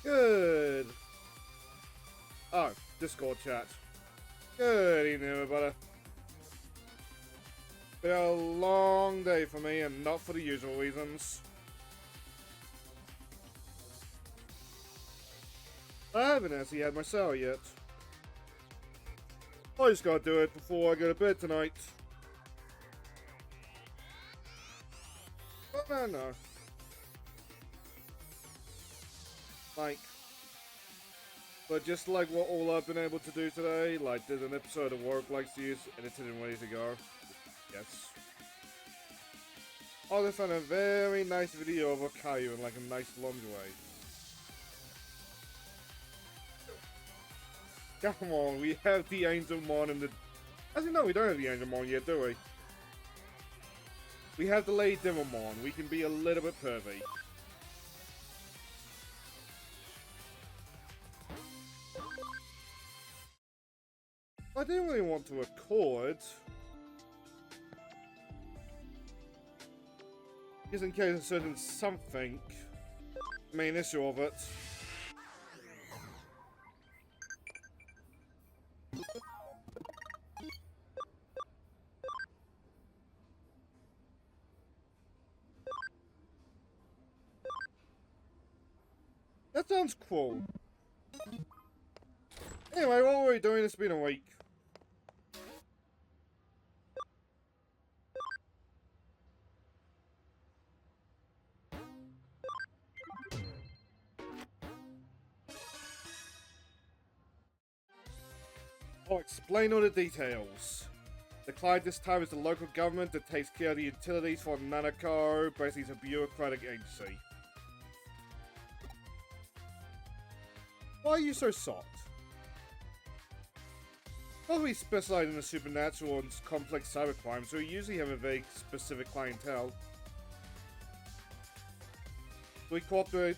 Good. Oh, Discord chat. Good evening, everybody. Been a long day for me, and not for the usual reasons. I haven't actually had my shower yet. I just gotta do it before I go to bed tonight. But no. But just like what all I've been able to do today, like there's an episode of work likes to use edited and ready to go. Yes. I just found a very nice video of Okayu in like a nice lingerie. Come on, we have the Angelmon and the... Actually, no, we don't have the Angelmon yet, do we? We have the Lady Devilmon. We can be a little bit pervy. I didn't really want to record. Just in case a certain something. Main issue of it. That sounds cool. Anyway, what were we doing? It's been a week. I'll explain all the details. The client this time is the local government that takes care of the utilities for Nanako, basically it's a bureaucratic agency. Why are you so soft? Well, we specialize in the supernatural and complex cybercrime, so we usually have a very specific clientele. We cooperate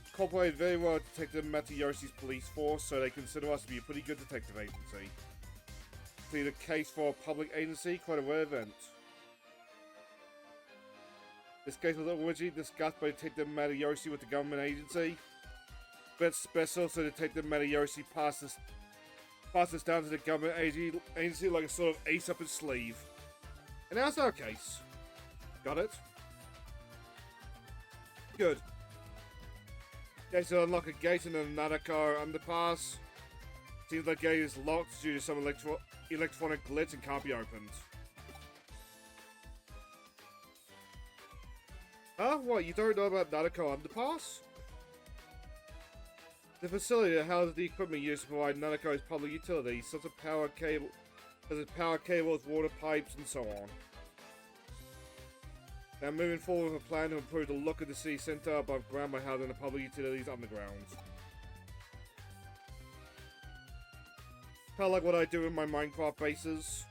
very well with Detective Matayoshi's police force, so they consider us to be a pretty good detective agency. The case for a public agency, quite a rare event. This case was originally discussed by Detective Matayoshi with the government agency, but it's special, so Detective Matayoshi passed this down to the government agency like a sort of ace up his sleeve. And that's our case. Got it? Good. Case to unlock a gate in the Nanako underpass. Seems like the gate is locked due to some electronic glitch and can't be opened. Huh? What, you don't know about Nanako Underpass? The facility that houses the equipment used to provide Nanako's public utilities, such as power cables, water pipes, and so on. Now moving forward with a plan to improve the look of the city center above ground by housing the public utilities underground. Kind of like what I do in my Minecraft bases.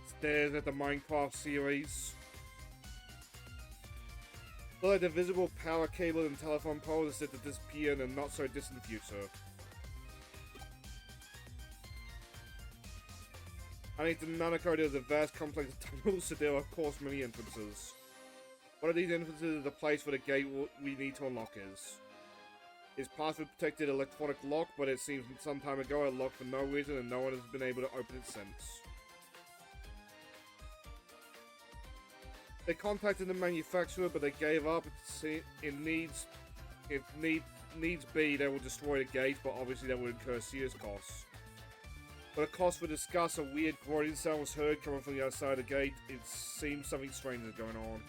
Stairs at the Minecraft series. But like the visible power cable and telephone poles are set to disappear in a not so distant future. Underneath the Nanako there is a vast complex of tunnels, so there are of course many entrances. One of these entrances is the place where the gate we need to unlock is. It's password protected electronic lock, but it seems some time ago it locked for no reason and no one has been able to open it since. They contacted the manufacturer, but they gave up. If needs be, they will destroy the gate, but obviously that would incur serious costs. But a cost were discussed, a weird grinding sound was heard coming from the other side of the gate. It seems something strange is going on.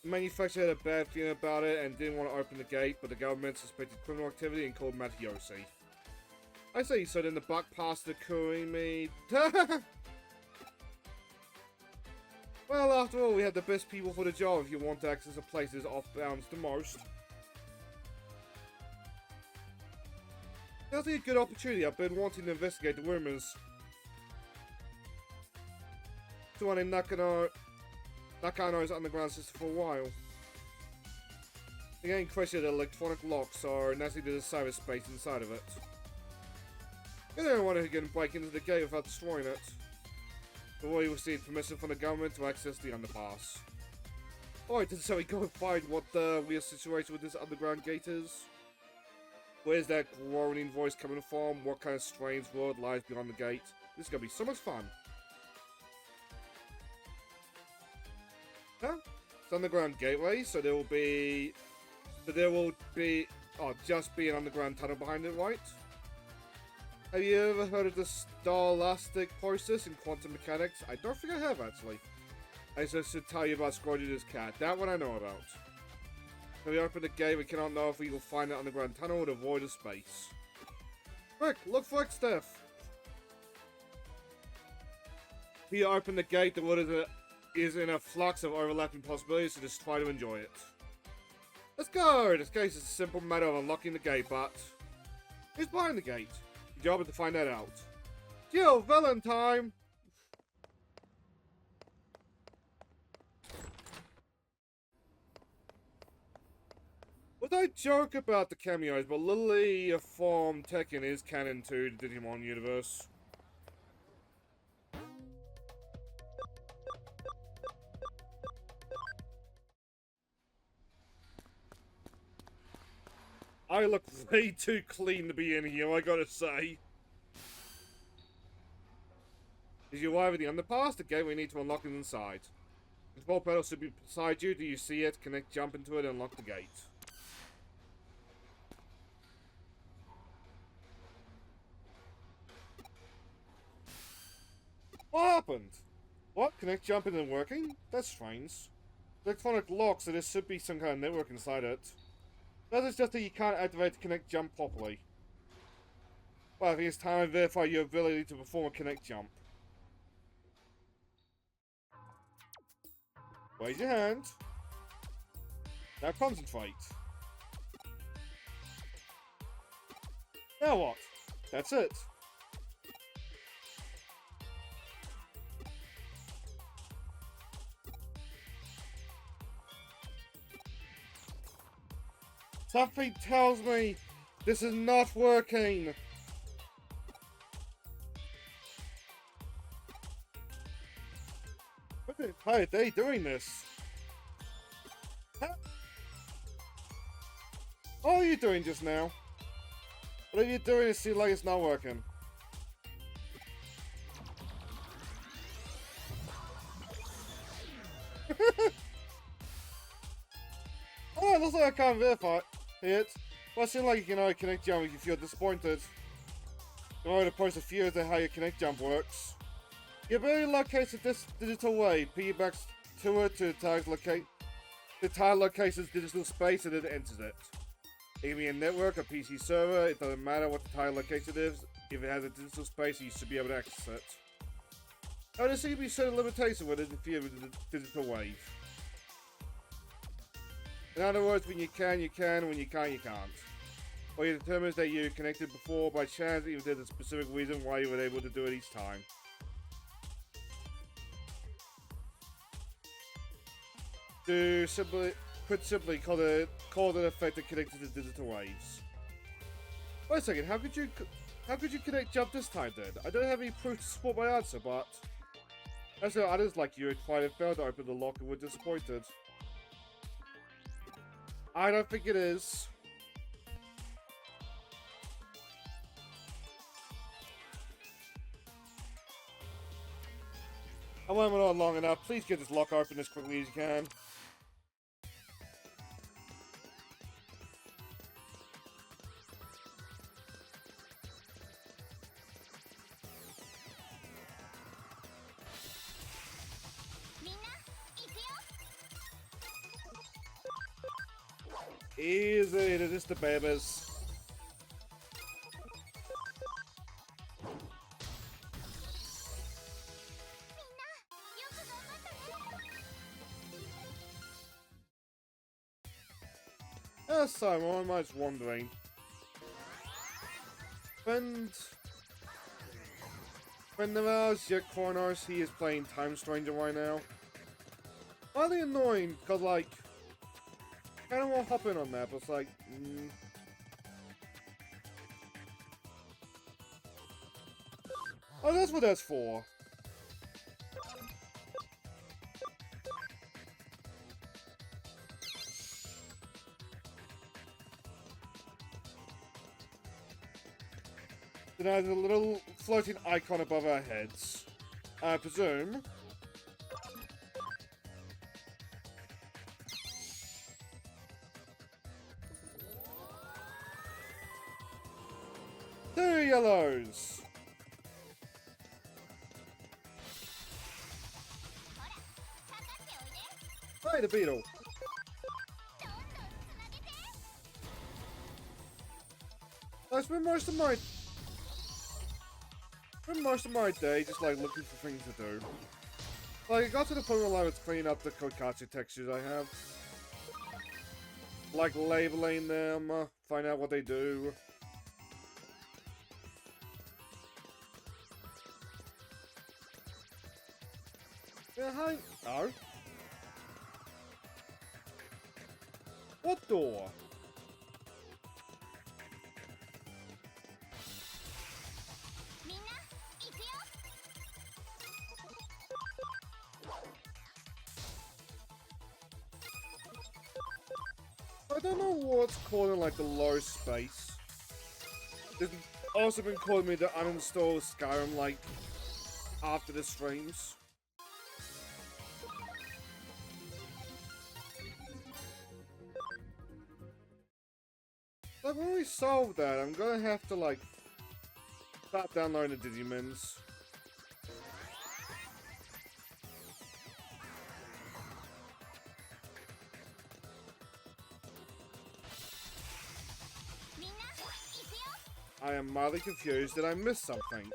The manufacturer had a bad feeling about it and didn't want to open the gate, but the government suspected criminal activity and called Matayoshi. I say, so then the buck passed the Kurimi. Well, after all, we have the best people for the job if you want to access a place that is off bounds the most. That's a good opportunity. I've been wanting to investigate the rumors. Surrounding Nakano's underground system for a while. The game questioned the electronic locks, so naturally there's a cyberspace inside of it. You don't want to get and break into the gate without destroying it. Before he received permission from the government to access the underpass. Alright, so we go and find what the weird situation with this underground gate is. Where's that groaning voice coming from? What kind of strange world lies beyond the gate? This is gonna be so much fun. Huh? It's underground gateway, so there will be... just be an underground tunnel behind it, right? Have you ever heard of the stochastic process in quantum mechanics? I don't think I have, actually. I just should tell you about Scrooge's cat. That one I know about. When we open the gate, we cannot know if we will find an underground tunnel or the void of space. Quick, look for it, Steph! We open the gate, the world is in a flux of overlapping possibilities, so just try to enjoy it. Let's go! This case is a simple matter of unlocking the gate, but... who's behind the gate? Your job is to find that out. Jill Valentine! What I joke about the cameos, but Lily from Tekken is canon to the Digimon universe. I look way too clean to be in here, I gotta say. As you arrive at the underpass, the gateway need to unlock it inside. The control panel should be beside you. Do you see it? Connect, jump into it, and unlock the gate. What happened? What? Connect, jump in, and working? That's strange. Electronic lock, so there should be some kind of network inside it. That is just that you can't activate the connect jump properly. Well, I think it's time to verify your ability to perform a connect jump. Raise your hand. Now concentrate. Now what? That's it. Something tells me this is not working. What the hell are they doing this? What are you doing just now? What are you doing? It seems like it's not working. Oh, it looks like I can't verify it. Well, it seems like you can only connect jump if you feel disappointed. In order to post a few as to how your connect jump works. Your ability locates this digital wave. Piggybacks to it to the tile locates its digital space and it enters it. It can be a network, a PC server, it doesn't matter what the tile location is. If it has a digital space, you should be able to access it. Oh, there seems to be certain limitations when it interferes with the digital wave. In other words, when you can, when you can't, you can't. What you determine is that you connected before by chance, even if there's a specific reason why you were able to do it each time. Put simply, call it an effect that connected to digital waves. Wait a second, how could you connect jump this time then? I don't have any proof to support my answer, but... as there are others like you who tried and failed to open the lock and were disappointed. I don't think it is. I won't wait on long enough. Please get this lock open as quickly as you can. Easy, it is the babies. Simon, I'm just wondering. Friend of ours, Jet Corners, he is playing Time Stranger right now. Highly annoying, because like, I kind of want to hop in on that, but it's like, oh, that's what that's for. Then there's a little floating icon above our heads. I presume. Two yellows. Hey, the beetle. I spend most of my day just like looking for things to do. Like, I got to the point where I was cleaning up the Kokatsu textures I have. Like labeling them, find out what they do. Yeah, hi. No. What door? I don't know what's calling like the low space. There's also been calling me to uninstall Skyrim like after the streams. Like when we solve that, I'm gonna have to like start downloading the Digimons. I am mildly confused. Did I miss something?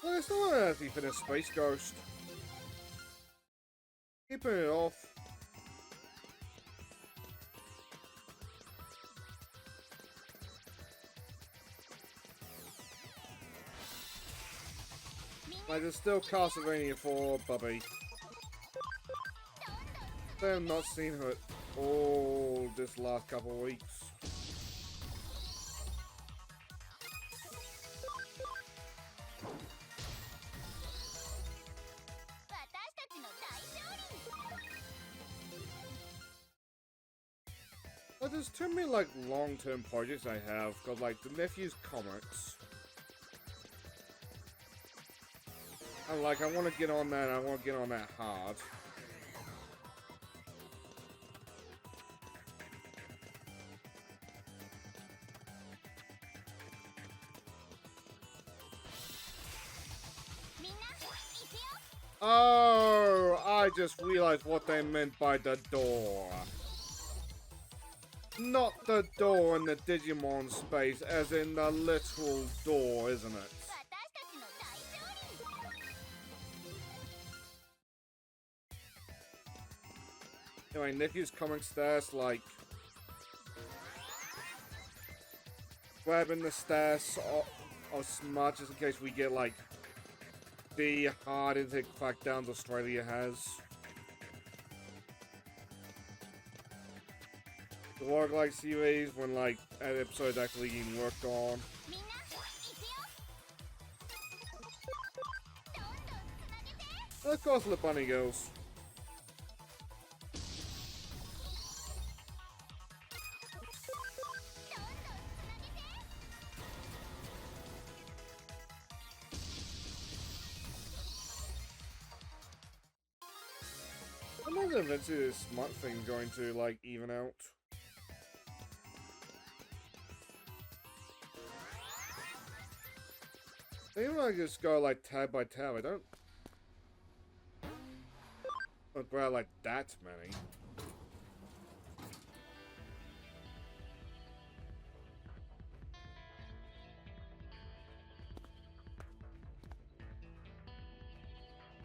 Well, it's not actually for the Space Ghost. Keeping it off. Like, there's still Castlevania 4, Bubby. I have not seen her at all this last couple of weeks. Like, there's too many, like, long-term projects I have. Got, like, the Nephew's comics. And, like, I want to get on that, I want to get on that hard. Oh, I just realized what they meant by the door. Not the door in the Digimon space, as in the literal door, isn't it? Anyway, Nikki's comic stash, like, grabbing the stash of smart just in case we get, like, the hard intake crackdowns Australia has. The roguelike series, when, like, an episode's actually being worked on. And of course, the bunny girls. I imagine eventually this smart thing's going to, like, even out. Maybe I just go, like, tab by tab. I don't grab, like, that many.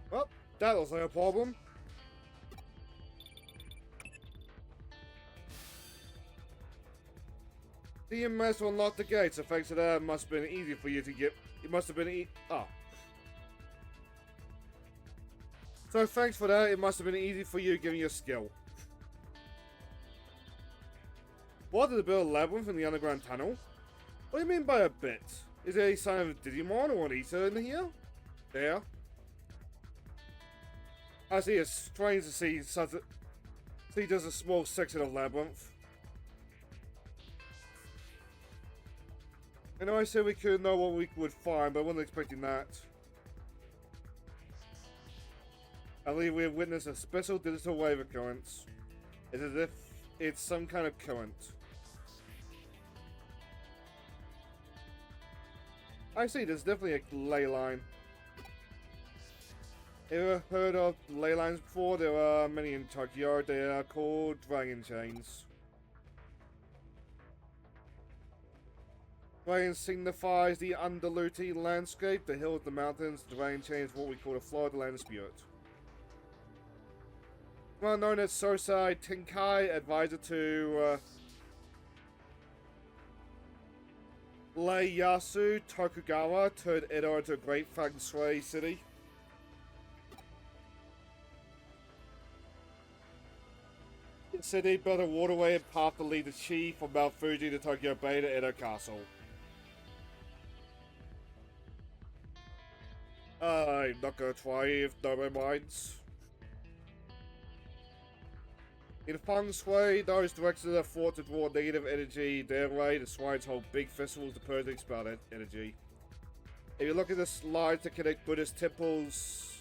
Well, that was no problem. DMS will unlock the gates. So thanks to that, it must have been easy for you to get. It must have been So thanks for that. It must have been easy for you given your skill. What did they build a labyrinth in the underground tunnel? What do you mean by a bit? Is there a sign of Digimon or an Eater in here? There. Actually, it's strange to see see just a small section of Labyrinth. I know I said we could know what we would find, but I wasn't expecting that. I believe we have witnessed a special digital wave occurrence. It's as if it's some kind of current. I see, there's definitely a ley line. Ever heard of ley lines before? There are many in Tokyo. They are called dragon chains. Dragon signifies the undulating landscape, the hills, the mountains. The dragon chain is what we call the floor of the land spirit. Well known as Sosai Tenkai, advisor to Ieyasu Tokugawa, turned Edo into a great feng shui city. The city built a waterway and path to lead the chi from Mount Fuji to Tokyo Bay to Edo Castle. I'm not gonna try if no one minds. In feng shui, those directions are thought to draw negative energy their way. The shrines hold big festivals to purge and expel energy. If you look at the slides that connect Buddhist temples,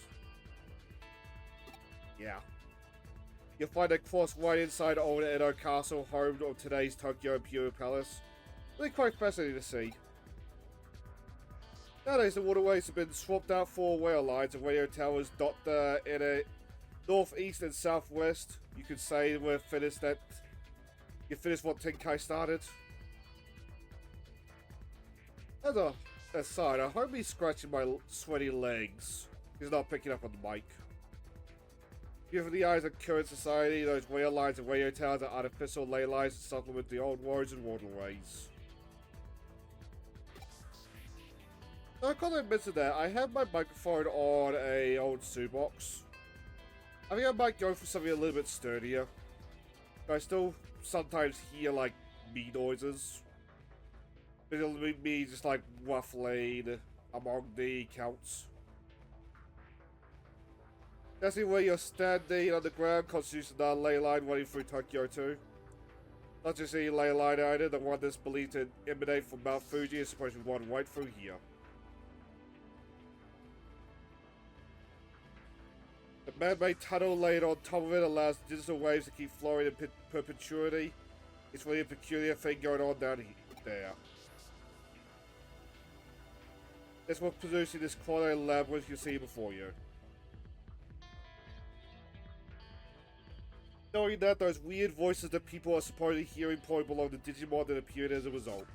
yeah, you'll find a cross right inside old Edo Castle, home of today's Tokyo Imperial Palace. Really quite fascinating to see. Nowadays, the waterways have been swapped out for rail lines and radio towers dot the northeast and southwest. You could say we're finished that. You finished what Tenkai started. As a aside, I hope he's scratching my sweaty legs. He's not picking up on the mic. Given the eyes of current society, those rail lines and radio towers are artificial ley lines to supplement the old roads and waterways. Now, I can't admit to that. I have my microphone on a old shoebox. I think I might go for something a little bit sturdier. But I still sometimes hear like me noises. It'll be me just like ruffling among the counts. That's the way you're standing on the ground constitutes another ley line running through Tokyo too. Not just any ley line either, the one that's believed to emanate from Mount Fuji is supposed to run right through here. The man-made tunnel laid on top of it allows digital waves to keep flowing in perpetuity. It's really a peculiar thing going on down there. That's what's producing this quality labyrinth you see before you. Knowing that, those weird voices that people are supposedly hearing probably belong to Digimon that appeared as a result.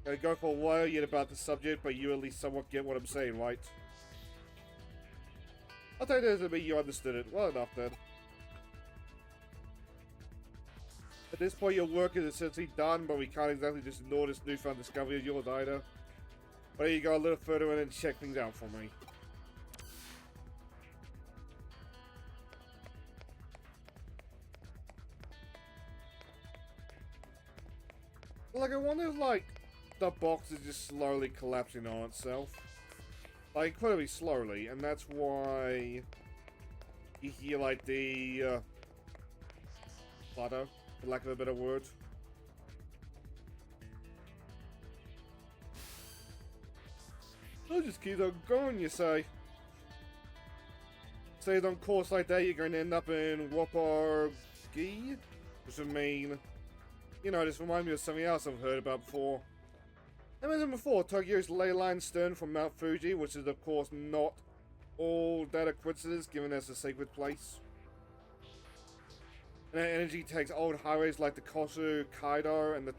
Gonna go for a while yet about the subject, but you at least somewhat get what I'm saying, right? I'll take that as me you understood it. Well enough then. At this point your work is essentially done, but we can't exactly just ignore this newfound discovery of yours either. But you go a little further in and check things out for me. Like, I wonder if, like, the box is just slowly collapsing on itself. Like, incredibly slowly, and that's why you hear, like, the, flutter, for lack of a better word. I'll just keep on going, you say. Stay on course like that, you're going to end up in Wapar-gi? Which would mean, you know, this reminds me of something else I've heard about before. I mentioned before, Tokyo's ley line stern from Mount Fuji, which is of course not all that a coincidence given it's a sacred place. And that energy takes old highways like the Kosu, Kaido, and the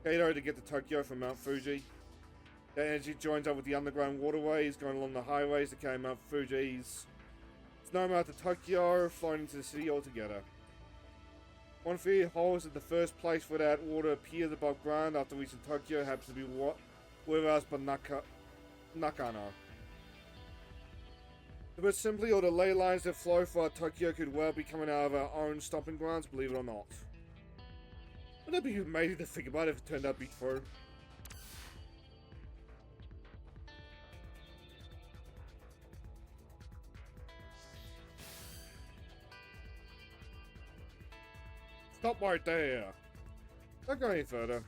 Kaido to get to Tokyo from Mount Fuji. That energy joins up with the underground waterways going along the highways that carry Mount Fuji's snow melt to Tokyo, flowing into the city altogether. One theory holds that the first place where that water appears above ground after reaching Tokyo happens to be whereas but Nakano. To put simply, all the ley lines that flow for Tokyo could well be coming out of our own stomping grounds, believe it or not. Wouldn't that be amazing to think about if it turned out to be true? Stop right there. Don't go any further.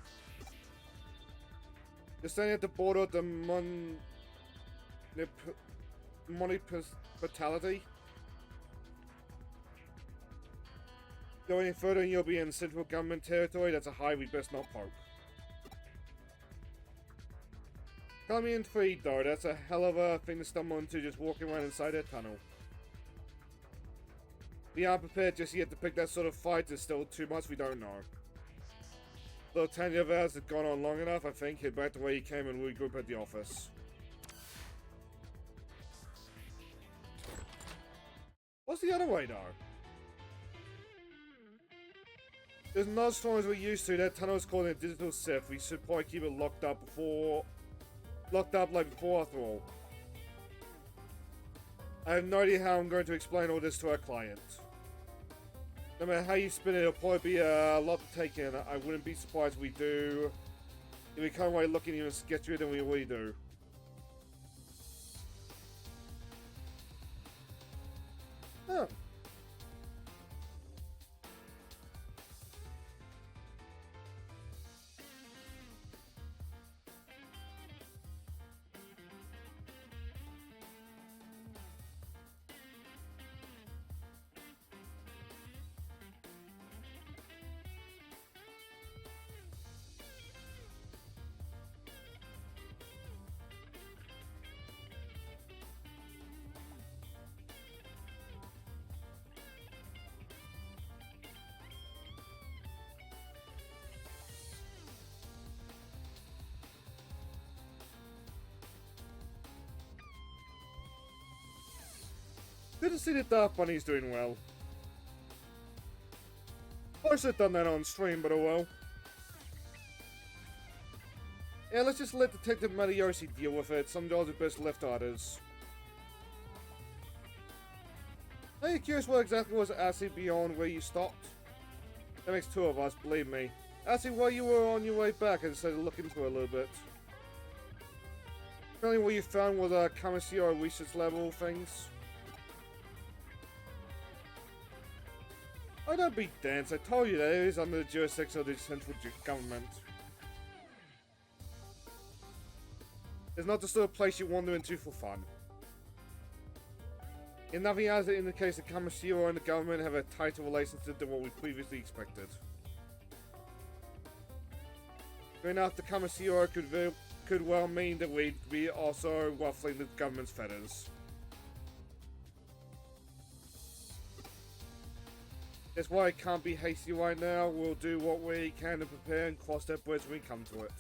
You're standing at the border of the municipality. Go any further and you'll be in central government territory. That's a high we best not poke. Tell me in 3, though. That's a hell of a thing to stumble into just walking around inside that tunnel. We aren't prepared just yet to pick that sort of fight. There's still too much we don't know. The tenure of ours has gone on long enough, I think. Head back to where you came and regroup at the office. What's the other way, though? There's not as strong as we're used to. That tunnel is called a digital sieve. We should probably keep it locked up like before, after all. I have no idea how I'm going to explain all this to our client. No matter how you spin it, it'll probably be a lot to take in. I wouldn't be surprised if we do. If we come away looking even sketchier than we already do. Huh. Good to see that Dark Bunny's doing well. I should have done that on stream, but oh well. Yeah, let's just let Detective Matayoshi deal with it. Some jobs are best left to others. Are you curious what exactly was acid beyond where you stopped? That makes 2 of us, believe me. Acid while you were on your way back, I decided to look into it a little bit. Apparently what you found was a Kamishiro research level things. Oh, don't be dense. I told you that it is under the jurisdiction of the central government. It's not the sort of place you wander into for fun. In nothing else, it indicates that Kamishiro and the government have a tighter relationship than what we previously expected. Going after Kamishiro could well mean that we'd be also ruffling the government's feathers. That's why I can't be hasty right now. We'll do what we can to prepare and cross that bridge when we come to it.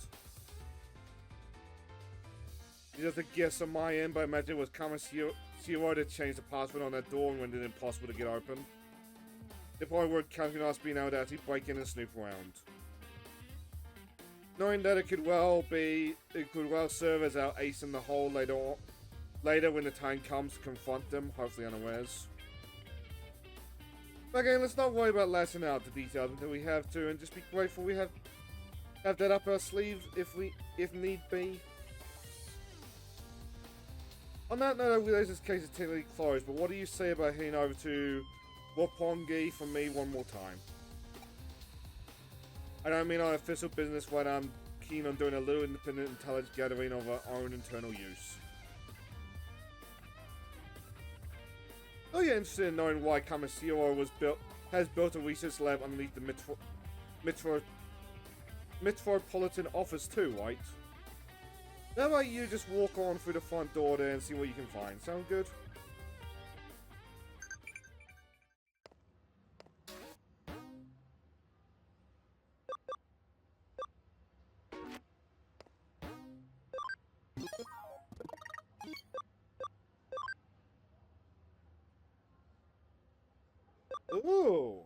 It's just a guess on my end, but I imagine it was Kamishiro that changed the password on that door and rendered it impossible to get open. They probably weren't counting on us being able to actually break in and snoop around. Knowing that it could well serve as our ace in the hole later when the time comes to confront them, hopefully unawares. But again, let's not worry about lashing out the details until we have to, and just be grateful we have that up our sleeves if need be. On that note, I realize this case is technically closed, but what do you say about heading over to Roppongi for me one more time? I don't mean on official business, but I'm keen on doing a little independent intelligence gathering of our own internal use. Oh yeah, interested in knowing why Kamishiro has built a research lab underneath the Metropolitan Office too, right? How about you just walk on through the front door there and see what you can find? Sound good? Ooh!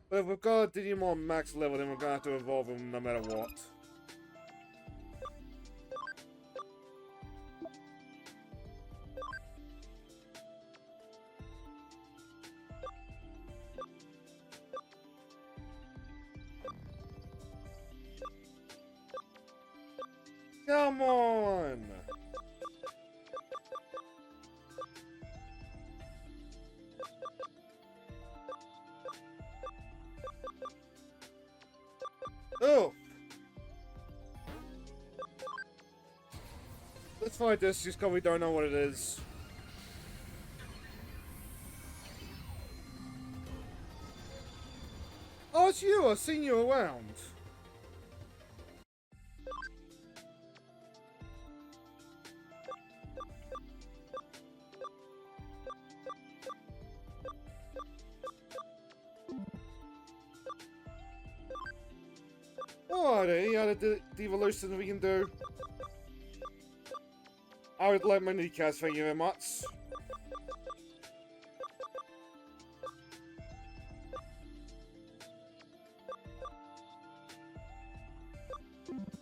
But if we've got a Digimon max level, then we're gonna have to evolve him no matter what. Come on! Oh! Let's fight this, just because we don't know what it is. Oh, it's you! I've seen you around. Alrighty, yeah, the devolution we can do. I would like my kneecaps, thank you very much.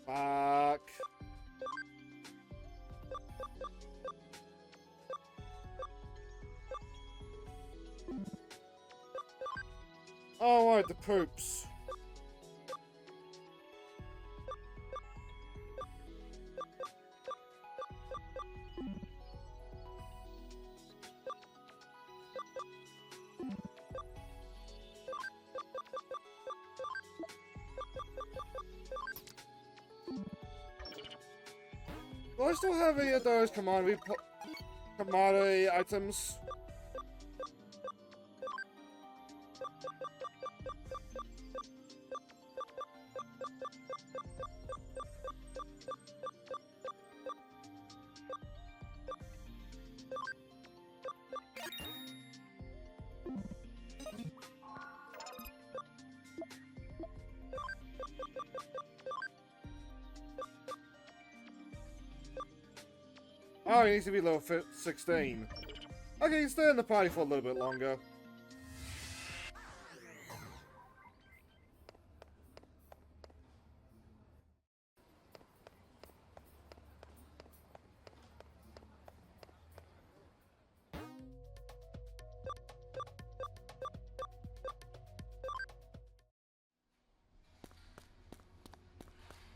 Fuck. Alright, the poops. Do I still have any of those commodity items? Oh, he needs to be level 16. Okay, stay in the party for a little bit longer.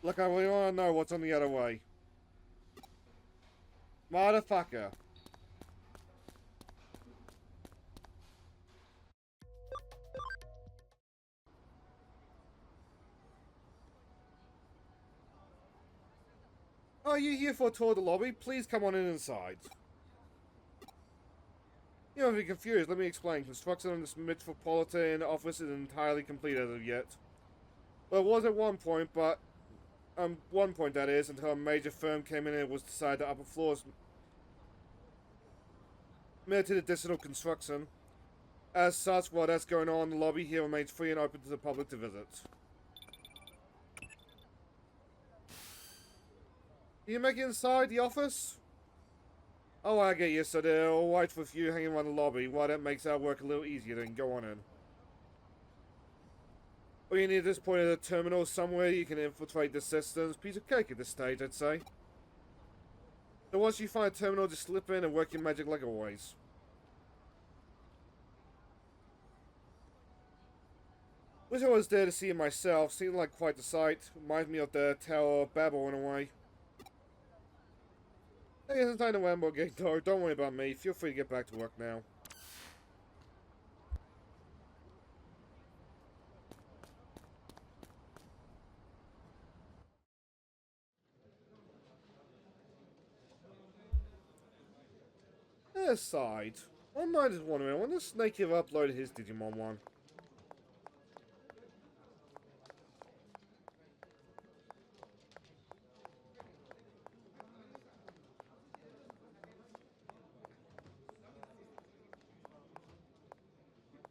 Look, I really want to know what's on the other way. Motherfucker. Are you here for a tour of the lobby? Please come on in inside. You might be confused. Let me explain. Construction on this metropolitan office is entirely complete as of yet. Well, it was at one point, but one point that is, until a major firm came in and it was decided the upper floors merited additional construction. As such, while that's going on, the lobby here remains free and open to the public to visit. Can you make it inside the office? Oh, I get you, so they're alright with you hanging around the lobby. Why, that makes our work a little easier, then go on in. All you need at this point is a terminal somewhere you can infiltrate the systems. Piece of cake at this stage, I'd say. So once you find a terminal, just slip in and work your magic like always. Wish I was there to see it myself. Seemed like quite the sight. Reminds me of the Tower of Babel in a way. Hey, it's time to ramble again, though. Don't worry about me. Feel free to get back to work now. Aside, my mind is wondering, I wonder if Snake have uploaded his Digimon one.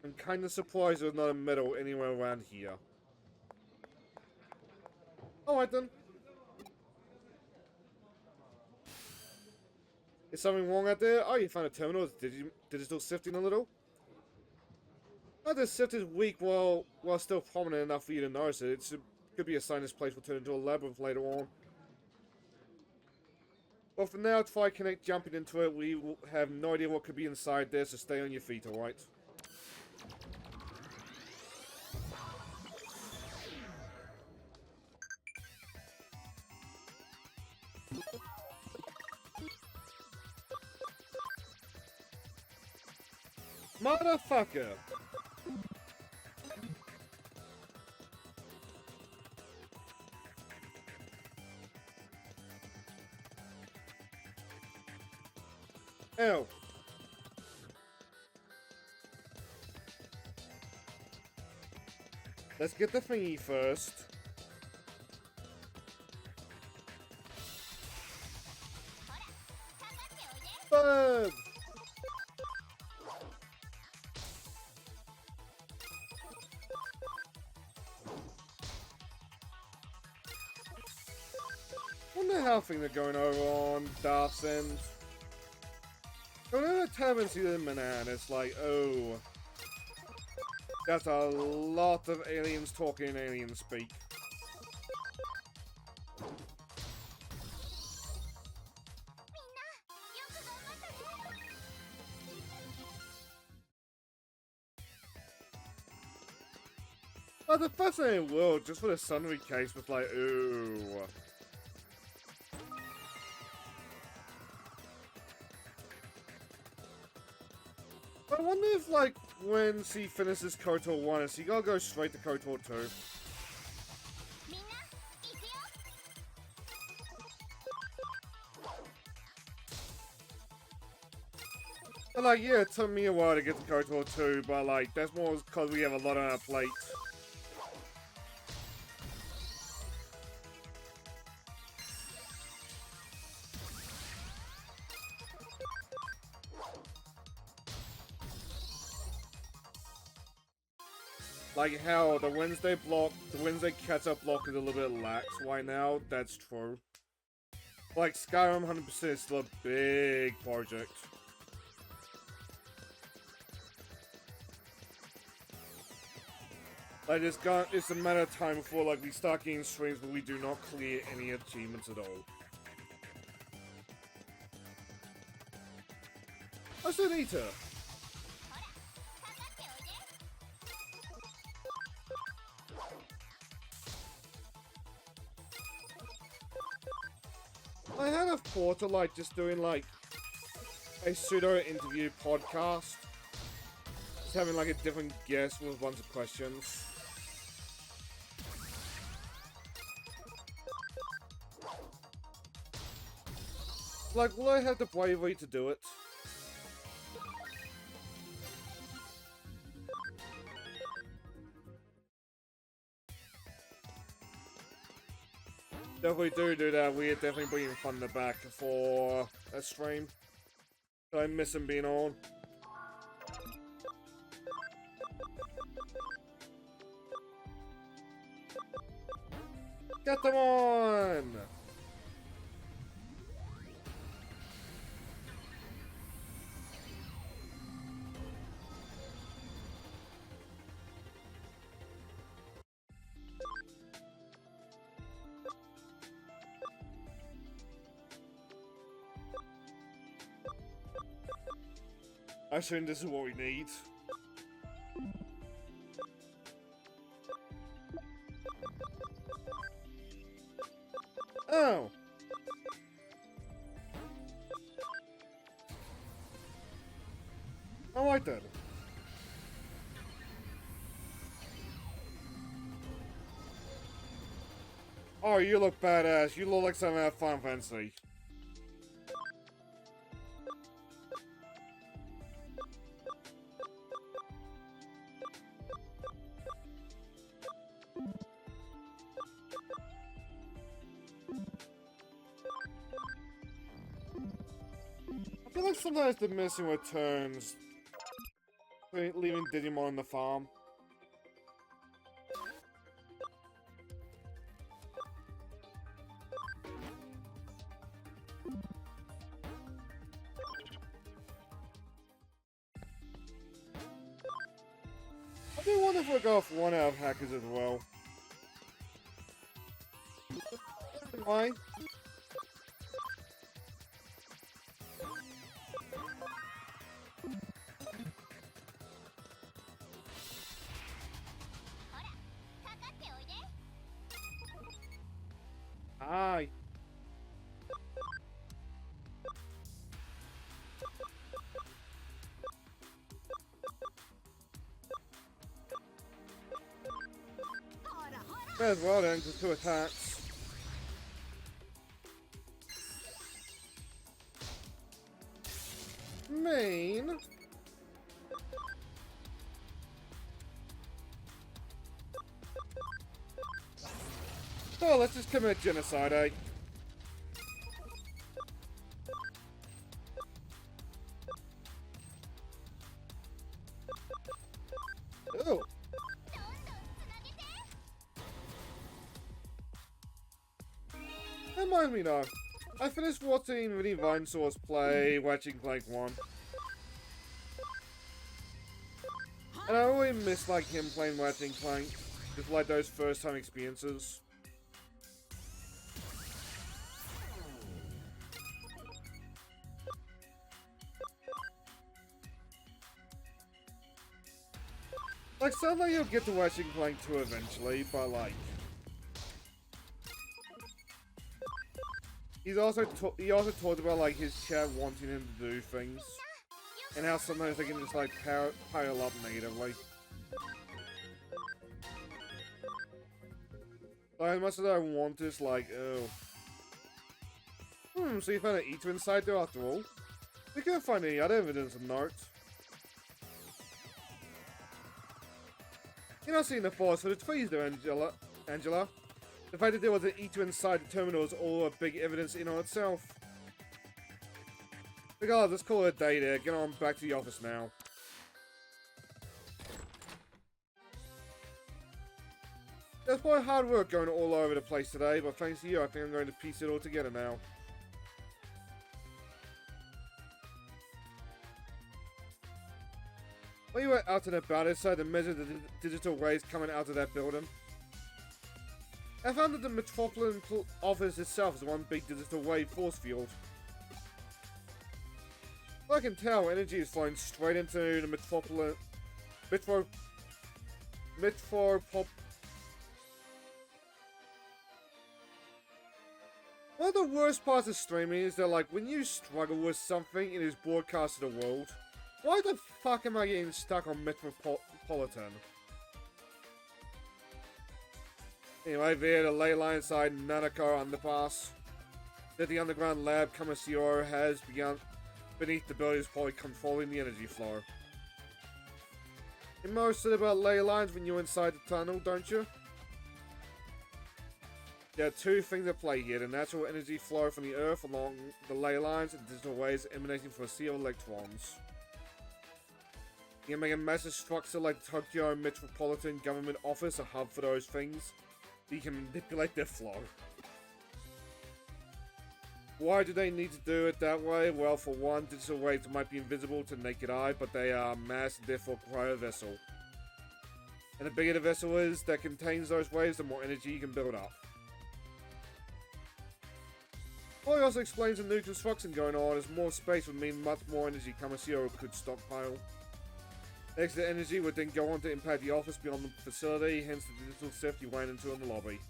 I'm kinda surprised there's not a medal anywhere around here. Alright then. Is something wrong out there? Oh, you found a terminal. Digital sifting a little? Oh, the sift is weak while still prominent enough for you to notice it. It could be a sign this place will turn into a labyrinth later on. Well, for now, if I connect jumping into it, we will have no idea what could be inside there, so stay on your feet, alright? Motherfucker! Ew. Let's get the thingy first. Bird! Wonder how things are going over on Darth's end. Whenever I turn and see them and it's like, oh, that's a lot of aliens talking alien speak. Oh, the fascinating world, just for the sundry case, was like, ooh. I wonder if, like, when she finishes KOTOR 1, is she gonna go straight to KOTOR 2? But, like, yeah, it took me a while to get to KOTOR 2, but, like, that's more because we have a lot on our plate. Like how the Wednesday catch-up block is a little bit lax right now, that's true. Like, Skyrim 100% is still a big project. Like, it's a matter of time before, like, we start getting streams where we do not clear any achievements at all. I said Eater. I had a thought of, like, just doing, like, a pseudo-interview podcast. Just having, like, a different guest with a bunch of questions. Like, will I have the bravery to do it? Definitely do that. We're definitely bringing Thunder back for a stream. I miss him being on. Get them on! I think this is what we need. Oh! I like that. Oh, you look badass. You look like something out of Final Fantasy. I feel like sometimes the missing returns, leaving Digimon on the farm. I do wonder if we'll go off one out of hackers as well. Why? Aye. May as well then, because 2 attacks. Main. Oh, let's just commit genocide, eh? Oh. Remind me now. I finished watching Vinny Vinesaur's play Ratchet & Clank 1. And I always miss like him playing Ratchet & Clank. Just like those first time experiences. Like, sounds like you'll get to Ratchet & Clank 2 eventually, but like... he also talked about like his chat wanting him to do things. And how sometimes they can just like pile up natively. Like, as much as I want this, like, oh. So you found an eater inside there after all? We can't find any other evidence of note. You're not seeing the forest for the trees there, Angela. The fact that there was an eater inside the terminal is all a big evidence in on itself. Regardless, let's call it a day there. Get on back to the office now. There's quite hard work going all over the place today, but thanks to you, I think I'm going to piece it all together now. While you were out and about, I decided to measure the digital waves coming out of that building. I found that the Metropolitan office itself is one big digital wave force field. Well, I can tell energy is flowing straight into the One of the worst parts of streaming is that, like, when you struggle with something, it is broadcast to the world. Why the fuck am I getting stuck on Metropolitan? Anyway, via the ley line side Nanako underpass, that the underground lab Kamasioro has begun beneath the building is probably controlling the energy flow. You most said about ley lines when you're inside the tunnel, don't you? There are 2 things at play here, the natural energy flow from the Earth along the ley lines and digital waves emanating from a sea of electrons. You can make a massive structure like the Tokyo Metropolitan Government Office a hub for those things, so you can manipulate their flow. Why do they need to do it that way? Well, for one, digital waves might be invisible to the naked eye, but they are mass and therefore require a vessel. And the bigger the vessel is that contains those waves, the more energy you can build up. Well, he also explains the new construction going on, as more space would mean much more energy Kamasioro could stockpile. The extra energy would then go on to impact the office beyond the facility, hence the digital sift you ran into in the lobby.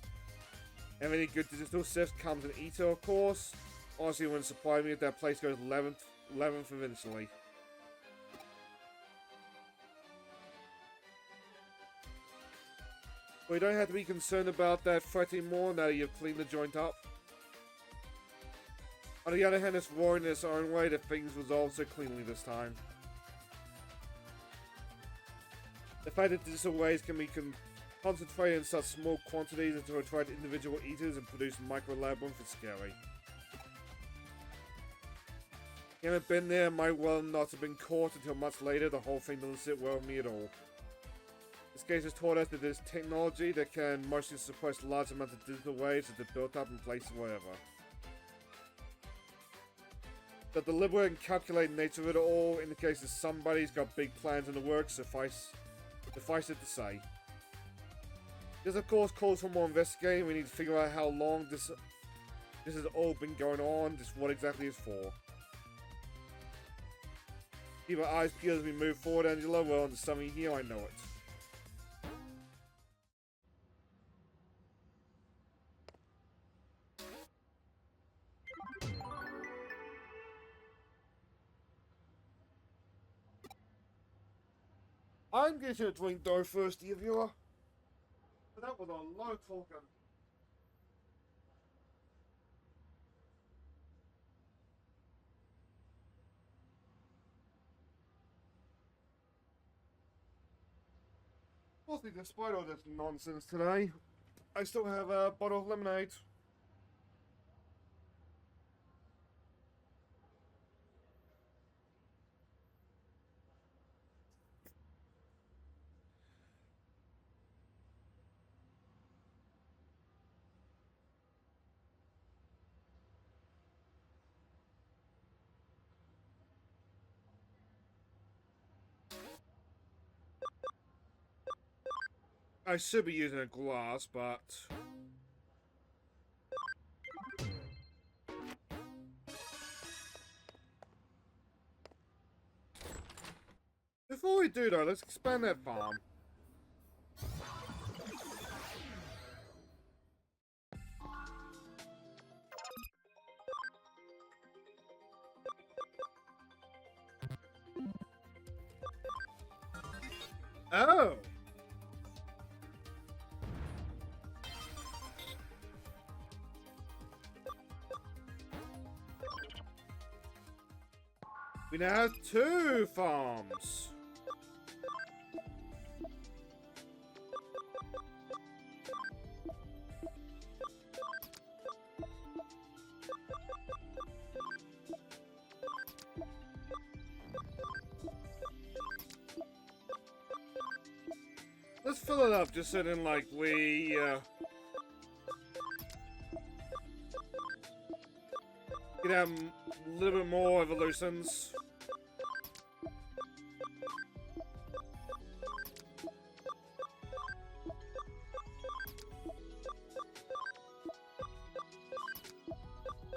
And any good digital sift comes an eater, of course. Honestly, it wouldn't surprise me if that place goes 11th eventually. But you don't have to be concerned about that threat anymore now that you've cleaned the joint up. On the other hand, it's roaring in its own way that things resolve so cleanly this time. The fact that digital waves can be concentrated in such small quantities and to attract individual eaters and produce micro labyrinth is scary. You haven't been there, might well not have been caught until much later. The whole thing doesn't sit well with me at all. This case has taught us that there's technology that can mostly suppress large amounts of digital waves that are built up in places wherever. The deliberate and calculated nature of it all indicates that somebody's got big plans in the works, suffice it to say. This of course calls for more investigating. We need to figure out how long this has all been going on, just what exactly it's for. Keep our eyes peeled as we move forward, Angela. We're onto something here, I know it. I'm getting a drink though first, dear viewer. that was a low talking. Mostly despite all this nonsense today, I still have a bottle of lemonade. I should be using a glass, but... Before we do though, let's expand that farm. Oh! We now have 2 farms. Let's fill it up just so then, like, we, can have a little bit more evolutions.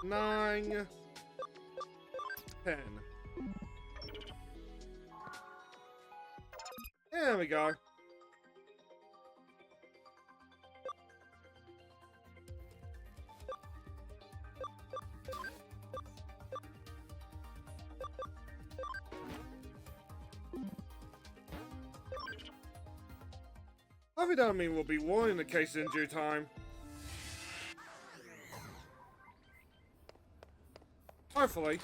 Nine, 10. There we go. Evidently will be warning the case in due time. Hopefully.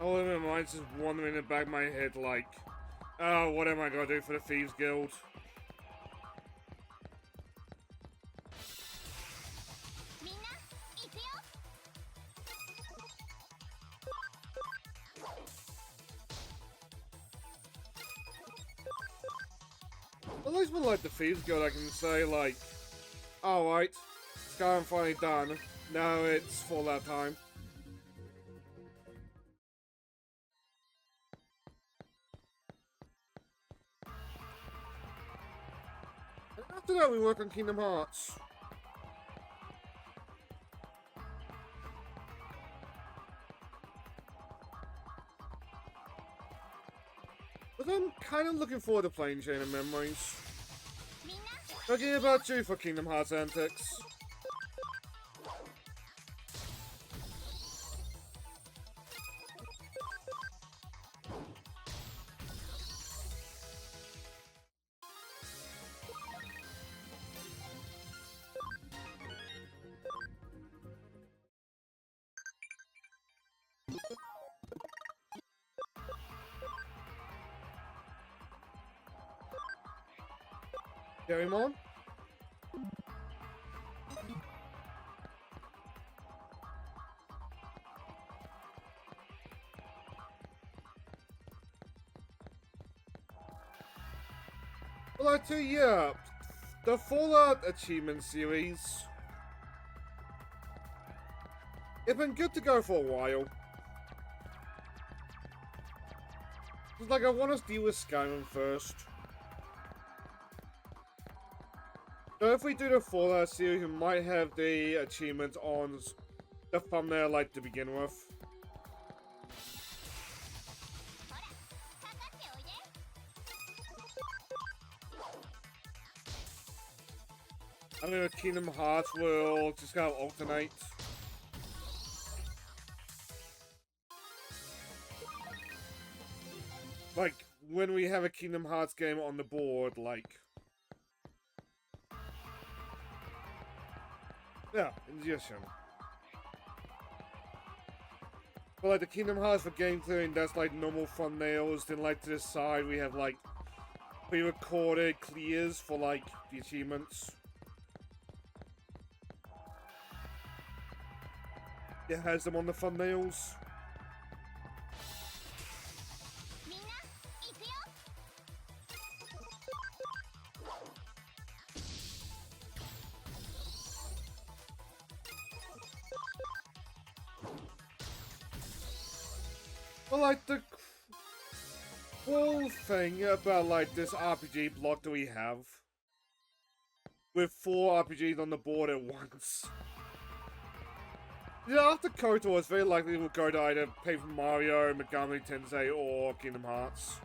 Oh, my mind's just wandering in the back of my head like, oh, what am I gonna do for the Thieves Guild? At least with like the Thieves Guild I can say like, alright, Skyrim finally done, now it's Fallout time. After that, we work on Kingdom Hearts. But I'm kind of looking forward to playing Chain of Memories. Talking about you for Kingdom Hearts antics. Digimon? Well, yeah, the Fallout Achievement Series, it's been good to go for a while. It's like I want to deal with Skyrim first. So if we do the Fallout series, we might have the achievements on the thumbnail like to begin with. I mean, Kingdom Hearts will just kind of alternate. Like, when we have a Kingdom Hearts game on the board, like... Yeah, indigestion. But like the Kingdom Hearts for game clearing, that's like normal thumbnails. Then like to the side we have like pre-recorded clears for like the achievements. It has them on the thumbnails. But like the cool thing about like this RPG block that we have, with 4 RPGs on the board at once. Yeah, after KOTOR, it's very likely we'll go to either Paper Mario, Megami Tensei, or Kingdom Hearts.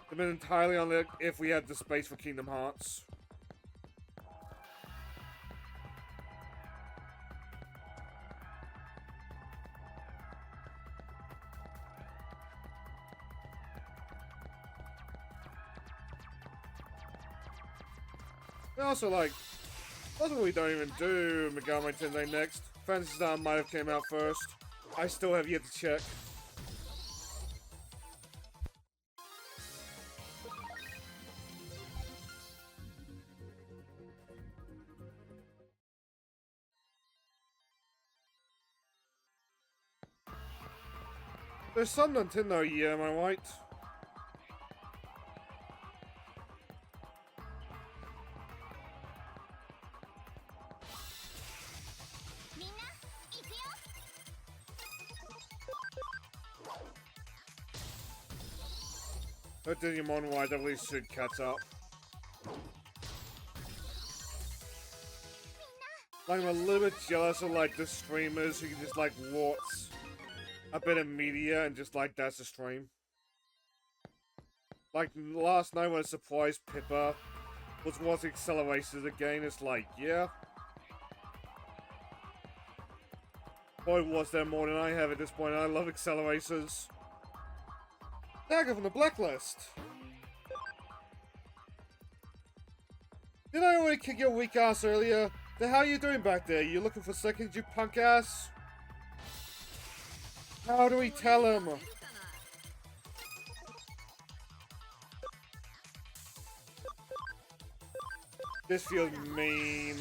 Depends entirely on if we have the space for Kingdom Hearts. And also, like, that's what we don't even do Megami Tensei next. Phantasy Star might have came out first. I still have yet to check. There's some Nintendo year, am I right? That Digimon wide at least should catch up. Like, I'm a little bit jealous of like the streamers who can just like watch a bit of media and just like that's the stream. Like last night when I surprised Pippa was watching Accelerations again, it's like, yeah. Boy, was there more than I have at this point. I love Accelerators. Dagger from the blacklist. Did I already kick your weak ass earlier? Then how are you doing back there? You looking for seconds, you punk ass? How do we tell him? This feels mean.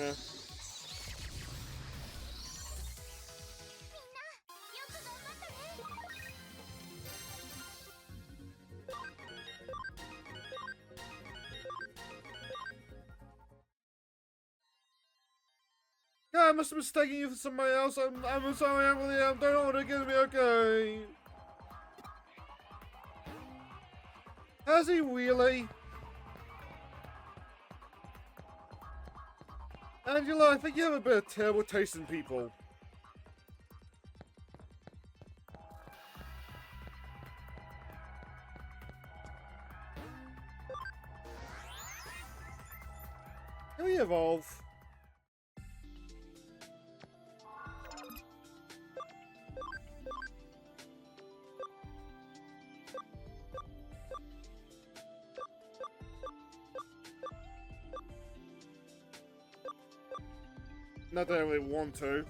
Yeah, I must have mistaken you for somebody else. I'm sorry, Emily. Don't want to get me, okay? Has he really? Angela, I think you have a bit of terrible taste in people. Can we evolve? Not that I really want to.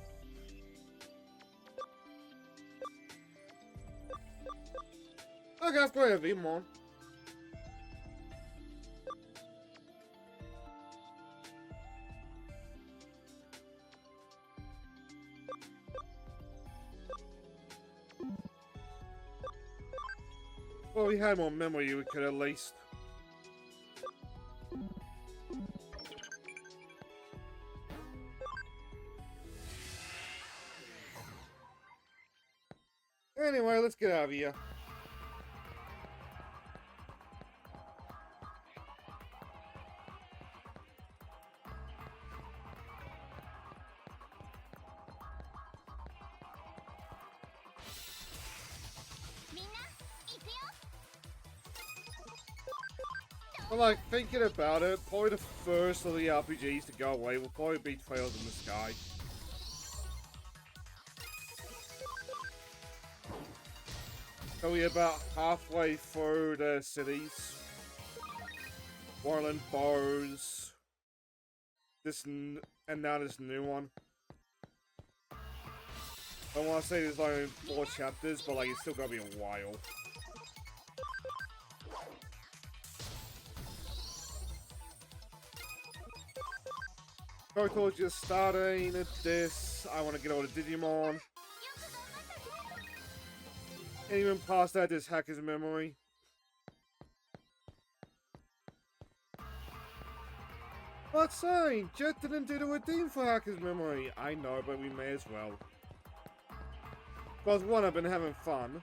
Okay, let's go ahead, Digimon. Well, we had more memory, we could at least. Anyway, let's get out of here. But like, thinking about it, probably the first of the RPGs to go away will probably be Trails in the Sky. So we're about halfway through the cities. Warland Bars. And now this new one. I want to say there's only 4 chapters, but like it's still gonna be a while. Koto's just starting this. I want to get all the Digimon. And even past that, there's Hacker's Memory. But saying, Jet didn't do the redeem for Hacker's Memory. I know, but we may as well. Because one, I've been having fun.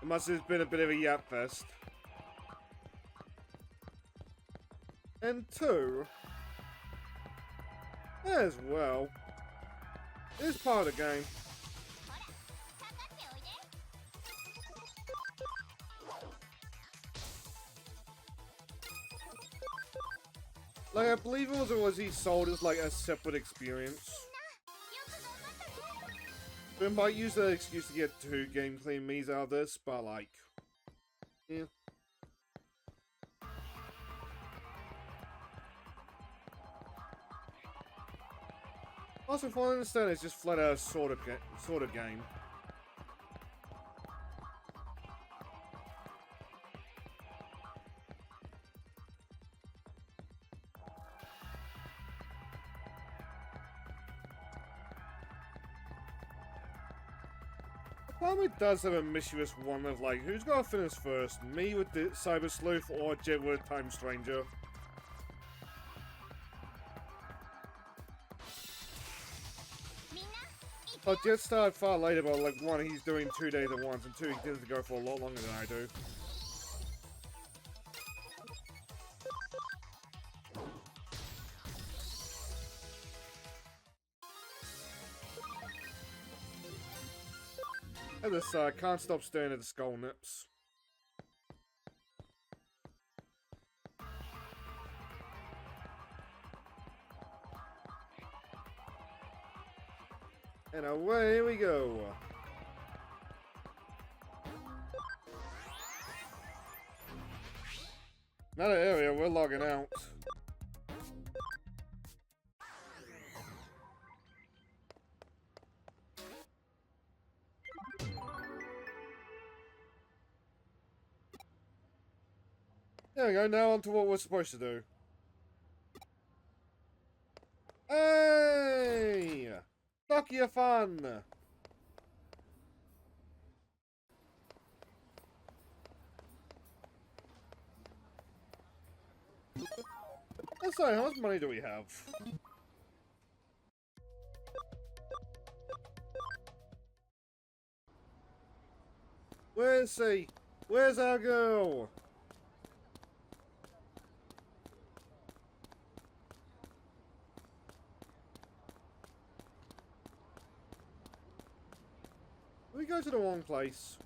It must have been a bit of a yap fest. And 2, as well, it's part of the game. Like, I believe it was he sold as like a separate experience. We might use that excuse to get 2 gameplay me's out of this, but like, yeah. Also, if I understand, it's just flat out sort of game. Part of me does have a mischievous one of like, who's gonna finish first? Me with the Cyber Sleuth or Jet with Time Stranger? But Jet started far later, but like 1, he's doing 2 days at once, and 2, he tends to go for a lot longer than I do. At this side, can't stop staring at the skull nips. And away we go. Another area, we're logging out. There we go, now on to what we're supposed to do. Hey! Fuck your fun! Let's say, how much money do we have? Where's he? Where's our girl? We go to the wrong place.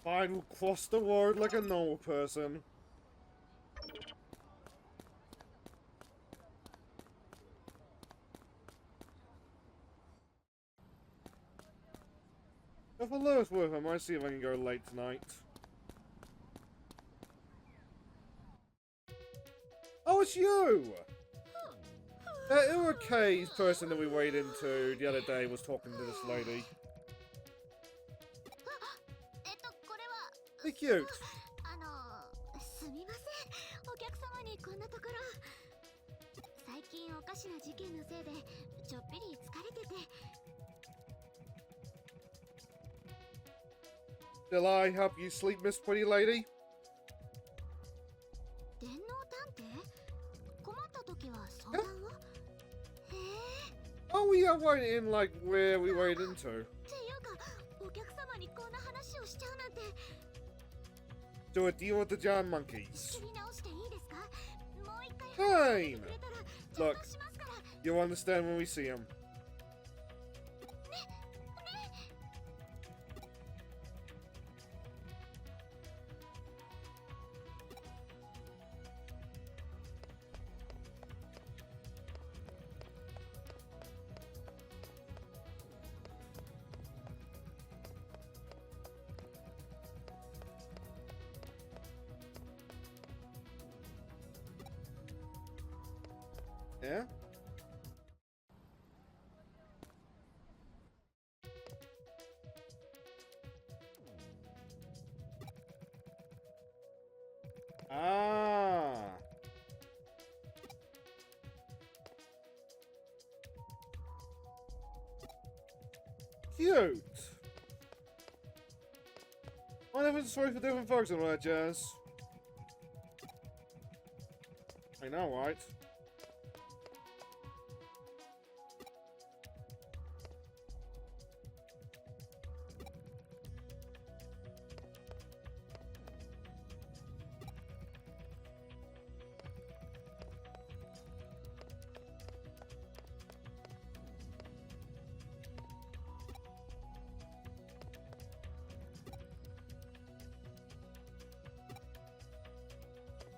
Fine, we'll cross the road like a normal person. If I lose with, I might see if I can go late tonight. Oh, it's you! That Iroquois person that we waited into the other day was talking to this lady. Be cute. Shall I help you sleep, Miss Pretty Lady? Oh, we are right in, like, where we waited into. Do a deal with the giant monkeys. Fine! Look, you'll understand when we see him. Yeah? Ah. Cute. Why different story for different folks and all that jazz? I know, right?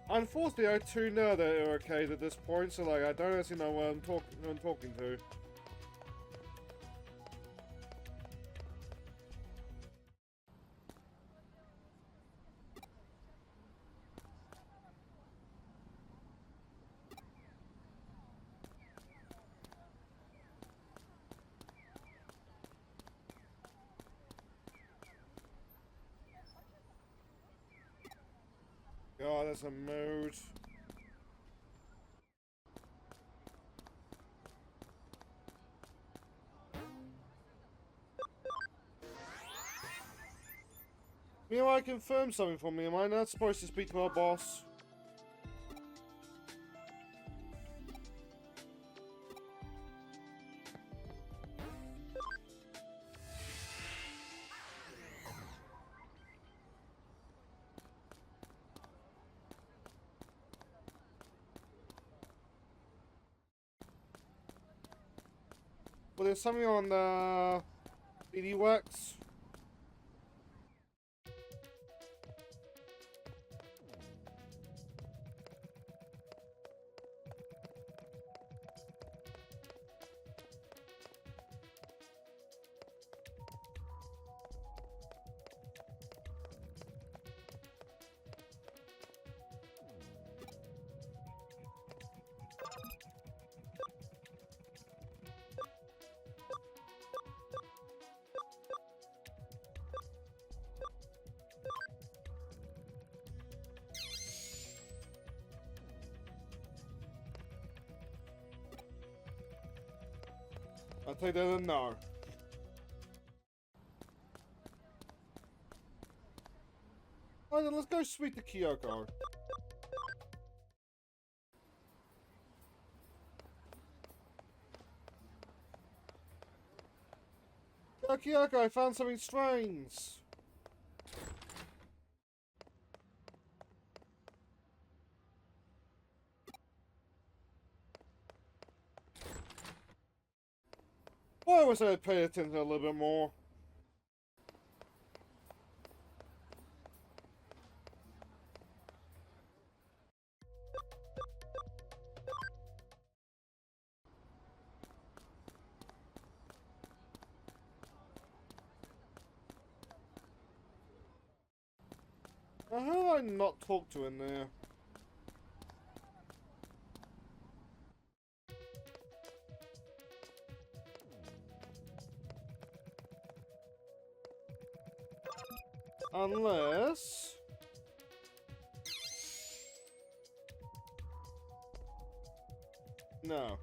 Unfortunately, I too know that are arcades at this point, so like I don't actually know what I'm talking to. God, that's a mood. I confirmed something for me. Am I not supposed to speak to our boss? Well, there's something on the BD Works. I'll take that as a no. Alright then, let's go speak to Kyoko. Oh, Kyoko, I found something strange. Why was I pay attention a little bit more? Now, who did I not talk to in there? Unless... No.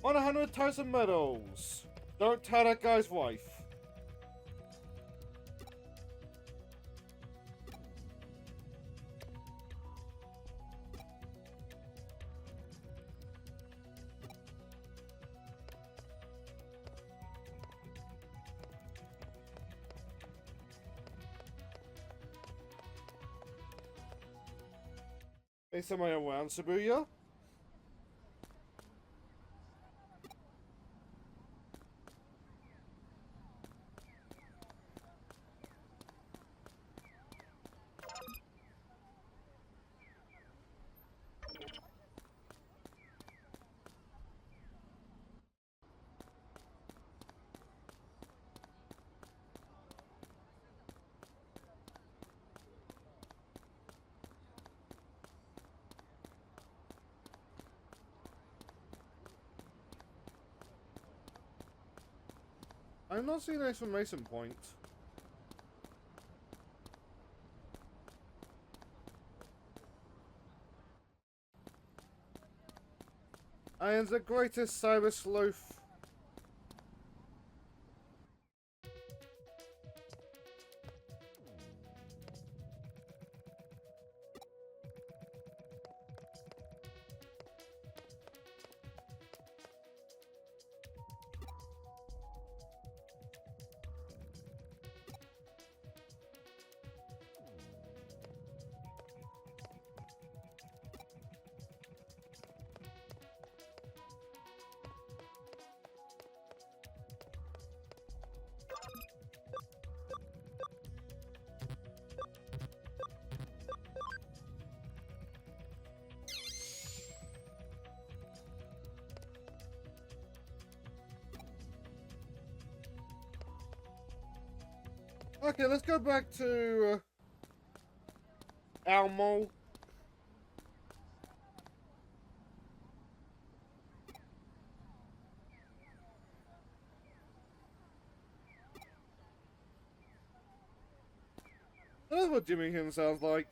On 100,000 medals. Don't tell that guy's wife. Hey, somebody around Shibuya? I'm not seeing an exclamation point. I am the greatest cyber sleuth. Okay, let's go back to Almo. That's what Jimmy Hin sounds like.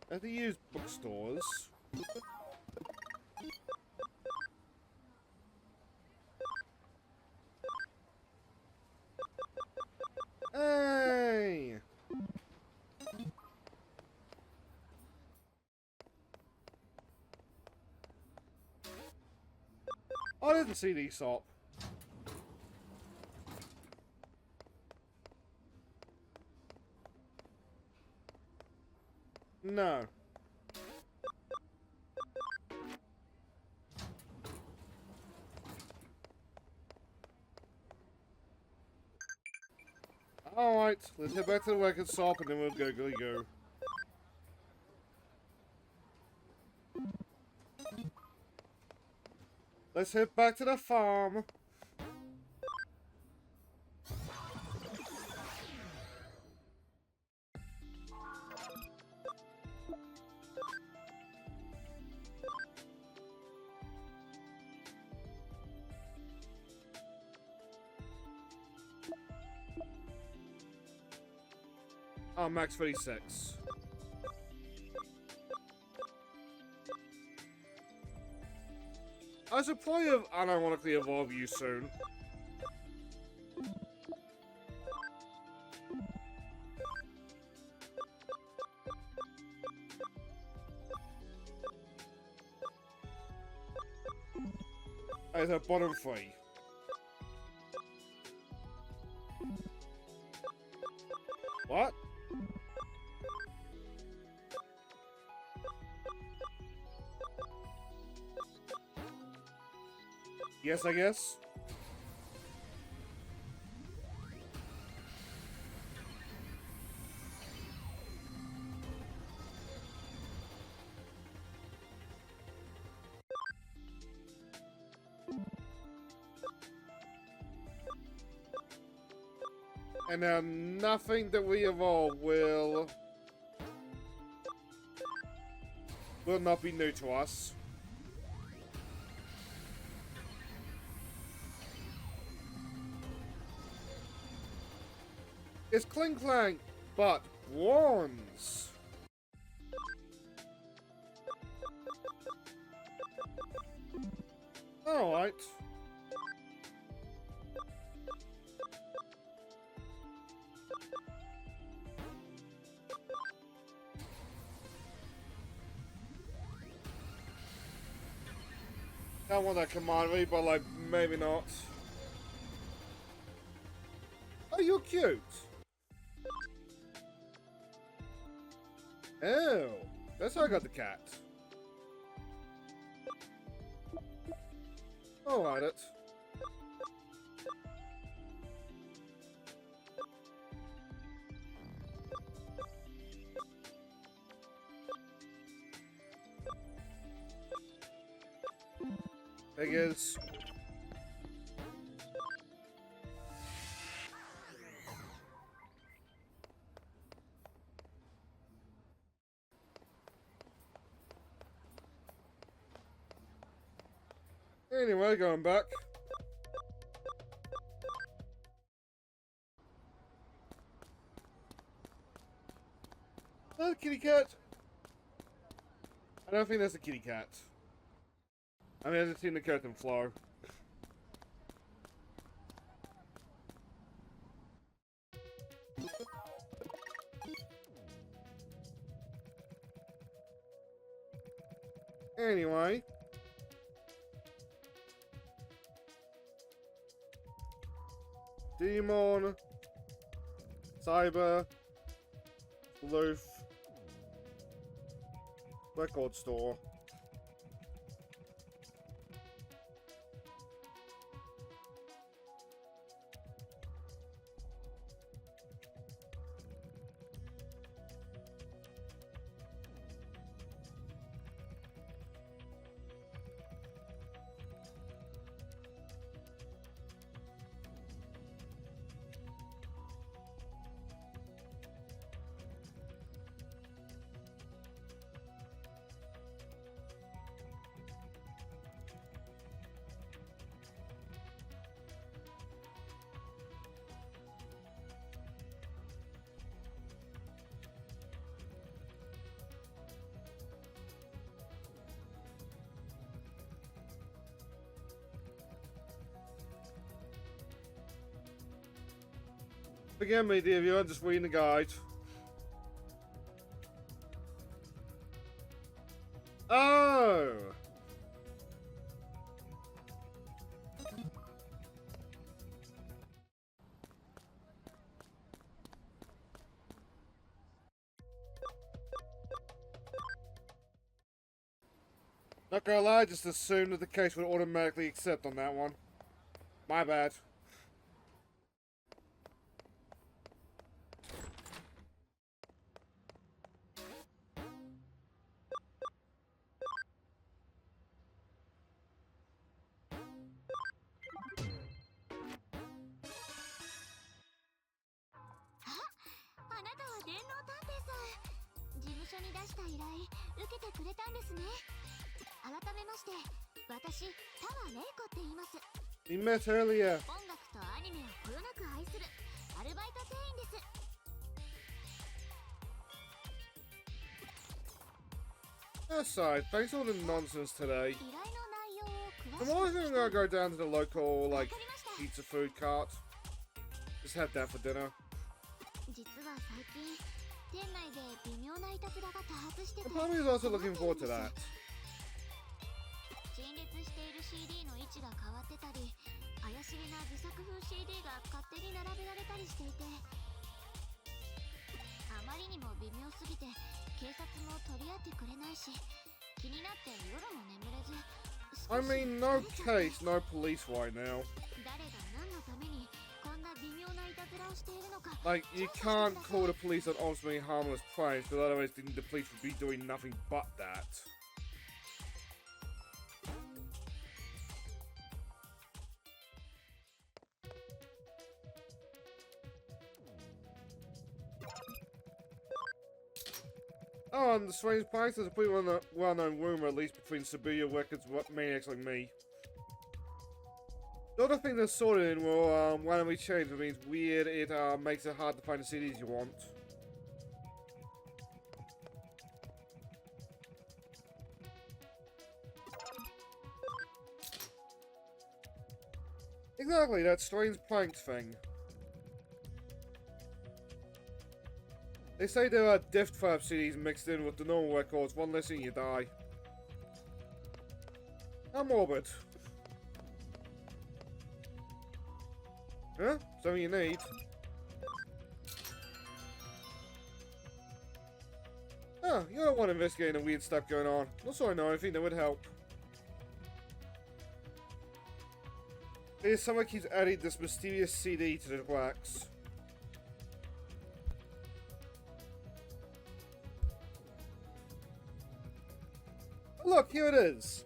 I have to use bookstores. Hey! I didn't see the Aesop. No. Alright, let's head back to the record shop and then we'll go. Let's head back to the farm. Oh, max 36. I should probably have unironically evolve you soon. As a bottom 3. What? Yes, I guess. And now nothing that we evolve will not be new to us. It's Clink Clank, but wands. Alright. I want that command read, but like, maybe not. Oh, you're cute. Oh, that's how I got the cat. Alright, it. Figures. Anyway, going back. Oh, kitty cat. I don't think that's a kitty cat. I mean, I haven't seen the curtain floor. Anyway. Digimon. Cyber. Sleuth. Record store. Forgive me, dear viewer, I'm just reading the guide. Oh! Not gonna lie, I just assumed that the case would automatically accept on that one. My bad. We met earlier. Aside, thanks for all the nonsense today. I'm always gonna go down to the local, like, pizza food cart. Just had that for dinner. The party is also looking forward to that. I mean, no case, no police right now. Like, you can't call the police on ultimately harmless crimes, because otherwise the police would be doing nothing but that. Oh, and the strange place, there's a pretty well-known rumor, at least between Shibuya Records maniacs like me. The other thing that's sorted in will randomly change, which means weird, it makes it hard to find the CDs you want. Exactly, that strange plank thing. They say there are death trap CDs mixed in with the normal records. One less and you die. How morbid. Huh? Something you need. Oh, you don't want to investigate the weird stuff going on. Not so I know anything that would help. There's someone keeps adding this mysterious CD to the wax. Look, here it is.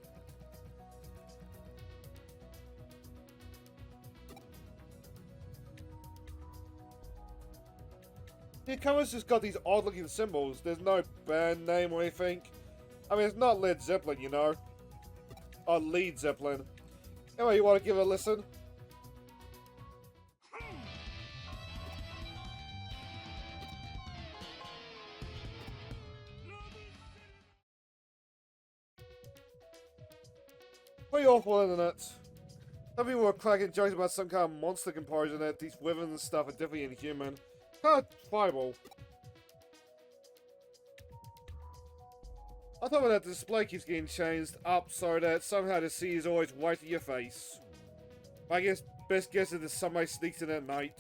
The camera's just got these odd-looking symbols. There's no band name or anything. I mean, it's not Led Zeppelin, you know. Or Lead Zeppelin. Anyway, you want to give it a listen? Pretty awful, isn't it? Some people were cracking jokes about some kind of monster comparison that these women and stuff are definitely inhuman. Kind of tribal. I thought that display keeps getting changed up so that somehow the C is always right to your face. I guess best guess is that somebody sneaks in at night.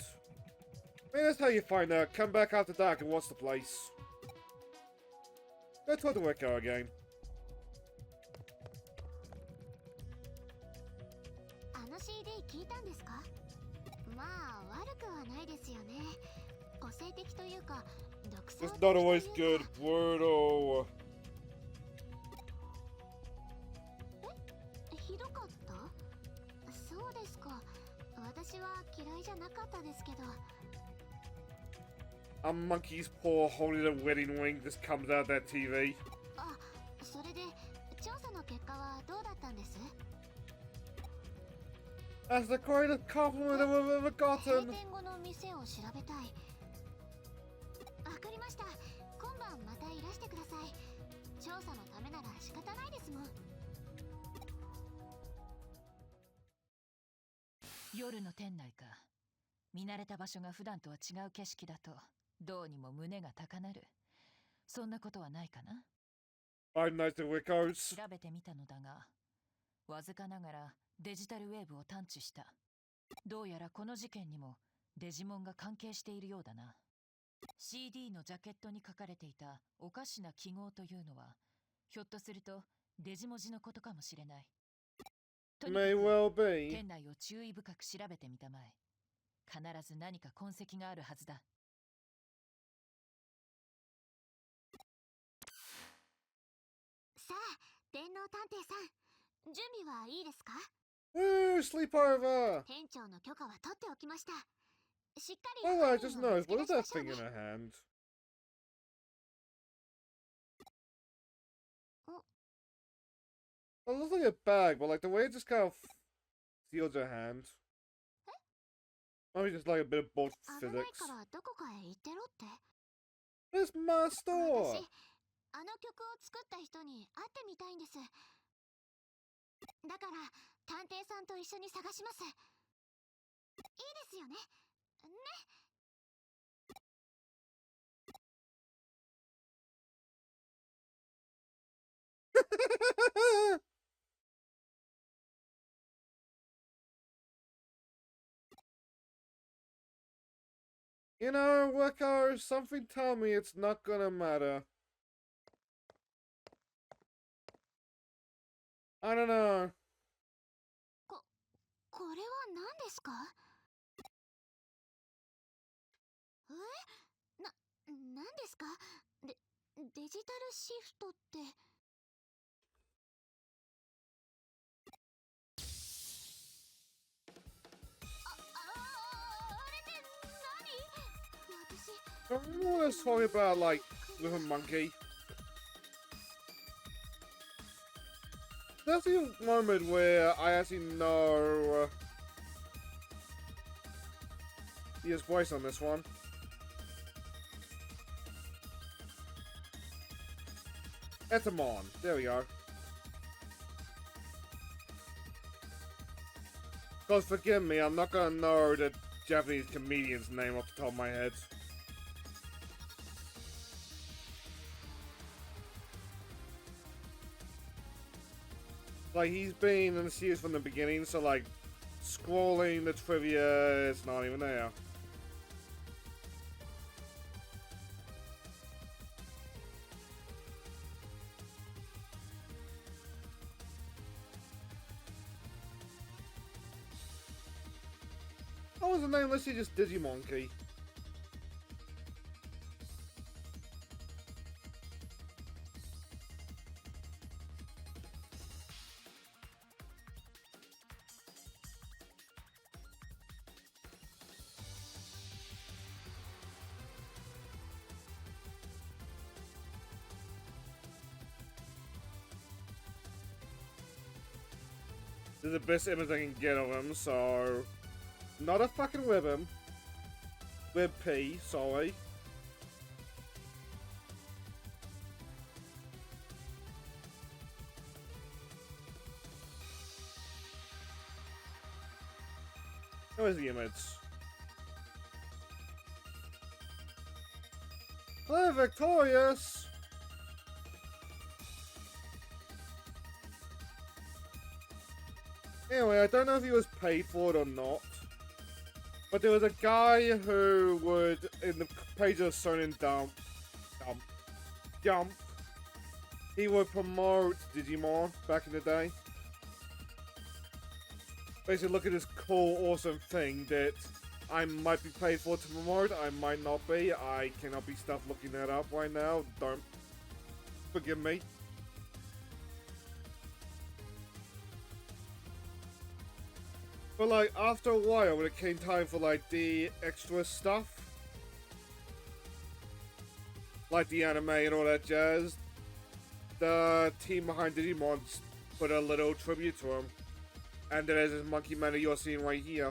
I mean, that's how you find out. Come back after dark and watch the place. Go talk to Rico again. It's not always good, brutal. A monkey's paw holding a wedding ring just comes out of that TV. That's the greatest compliment I've ever gotten.夜の店内か。見慣れた場所が普段とは違う景色だとどうにも胸が高鳴る。そんなことはないかな。I'm nice to Rico's. 調べてみたのだが、わずかながらデジタルウェーブを探知した。どうやらこの事件にもデジモンが関係しているようだな。CD のジャケットに書かれていたおかしな記号というのは、ひょっとするとデジ文字のことかもしれない。May well be. 店内を注意深く調べてみたまえ。必ず何か痕跡があるはずだ。さあ、電脳探偵さん、準備はいいですか？ Woo, sleepover! 店長の許可は取っておきました。しっかり Oh, I just noticed. What is that thing in her hand? It looks like a bag, but like the way it just kind of seals her hand. Maybe just like a bit of both 危ない physics. からどこかへ行ってろって。 It's my store! 私、あの曲を作った人に会ってみたいんです。だから、探偵さんと一緒に探します。いいですよね。ね。You know, Rico, something tell me it's not gonna matter. I don't know. これは何ですか？何ですか？デジタルシフトって。あれって何？私。Don't want to talk about, like, with a monkey. That's the moment where I actually know his voice on this one. Etamon. There we go. God forgive me, I'm not gonna know the Japanese comedian's name off the top of my head. Like, he's been in the series from the beginning, so like, scrolling the trivia, it's not even there. What was the name? Let's see, just Digimonkey. This is the best image I can get of him, so... Not a fucking with him. With P, sorry. Where's the image? Hello, Victorious! Anyway, I don't know if he was paid for it or not. But there was a guy who would, in the page of Sonen Jump, he would promote Digimon back in the day. Basically, look at this cool, awesome thing that I might be paid for to promote, I might not be. I cannot be stuff looking that up right now. Don't forgive me. But like, after a while, when it came time for like the extra stuff, like the anime and all that jazz, the team behind Digimon put a little tribute to him. And there's this monkey man that you're seeing right here.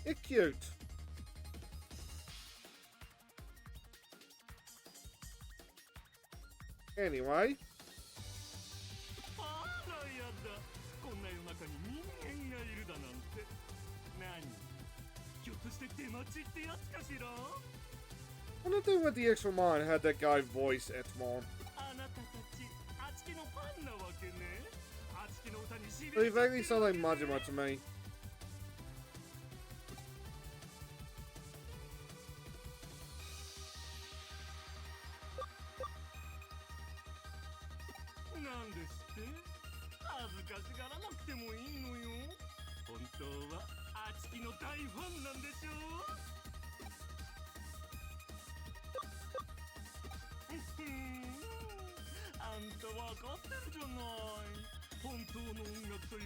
It's cute. Anyway. I wonder what the extra mine had that guy voice Etmon. But he vaguely sounds like Majima to me.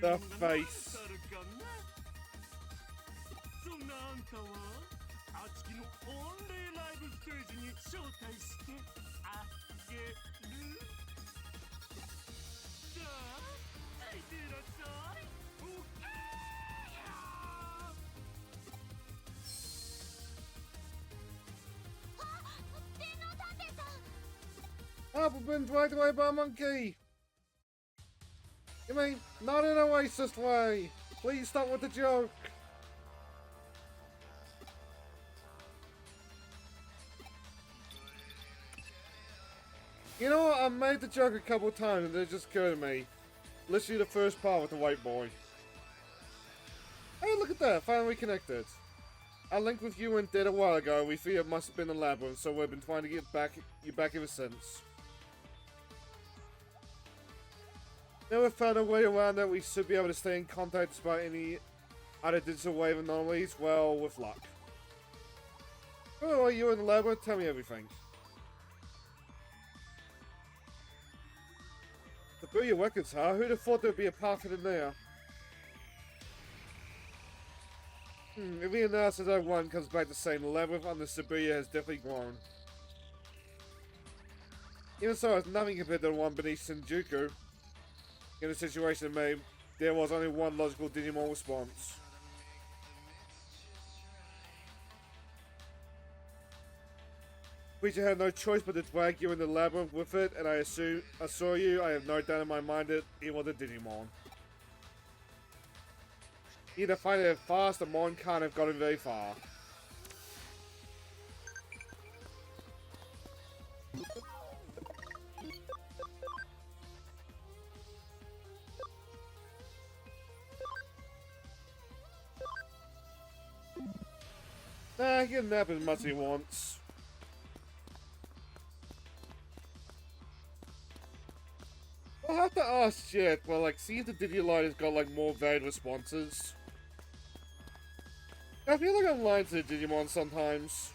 The face. I've been dragged away by a monkey! You mean, not in a racist way! Please stop with the joke! You know what, I made the joke a couple of times and it just occurred to me. Let's do the first part with the white boy. Hey, look at that, finally connected. I linked with you and did a while ago. We fear it must have been the labyrinth, so we've been trying to get you back ever since. Never found a way around that we should be able to stay in contact despite any other digital wave anomalies. Well, with luck. Oh, are you in the labyrinth? Tell me everything. The brilliant records, huh? Who'd have thought there'd be a path in there? If the analysis I won comes back to saying the labyrinth on the Shibuya has definitely grown. Even so, it's nothing compared to the one beneath Shinjuku. In a situation made, there was only one logical Digimon response. Creature had no choice but to drag you in the labyrinth with it, and I assure you, I have no doubt in my mind that it was a Digimon. Either find it fast, or Mon can't have gotten very far. Nah, he can nap as much as he wants. I'll have to ask shit, but like, see if the Digilight has got like more varied responses. I feel like I'm lying to the Digimon sometimes.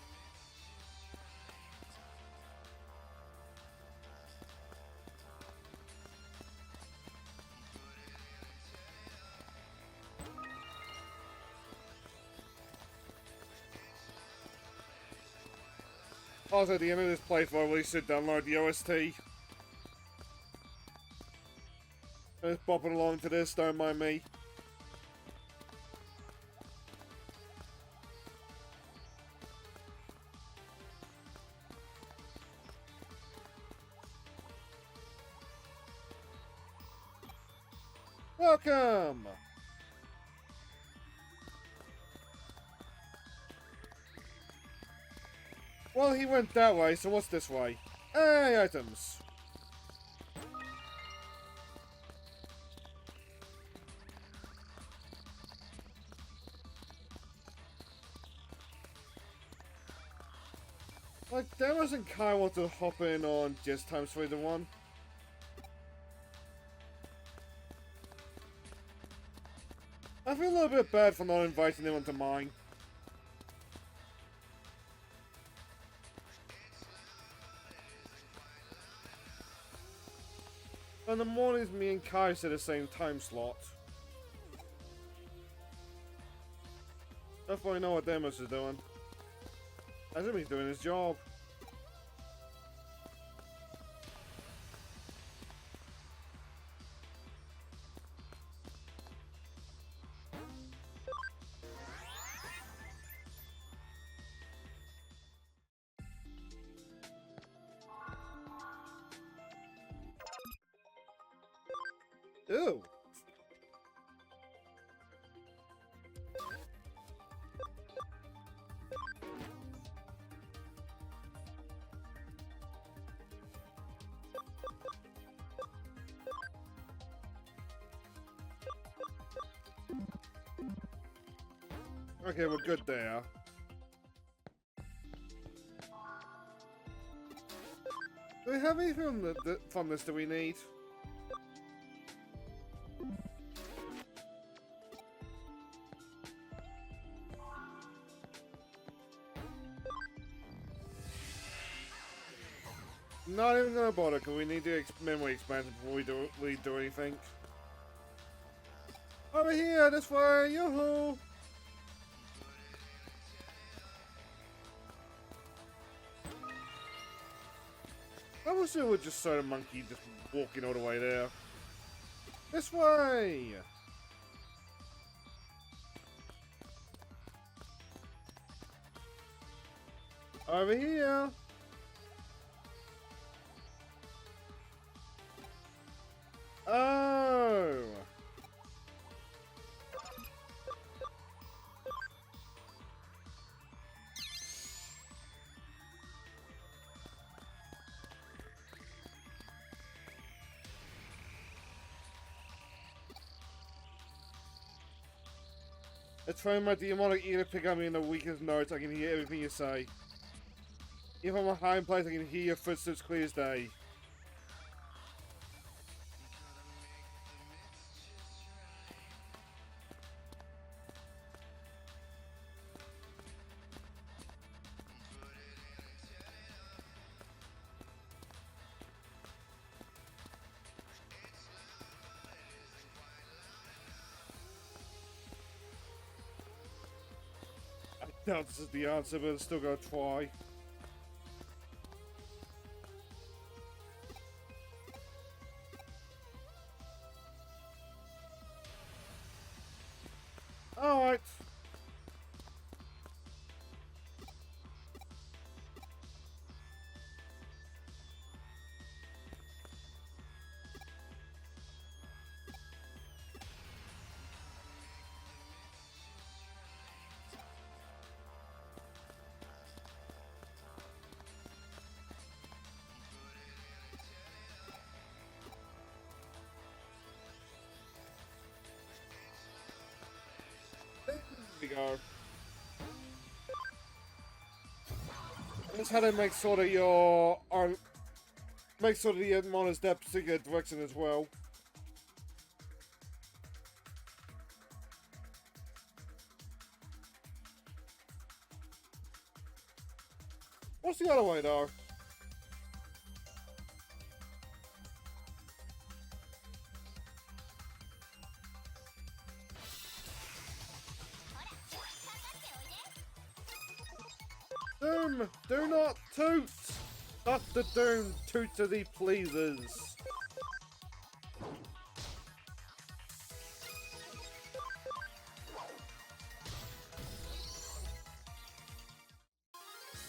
Also, at the end of this playthrough, we should download the OST. Just bopping along to this, don't mind me. Welcome! Well, he went that way, so what's this way? Hey, items! Like, Demos and Kai want to hop in on just times 3 to 1. I feel a little bit bad for not inviting them onto mine. In the mornings, me and Kai set the same time slot. Therefore, I know what Demos is doing. I assume he's doing his job. Ew. Okay, we're good there. Do we have anything from this that we need? Not even gonna bother, because we need the memory expansion before we do anything. Over here, this way, yoo-hoo! I wish it would just show the monkey just walking all the way there. This way! Over here! Oh! It's trying my demonic ear to pick up me in the weakest notes. I can hear everything you say. Even from a high place, I can hear your footsteps clear as day. I doubt this is the answer, but I'm still gonna try. Alright. to go. That's how they make sure that your make sure that the Edmon is that particular direction as well. What's the other way though? Doom! Do not toot! Dr. Doom, toot to thee pleases.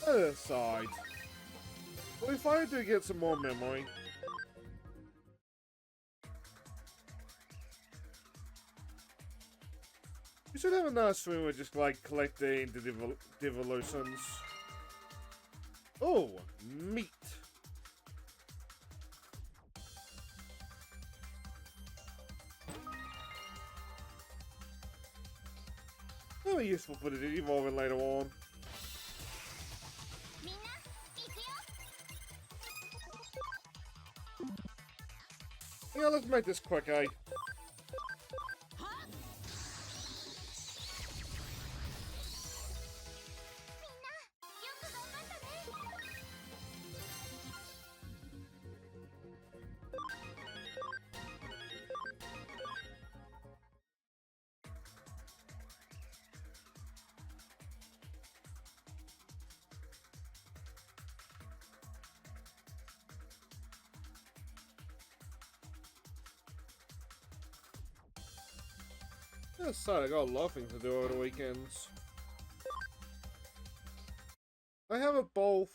That aside. Well, if I do get some more memory. We should have another stream with just like collecting the devolutions. Oh, meat. That'll be useful for the Digimon later on. Yeah, let's make this quick, eh? That's sad, I got a lot of things to do over the weekends. I have a bowl.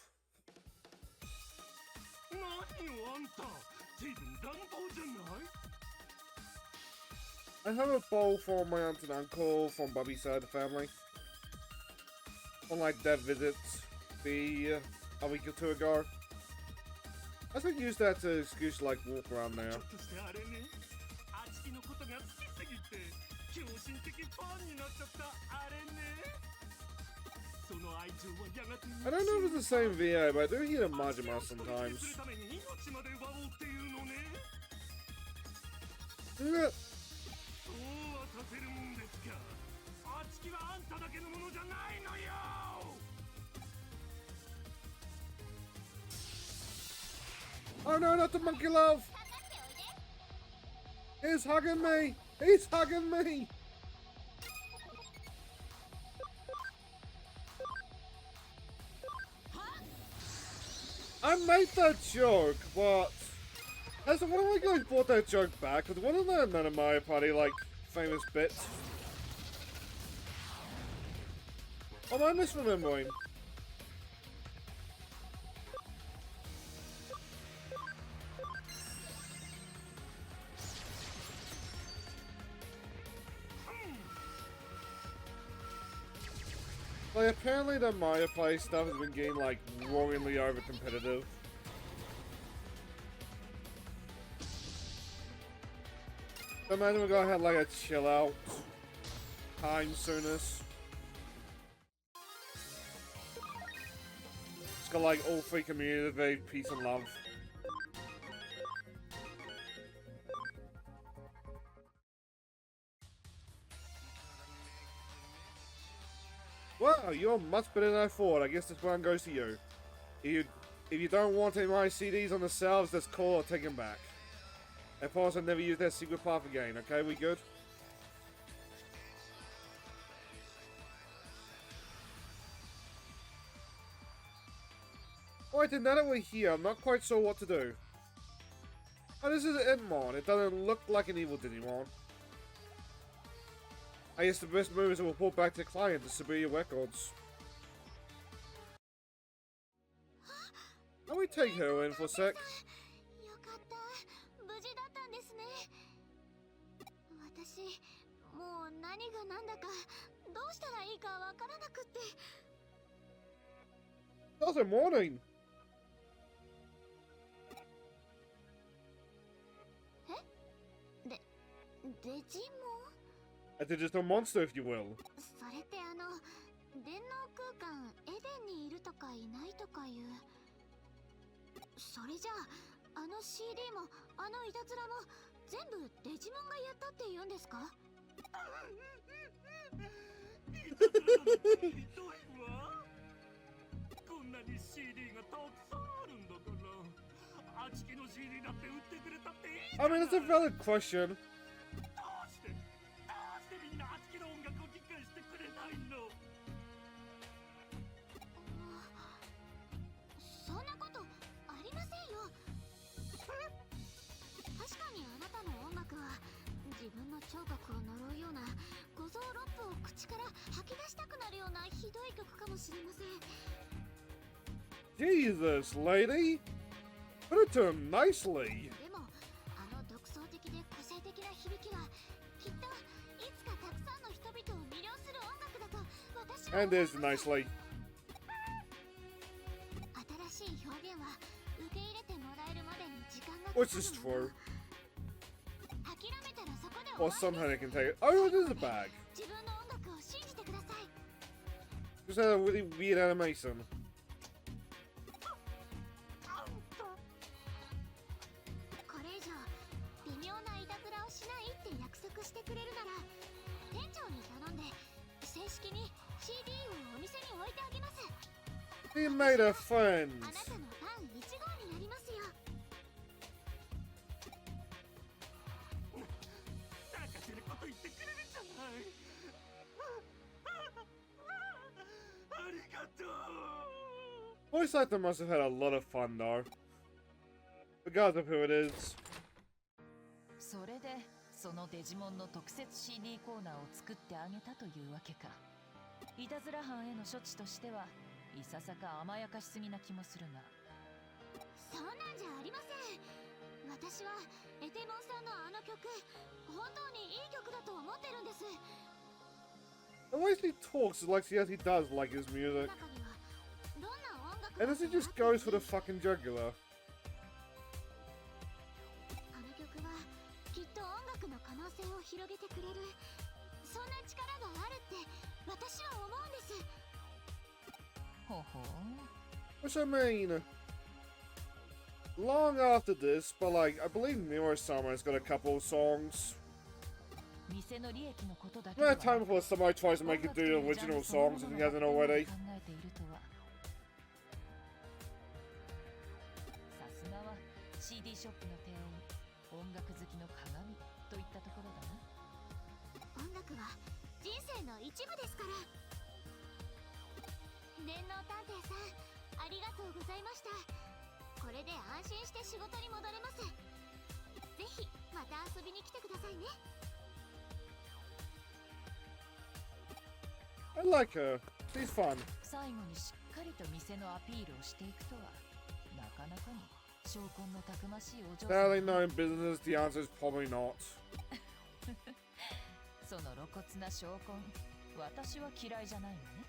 I have a bowl for my aunt and uncle from Bubby's side of the family. On like their visits a week or two ago. I think use that to excuse like walk around now. I don't know if it's the same VA, but I do hear Majima sometimes. Isn't it? Oh no, not the monkey love! He's hugging me! He's hugging me! I made that joke, but has one of my guys brought that joke back? Because one of the None of Mario Party, like, famous bits. Am I misremembering? Like, apparently the Mario Party stuff has been getting, like, roaringly over competitive. Imagine we're gonna have, like, a chill out time soonest. It's got, like, all three communities, very peace and love. Wow, you're much better than I thought. I guess this one goes to you. If you don't want any of my CDs on the shelves, that's cool, I'll take them back. I promise I'll never use that secret path again, okay? We good? Alright then, now that we're here, I'm not quite sure what to do. Oh, this is an Edmon. It doesn't look like an evil Digimon. I guess the best move is to report back to the client to submit your records. Can we take her in for a sec? How's the morning? A digital monster, if you will. いないとかいう。それじゃあ、あの CD もあのいたずらも全部デジモンがやったって言うんですか？ひどいわ。こんなに CD がたくさんあるんだから、あちきの CD だって売ってくれたっていいじゃ I ない。 mean, it's a valid question. どうしてみんなあちきの音楽を理解してくれないの？そんなことありませんよ。確かにあなたの音楽は自分の聴覚を呪うような五臓六腑を口から吐き出したくなるようなひどい曲かもしれません。 Jesus, lady. Put it to him nicely. でもあの独創的で個性的な響きはきっといつかたくさんの人々を魅了する音楽だと私は And there's nicely. 新しい表現は受け入れてもらえるまでに時間がかかる Which is もの。 true. 諦めたらそこで Or 終わり somehow で they す。 can take it. Oh, it is a bag. 自分の音楽を信じてください。 Just had a really weird animation. これ以上微妙ないたずらをしないって約束してくれるなら店長に頼んで正式に CD をお店に置いてあげます。 He made a あ friend. なたのファン1号になりますよ。泣かせること言ってくれるじゃない。ありがとう。 Voice actor must have had a lot of fun though. Regardless of who it is. それでそのデジモンの特設 CD コーナーを作ってあげたというわけか。いたずら犯への処置としてはいささか甘やかしすぎな気もするが。そんなんじゃありません。私はエテモンさんのあの曲本当にいい曲だと思ってるんです。 The way he talks is like he actually does like his music. 中にはどんな音楽 And as he just goes for the fucking jugular. あの曲はきっと音楽の可能性を広げてくれる、そんな力があるって私は思うんです。ほほう。 Which I mean, long after this, but like, I believe Miro-sama has got a couple of songs. 店の利益のことだけ No では time before somebody tries to make it do the original songs if he hasn't already. 考えているとは。さすがは CD ショップの店員、音楽好きの鏡といったところだな。音楽は人生の一部ですから。電脳探偵さん、ありがとうございました。これで安心して仕事に戻れます。ぜひまた遊びに来てくださいね。 I like her. She's fun. 最後にしっかりと店のアピールをしていくとは、なかなかに証拠のたくましいお嬢さん。 Sadly, no, in business, the answer is probably not. その露骨な証拠、私は嫌いじゃないのね。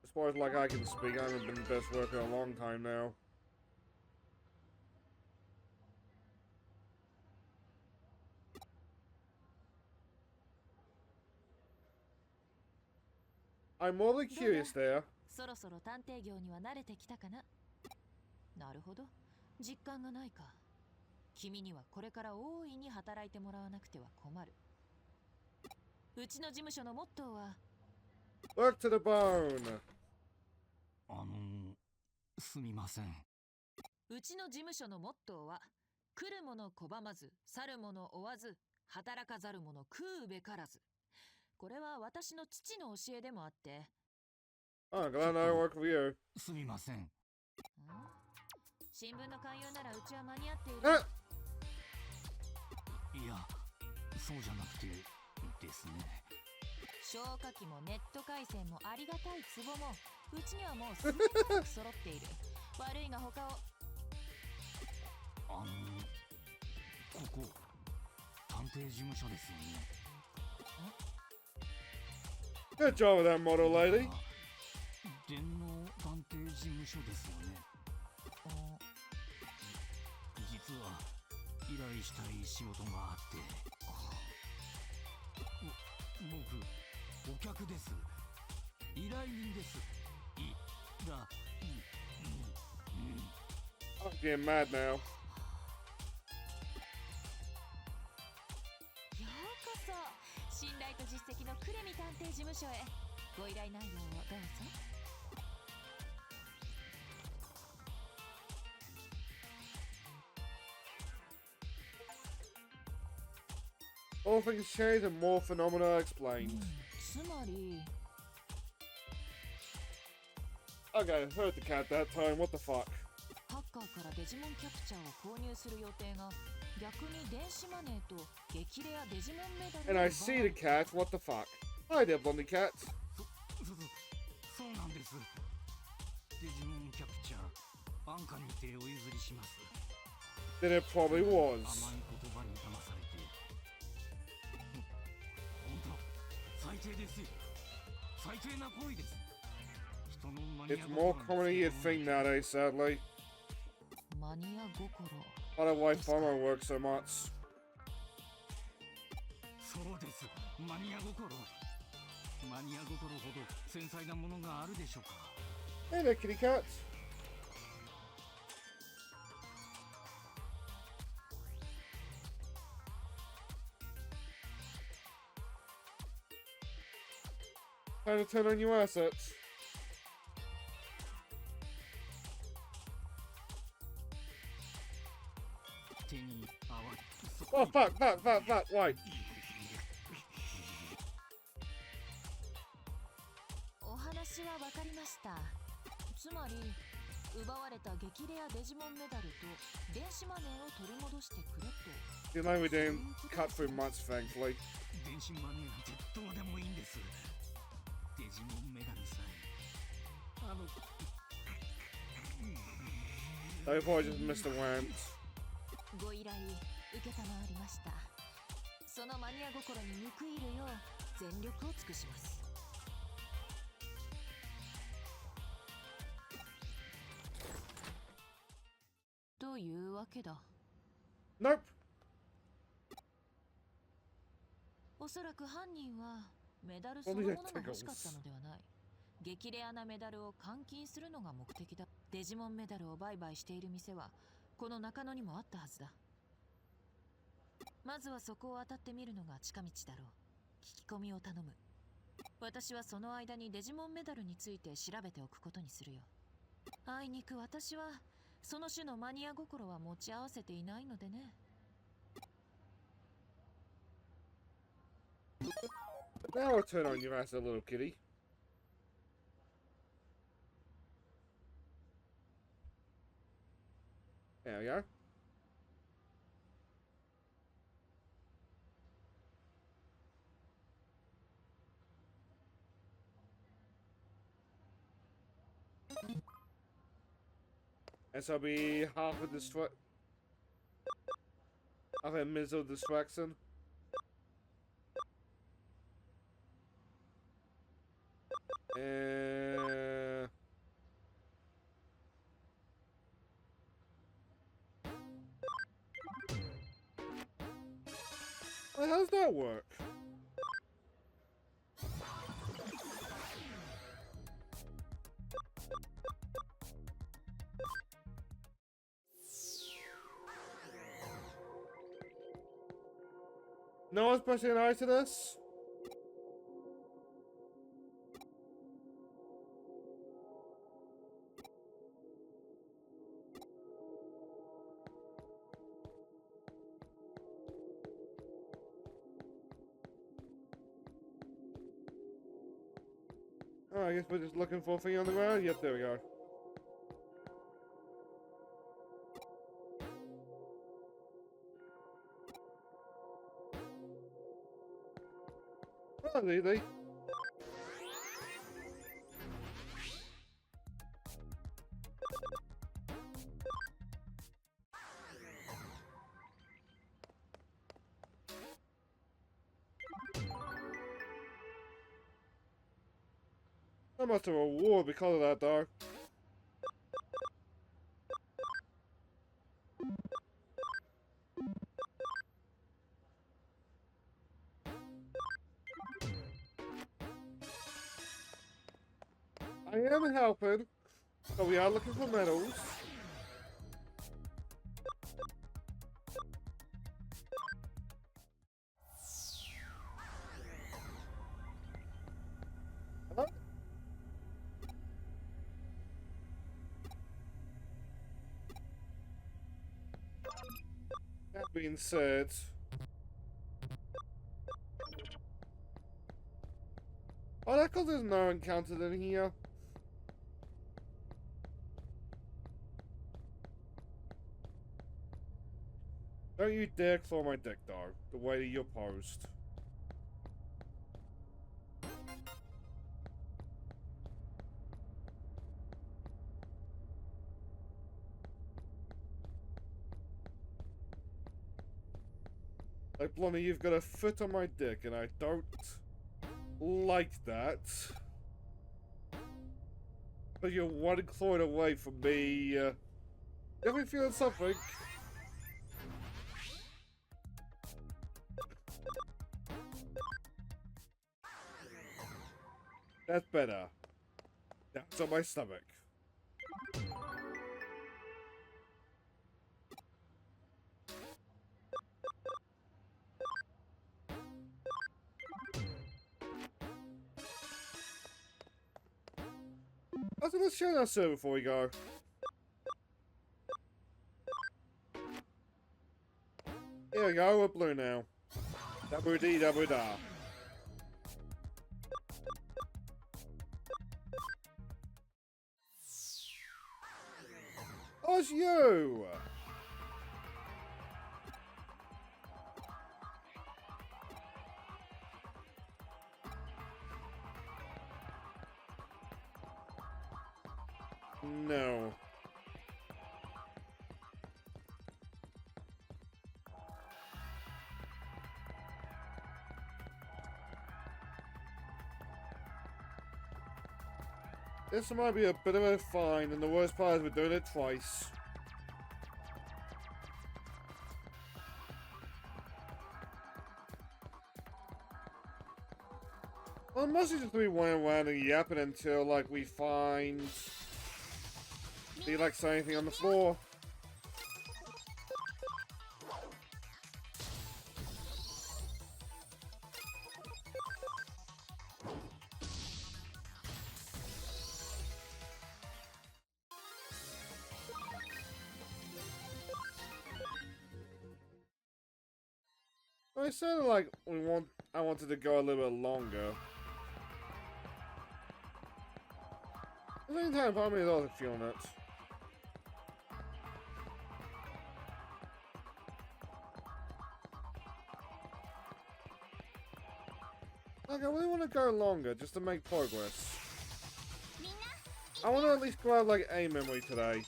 As far as like I can speak, I haven't been the best worker in a long time now. I'm more curious there. そろそろ探偵業には慣れてきたかな。なるほど、実感がないか。君にはこれから大いに働いてもらわなくては困る。うちの事務所のモットーは Work to the bone. すみません。うちの事務所のモットーは、来る者拒まず、去る者追わず、働かざる者食うべからず。これは私の父の教えでもあって。Oh, glad I work for you. すみません。新聞の勧誘ならうちは間に合っている。 Ah! いや、そうじゃなくてですね。消火器もネット回線もありがたい壺も、うちにはもうすべて揃っている。悪いが他を。ここ探偵事務所ですよね。 Good job with that model, lady. 電脳探偵事務所ですよね。実は依頼したい仕事があって。僕お客です。依頼人です。I'm getting mad now. ようこそ信頼と実績のクレミ探偵事務所へ。ご依頼内容をどうぞ。All things changed and more phenomena explained. つまり Okay, heard the cat that time. What the fuck? ハッカーからデジモンキャプチャーを購入する予定が逆に電子マネーと激レアデジモンメダル And I see the cat. What the fuck? Hi there, blondie cat. そうなんです。デジモンキャプチャー安価にてお譲りします。 Then it probably was. 甘い言葉に騙されて本当最低ですよ。最低な行為です。 It's more common than you'd think nowadays, sadly. マニア心 I don't know why FOMO works so much. そうです。マニア心。マニア心ほど繊細なものがあるでしょうか。 Hey there, kitty cat. Time to turn on your assets. Oh, fuck, why? お話は分かりました。つまり奪われた激レアデジモンメダルと電子マネーを取り戻してくれと。 You know we didn't cut through much, thankfully. 電子マネーなんてどうでもいいんです。デジモンメダルさえ。They probably just missed the rant. ご依頼受けたまわりました。そのマニア心に報いるよう全力を尽くします。というわけだ。Nope. おそらく犯人はメダルそのものが欲しかったのではない。激レアなメダルを換金するのが目的だ。デジモンメダルを売買している店はこの中野にもあったはずだ。まずはそこを当たってみるのが近道だろう。聞き込みを頼む。私はその間にデジモンメダルについて調べておくことにするよ。あいにく私はその種のマニア心は持ち合わせていないのでね。 Now I'll turn on your ass, a little kitty. There we go. And so I'll be half a half a miserable distraction. Well, how does that work? No one's pressing an eye to this? Oh, I guess we're just looking for a thing on the ground. Yep, there we go. Oh, easy. I must have a reward because of that, though. I am helping, but we are looking for medals. Hello? That being said, oh, that because there's no encounters in here. Don't you dare claw my dick, dog, the way that you're posed. Like, Blondie, you've got a foot on my dick, and I don't like that. But you're one claw away from me, definitely feeling something. That's better. That's on my stomach. Let's show that server before we go. Here we go, we're blue now. Double D, double da. Oh, it's you! No. This might be a bit of a fine, and the worst part is we're doing it twice. Well, it must just be running around and yapping until, like, we find... Do you, like, say anything on the floor? Well, it sounded like I wanted to go a little bit longer. At the same time, part of me is also feeling it. Like, I really want to go longer, just to make progress. I want to at least grab, like, a memory today.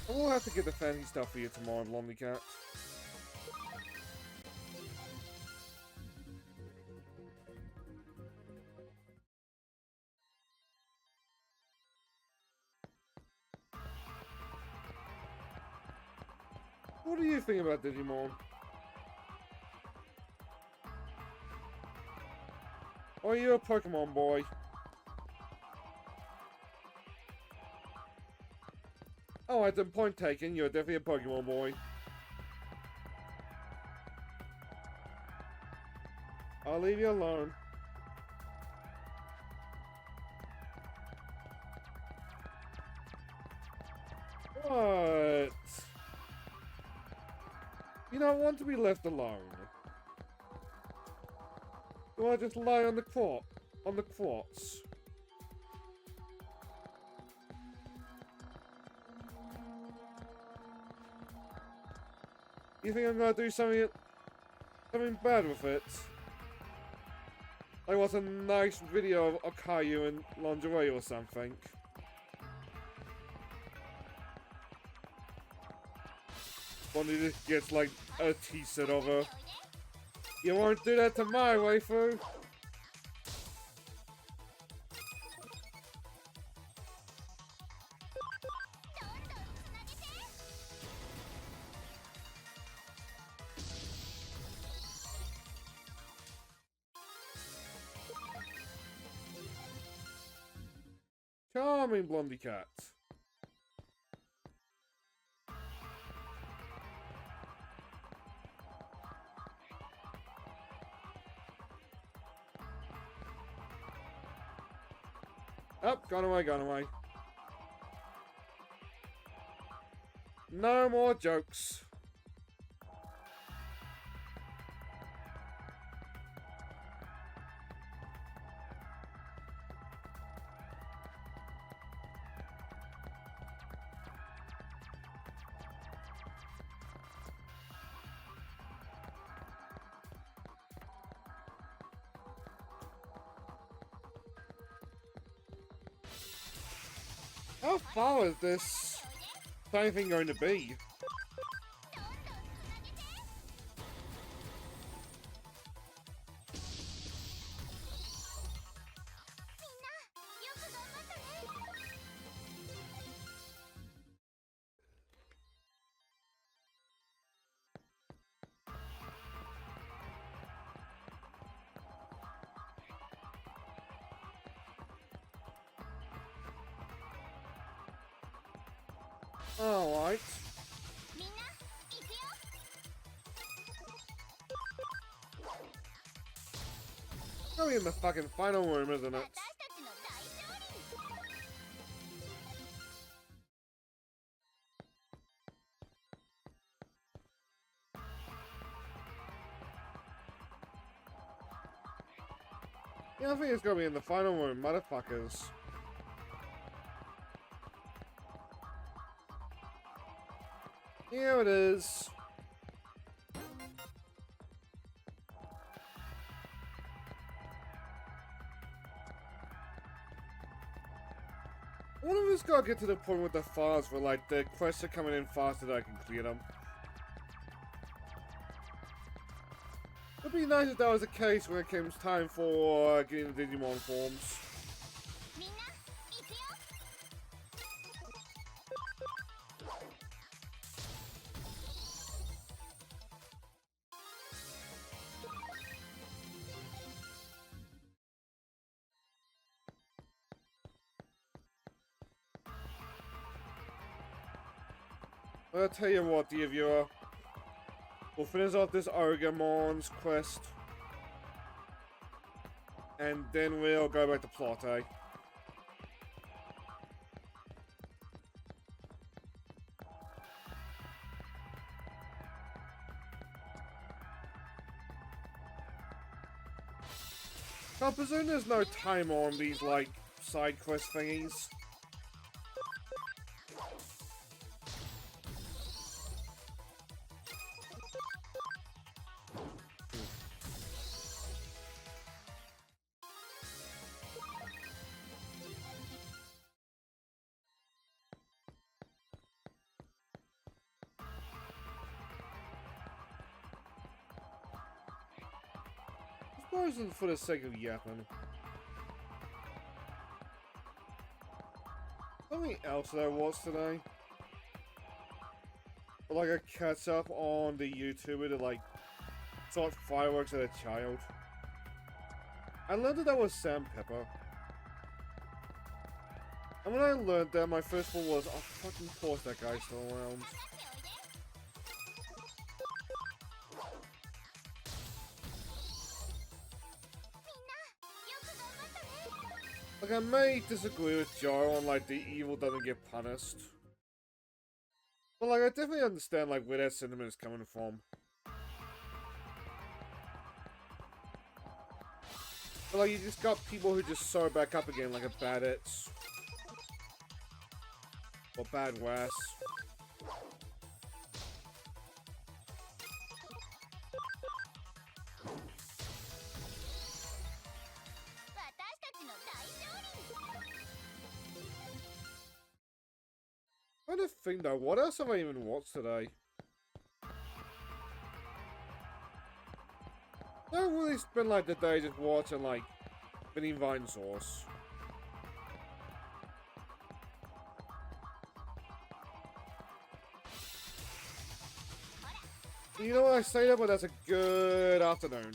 I will have to get the fancy stuff for you tomorrow, Blondie Cat. What do you think about Digimon? Or are you a Pokemon boy? Oh, at the point taken, you're definitely a Pokemon boy. I'll leave you alone. What? You don't want to be left alone. You want to just lie on the quartz. You think I'm gonna do something bad with it? Like, what's a nice video of Akayu in lingerie or something? One who just gets like a t-shirt of her. You won't do that to my waifu. Charming blondie cat. Oh, gone away, gone away. No more jokes. How far is this thing going to be? Alright. Probably in the fucking final room, isn't it? Yeah, I think it's gonna be in the final room, motherfuckers. Here it is. I wonder if it's gotta get to the point with the files where, like, the quests are coming in faster than I can clear them. It'd be nice if that was the case when it comes time for getting the Digimon forms. I'll tell you what, dear viewer. We'll finish off this Origamon's quest. And then we'll go back to plot, eh? I presume there's no timer on these, like, side quest thingies. I suppose for the sake of yapping. Something else that I watched today. Like a catch up on the YouTuber that like shot fireworks at a child. I learned that was Sandpepper. And when I learned that, my first thought was, oh fucking course that guy's still around. Like, I may disagree with Joe on, like, the evil doesn't get punished. But, like, I definitely understand, like, where that sentiment is coming from. But, like, you just got people who just sew back up again, like a bad It's. Or bad Wass. I'm trying to think though, what else have I even watched today? I don't really spend like the day just watching like spinning Vine Source. You know what I say that, but that's a good afternoon.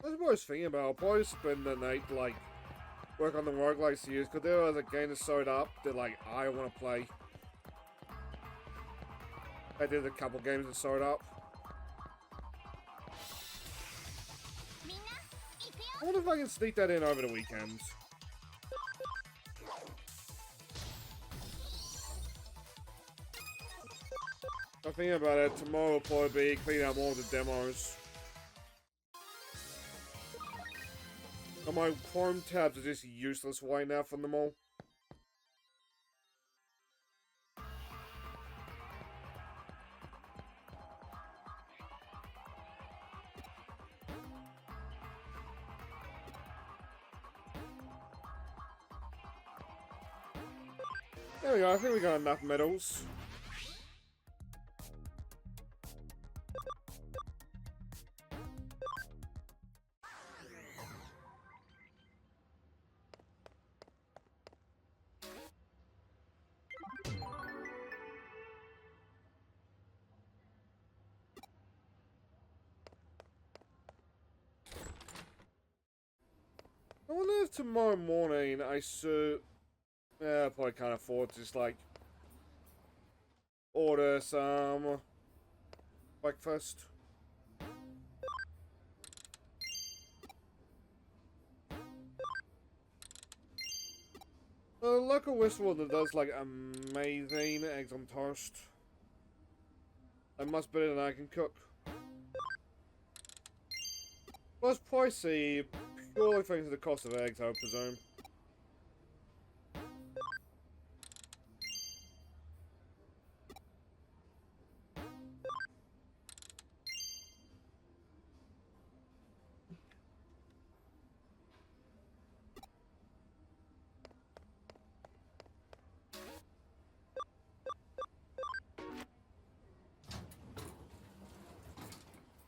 That's what I was thinking about. I'll probably spend the night to, like, work on the roguelike series, because there was a game that showed up that, like, I want to play. I did a couple games that showed up. I wonder if I can sneak that in over the weekend. I'm thinking about it, tomorrow will probably be cleaning out all the demos. And my Chrome tabs are just useless right now from them all. There we go, I think we got enough medals. I wonder if tomorrow morning I should... I probably can't afford to just, like, order some breakfast. The local restaurant that does, like, amazing eggs on toast. They're much better than I can cook. Well, it's pricey, purely thanks to the cost of eggs, I would presume.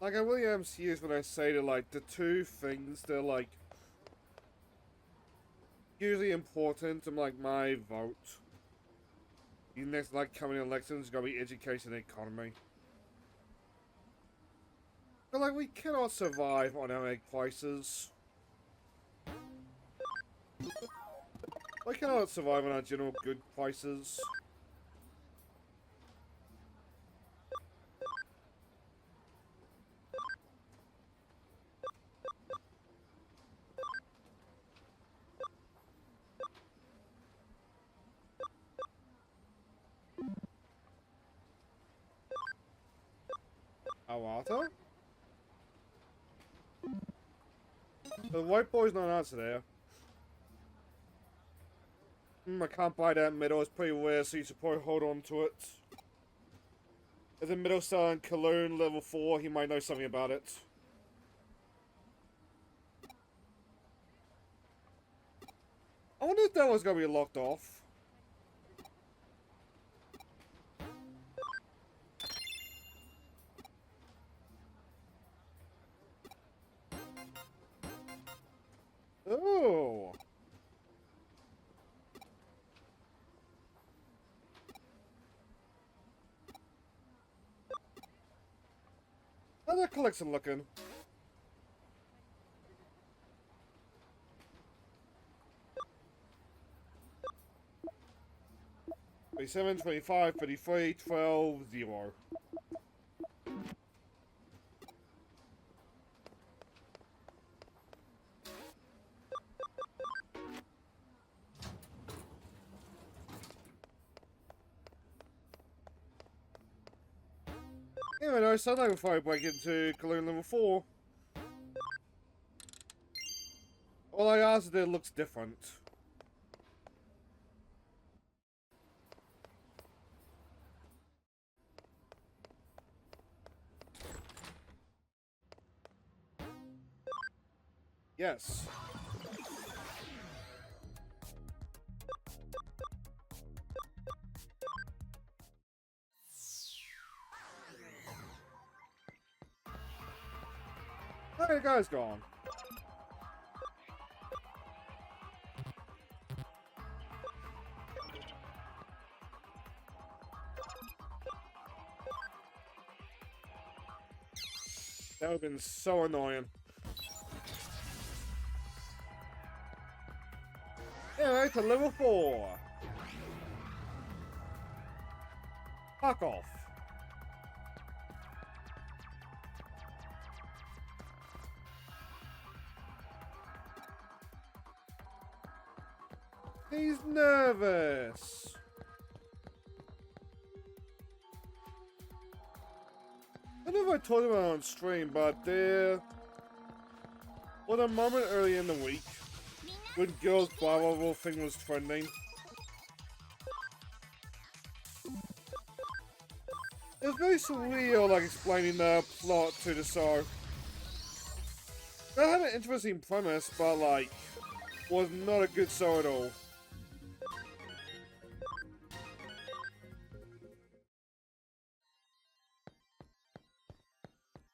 Like, I really am serious when I say that, like, the two things that are, like, hugely important to, like, my vote. The next, like, coming elections is gonna be education and economy. But, like, we cannot survive on our egg prices. We cannot survive on our general good prices. Awata? The white boy's not answer there. I can't buy that middle, it's pretty rare, so you should probably hold on to it. If the middle selling Cologne level 4, he might know something about it. I wonder if that was gonna be locked off. Oh. How's that collection looking? 27, 25, 33, 12, 0. Anyway, no, Sunday before I break into Cologne level 4. All I asked is that it looks different. Yes. Hey, the guy's gone. That would have been so annoying. Anyway, to level 4. Fuck off. He's nervous. I don't know if I told him about it on stream, but there was a moment early in the week when girls' Bible thing was trending. It was very surreal, like explaining the plot to the show. That had an interesting premise, but like, was not a good show at all.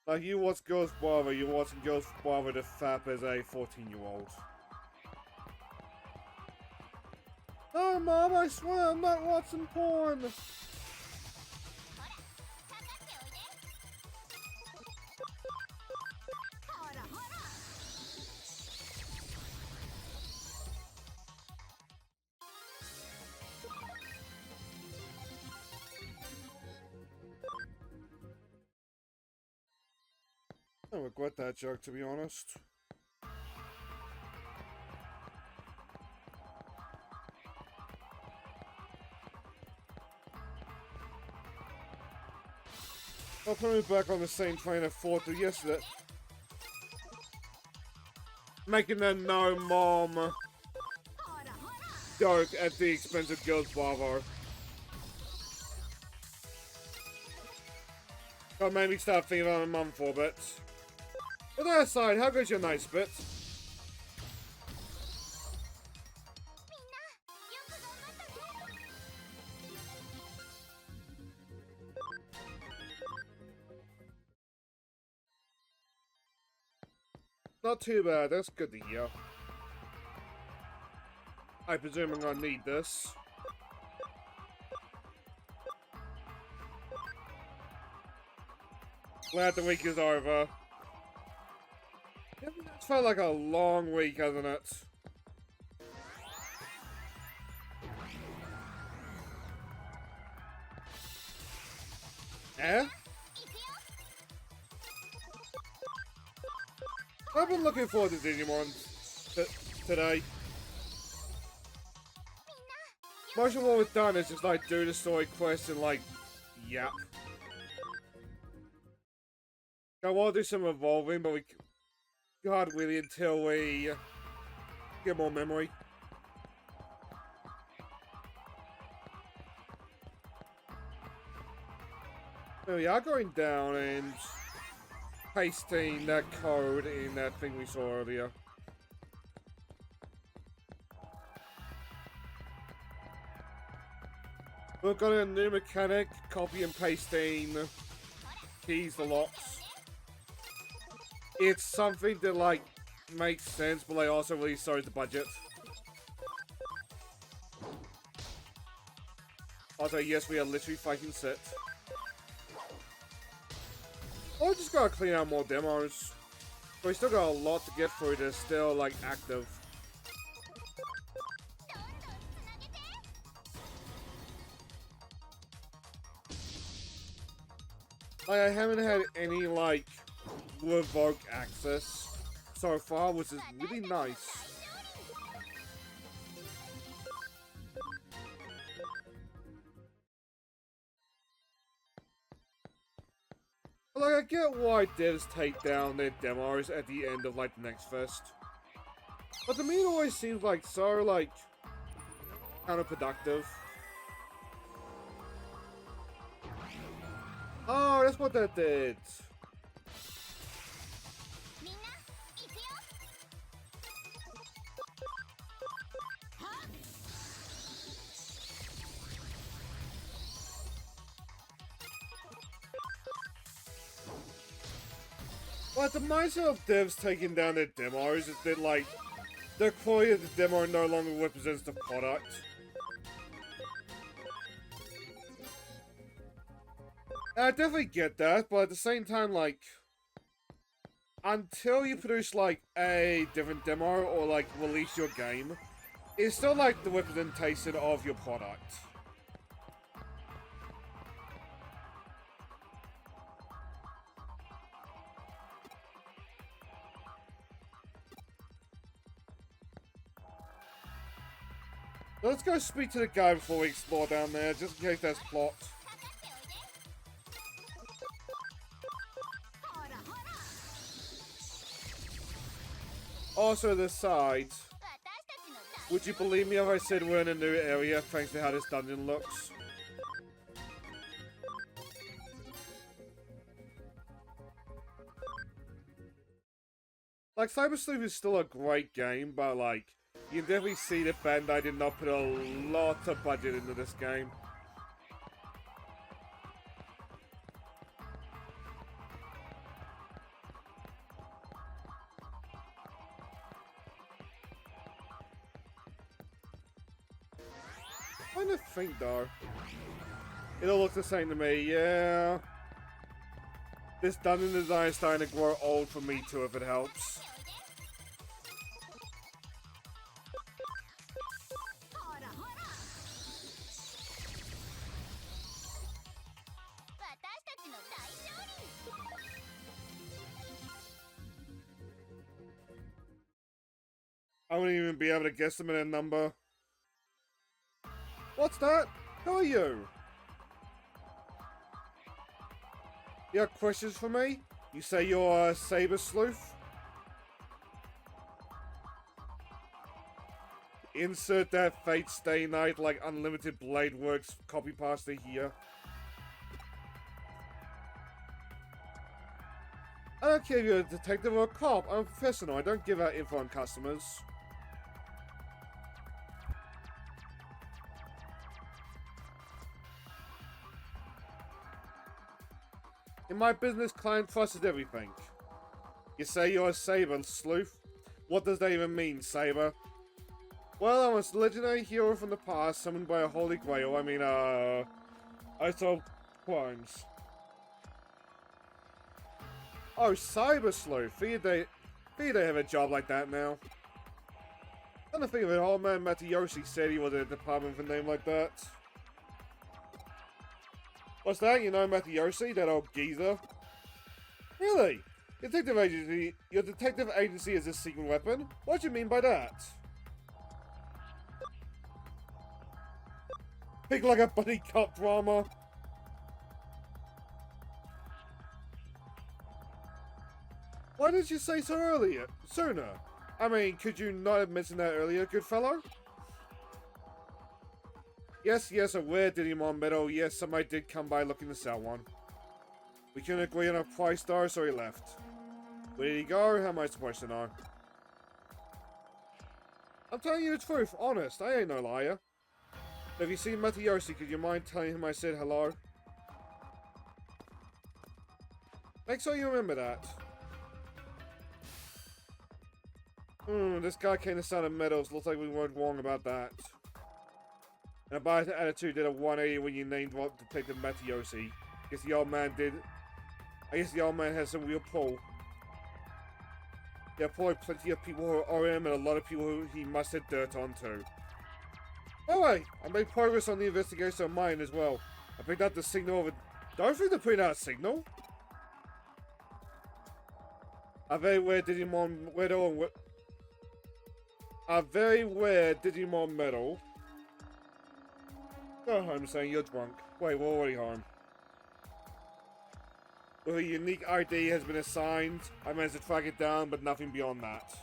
Like, you watch Girls Bravo, you're watching Girls Bravo to fap as a 14-year-old. Oh, Mom, I swear I'm not watching porn! I regret that joke, to be honest. I'll put me back on the same train of thought that yesterday. Making a no mom joke at the expense of Girls Bravo. That made me start thinking about my mum for a bit. But that aside, how good's your night, Spit? Not too bad, that's good to hear. I presume I'm gonna need this. Glad the week is over. It's felt like a long week, hasn't it? Eh? I've been looking forward to Digimon today. Most of what we've done is just like do the story quest and like, yep. I want to do some evolving, but we can't really until we get more memory. So we are going down and pasting that code in that thing we saw earlier. We've got a new mechanic, copy and pasting keys to locks. It's something that, like, makes sense, but they also really sorry the budget. Also, yes, we are literally fighting Sit. Oh, we just gotta clean out more demos. But we still got a lot to get through that's still, like, active. Like, I haven't had any, like, revoke access so far, which is really nice. Like, I get why devs take down their demos at the end of, like, the next fest. But to me it always seems like so, like, counterproductive. Oh, that's what that did. Like, the mindset of devs taking down their demos is that, like, the quality of the demo no longer represents the product. And I definitely get that, but at the same time, like, until you produce, like, a different demo or, like, release your game, It's still like the representation of your product. Let's go speak to the guy before we explore down there, just in case there's plot. Also, the side. Would you believe me if I said we're in a new area thanks to how this dungeon looks? Like, Cyber Sleuth is still a great game, but like, you can definitely see that Bandai did not put a lot of budget into this game. I'm trying to think though. It all looks the same to me, yeah. This dungeon design is starting to grow old for me too, if it helps. I wouldn't even be able to guess the minute number. What's that? Who are you? You have questions for me? You say you're a Saber Sleuth? Insert that Fate Stay Night like Unlimited Blade Works copy pasta here. I don't care if you're a detective or a cop. I'm a professional. I don't give out info on customers. In my business, client trust is everything. You say you're a Saber Sleuth? What does that even mean, Saber? Well, I'm a legendary hero from the past, summoned by a holy grail. I solve crimes. Oh, Cyber Sleuth. Figured they have a job like that now. I don't think of it. Old man Matayoshi said he was in a department with a name like that. What's that? You know Matayoshi, that old geezer? Really? Your detective agency is a secret weapon? What do you mean by that? Think like a buddy cop drama. Why didn't you say so sooner? I mean, could you not have mentioned that earlier, good fellow? Yes, a rare Digimon medal. Yes, somebody did come by looking to sell one. We couldn't agree on a price though, so he left. Where did he go? How am I supposed to know? I'm telling you the truth, honest. I ain't no liar. If you see Matayoshi, could you mind telling him I said hello? Make sure you remember that. This guy came to sell medals. Looks like we weren't wrong about that. And about the attitude did a 180 when you named Detective Matayoshi. I guess the old man has some real pull. There are probably plenty of people who owe him and a lot of people who he must have dirt on too. Anyway, I made progress on the investigation of mine as well. I picked out the signal of a... Don't think to print out a signal. A very rare Digimon medal and... A very rare Digimon medal. Go home saying you're drunk. Wait, we're already home. Well, a unique ID has been assigned. I managed to track it down, but nothing beyond that.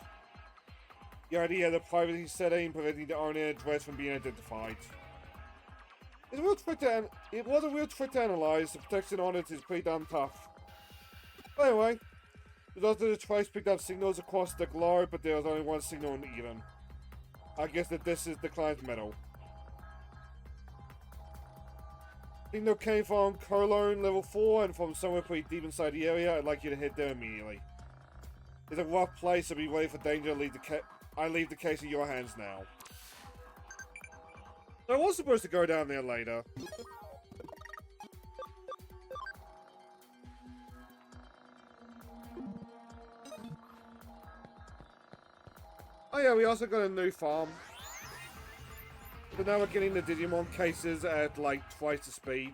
The ID has a privacy setting, preventing the owner and address from being identified. It was a real trick to analyze. The protection on it is pretty damn tough. Anyway, results of the trace picked up signals across the globe, but there was only one signal in Eden. I guess that this is the client's medal. Signal came from Cologne level 4 and from somewhere pretty deep inside the area. I'd like you to head there immediately. It's a rough place, so be ready for danger. I leave the case in your hands now. So I was supposed to go down there later. Oh yeah, we also got a new farm. So now we're getting the Digimon cases at like twice the speed.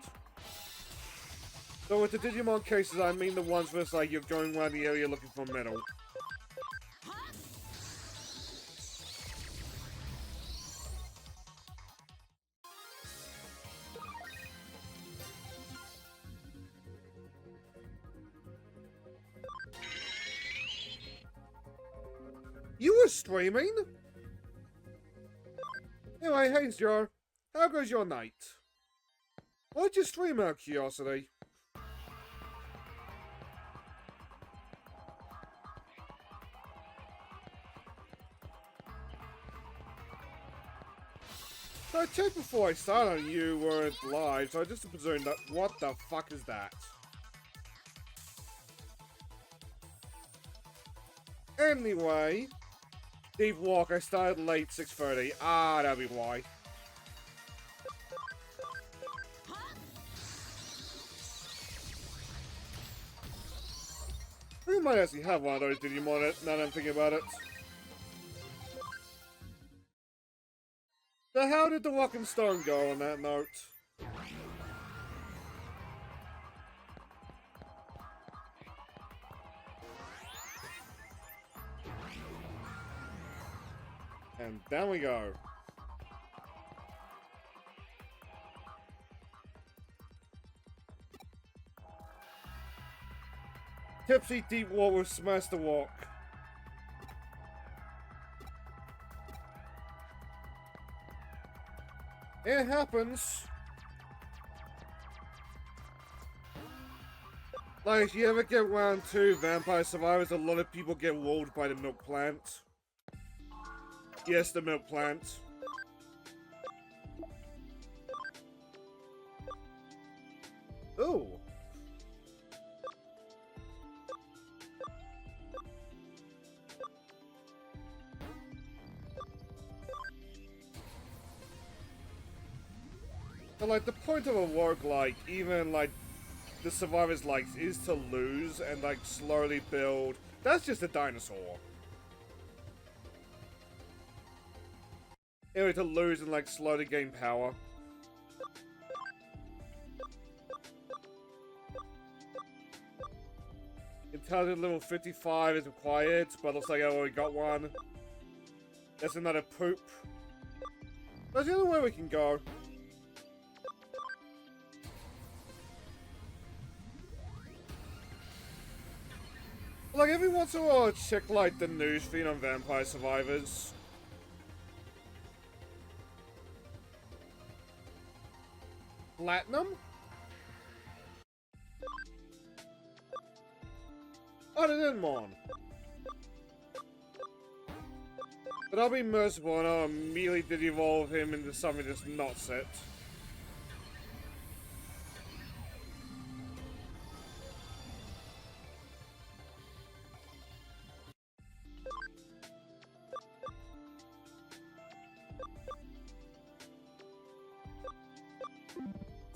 So with the Digimon cases, I mean the ones where it's like you're going around the area looking for metal. You were streaming? Anyway, hey Joe. How goes your night? What'd you stream out of curiosity? So I checked before I started and you weren't live, so I just presumed that. What the fuck is that? Anyway, Deep Walk, I started late 6:30. Ah, that'll be why. We might actually have one of those Digimon now that I'm thinking about it. So how did the Walking Stone go on that note? And down we go. Tipsy Deep Walk with Smash the Walk. It happens. Like, if you ever get round 2 Vampire Survivors, a lot of people get walled by the milk plant. Yes, the milk plant. Ooh. But like, the point of a roguelike, even like the survivors likes, is to lose and like slowly build. That's just a dinosaur. Anyway, to lose and like slowly gain power. Intelligence level 55 is required, but looks like I already got one. That's another poop. That's the only way we can go. Like, every once in a while I check like the news feed on Vampire Survivors. Platinum? Oh, the Digimon. But I'll be merciful and I'll immediately digivolve him into something that's not set.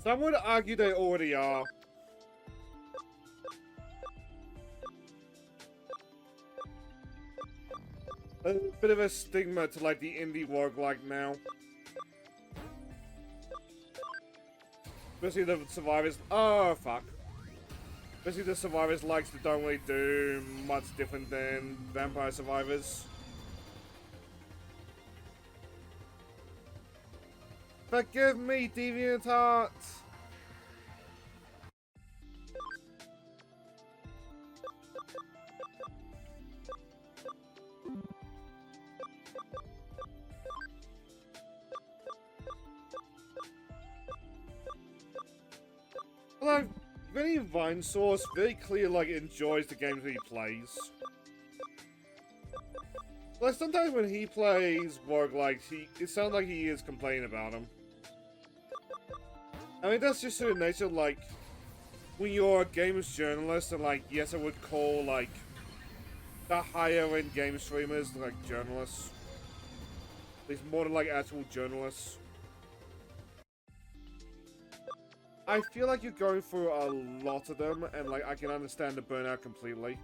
Some would argue they already are. A bit of a stigma to like the indie roguelike now. Especially the survivors. Oh fuck. Especially the survivors likes that don't really do much different than Vampire Survivors. Forgive me, Deviant Heart! Like, Vinny Vinesource very clear, like, enjoys the games that he plays. Like, sometimes when he plays roguelikes, it sounds like he is complaining about them. I mean, that's just sort of nature, like, when you're a games journalist, and, like, yes, I would call, like, the higher-end game streamers, like, journalists. At least more than, like, actual journalists. I feel like you're going through a lot of them, and, like, I can understand the burnout completely.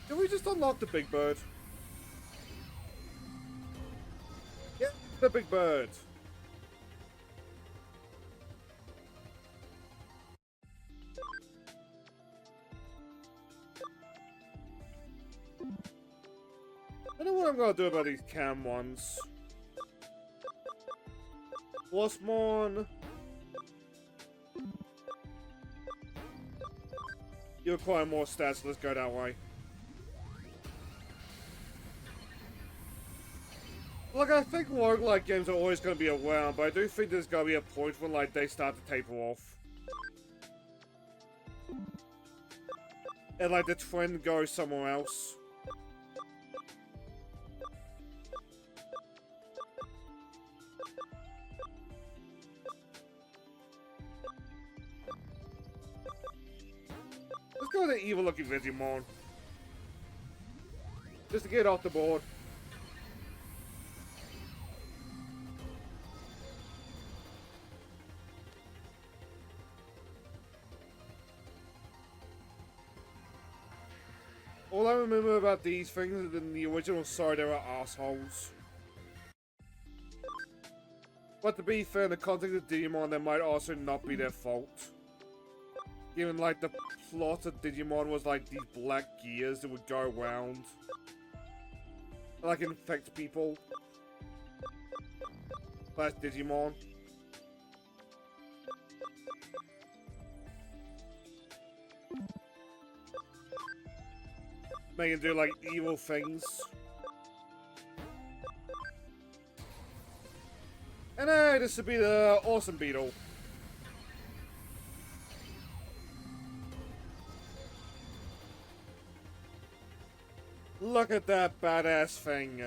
Did we just unlock the big bird? Yeah, the big bird. I don't know what I'm gonna do about these cam ones. Wasmon. You acquire more stats, let's go that way. Like, I think roguelike games are always going to be around, but I do think there's going to be a point when, like, they start to taper off. And, like, the trend goes somewhere else. Let's go with the evil-looking Digimon. Just to get off the board. All I remember about these things is in the original story, they were assholes. But to be fair, in the context of Digimon, that might also not be their fault. Given, like, the plot of Digimon was, like, these black gears that would go around. And, like, infect people. That's Digimon. Make him do, like, evil things. And hey, this would be the awesome beetle. Look at that badass thing.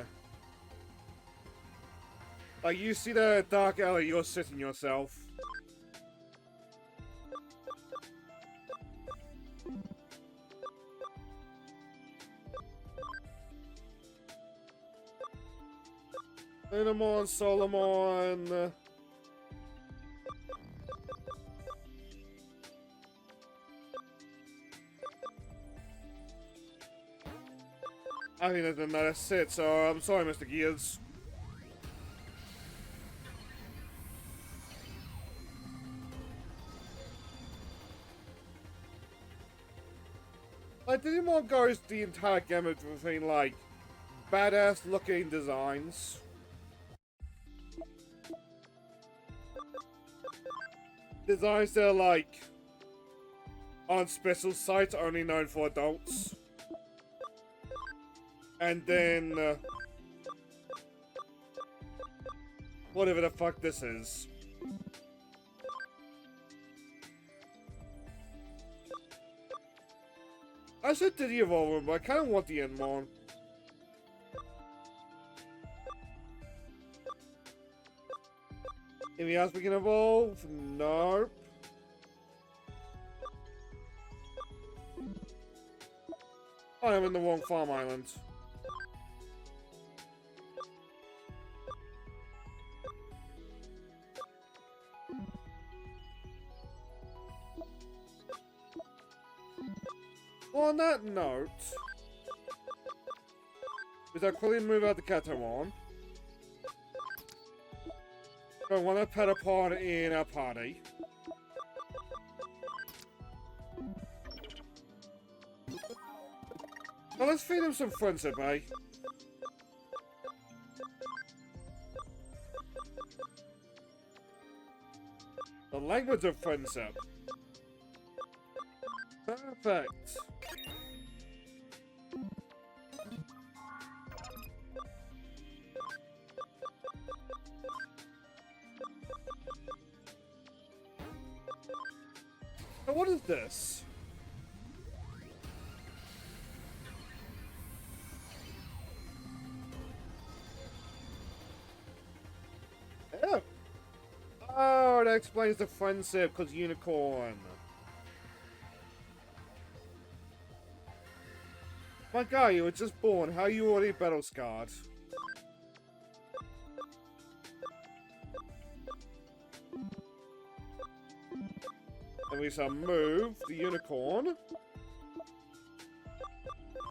Like, you see the dark alley, you're sitting yourself. Lunamon, Solomon. I think that's it, so I'm sorry, Mr. Gears. Like, Digimon goes the entire gamut between, like, badass looking designs. Designs that are, like, on special sites only known for adults. And then, whatever the fuck this is. I should do the evolve, but I kind of want the Enmon. Anything else we can evolve? Nope. I am in the wrong farm island. On that note, is I quickly move out the Katamon. I want to pet upon in our party. Now let's feed him some friendship, eh? The language of friendship. Perfect. Now what is this? Oh. Oh, that explains the friendship, because unicorn. My guy, you were just born. How are you already battle scarred? And we shall move the unicorn.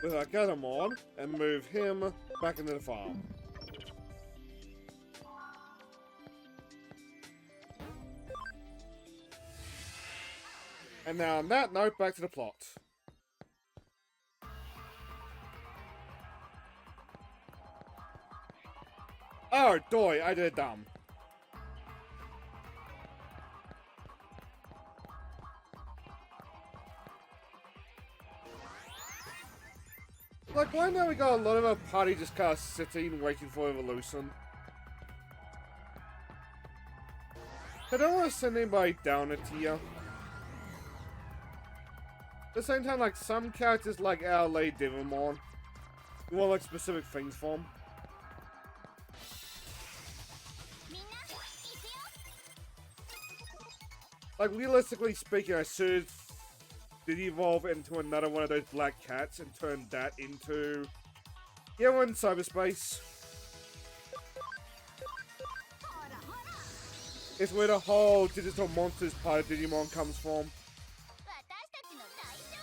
with our Gatomon and move him back into the farm. And now on that note, back to the plot. Oh, doy, I did it dumb. Like, why now we got a lot of our party just kind of sitting, waiting for evolution? I don't want to send anybody down a tier. At the same time, like, some characters like our late Digimon, you want, like, specific things from. Like, realistically speaking, I should did evolve into another one of those black cats and turn that into... Yeah, we're in cyberspace. It's where the whole digital monsters part of Digimon comes from.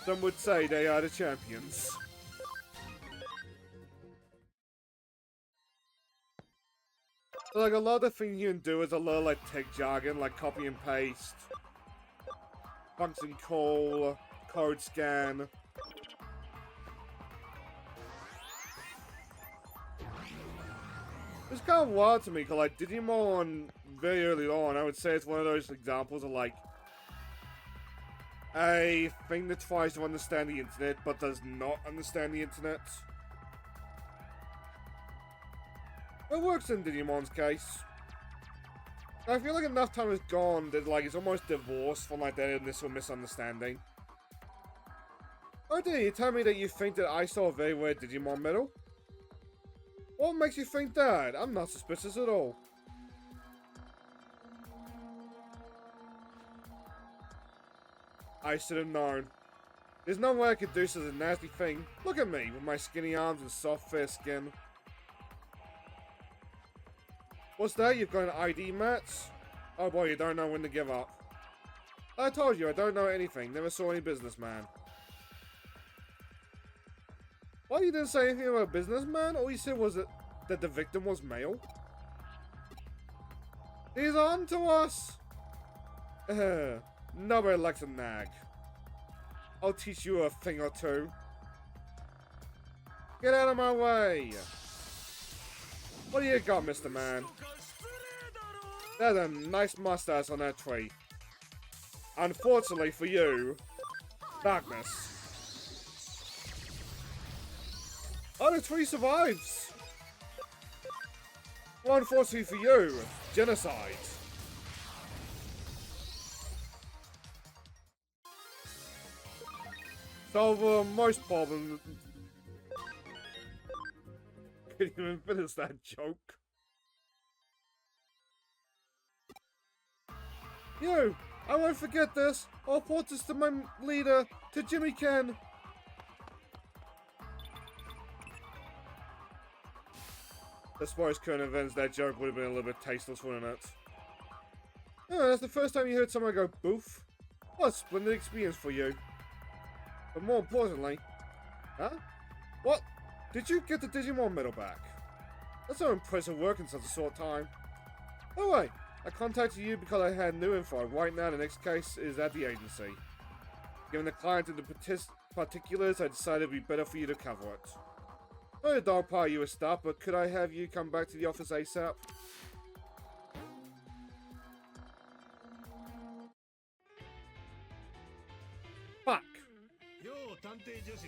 Some would say they are the champions. So, like, a lot of the things you can do is a little, like, tech jargon, like copy and paste, function call, code scan. It's kind of wild to me, because, like, Digimon, very early on, I would say it's one of those examples of, like, a thing that tries to understand the internet, but does not understand the internet. It works in Digimon's case. I feel like enough time has gone that, like, it's almost divorced from, like, that initial misunderstanding. Oh dear, you tell me that you think that I saw a very rare Digimon medal? What makes you think that? I'm not suspicious at all. I should have known. There's no way I could do such a nasty thing. Look at me, with my skinny arms and soft, fair skin. What's that? You've got an ID match? Oh boy, you don't know when to give up. I told you, I don't know anything. Never saw any businessman. What, you didn't say anything about a businessman? All you said was that the victim was male? He's on to us! Nobody likes a nag. I'll teach you a thing or two. Get out of my way! What do you got, Mr. Man? There's a nice mustache on that tree. Unfortunately for you, darkness. Oh, the tree survives! Well, unfortunately for you, genocide. Solve most problems. Couldn't even finish that joke. You! I won't forget this! I'll report this to my leader, to Jimmy Ken! As far as current events, that joke would have been a little bit tasteless, wouldn't it? Oh, that's the first time you heard someone go boof. What a splendid experience for you. But more importantly... Huh? What? Did you get the Digimon medal back? That's so impressive work in such a short time. Oh wait, I contacted you because I had new info. Right now the next case is at the agency. Given the client and the particulars, I decided it would be better for you to cover it. Oh, the dog part you a start, but could I have you come back to the office ASAP? Fuck! Yo, 探偵助手。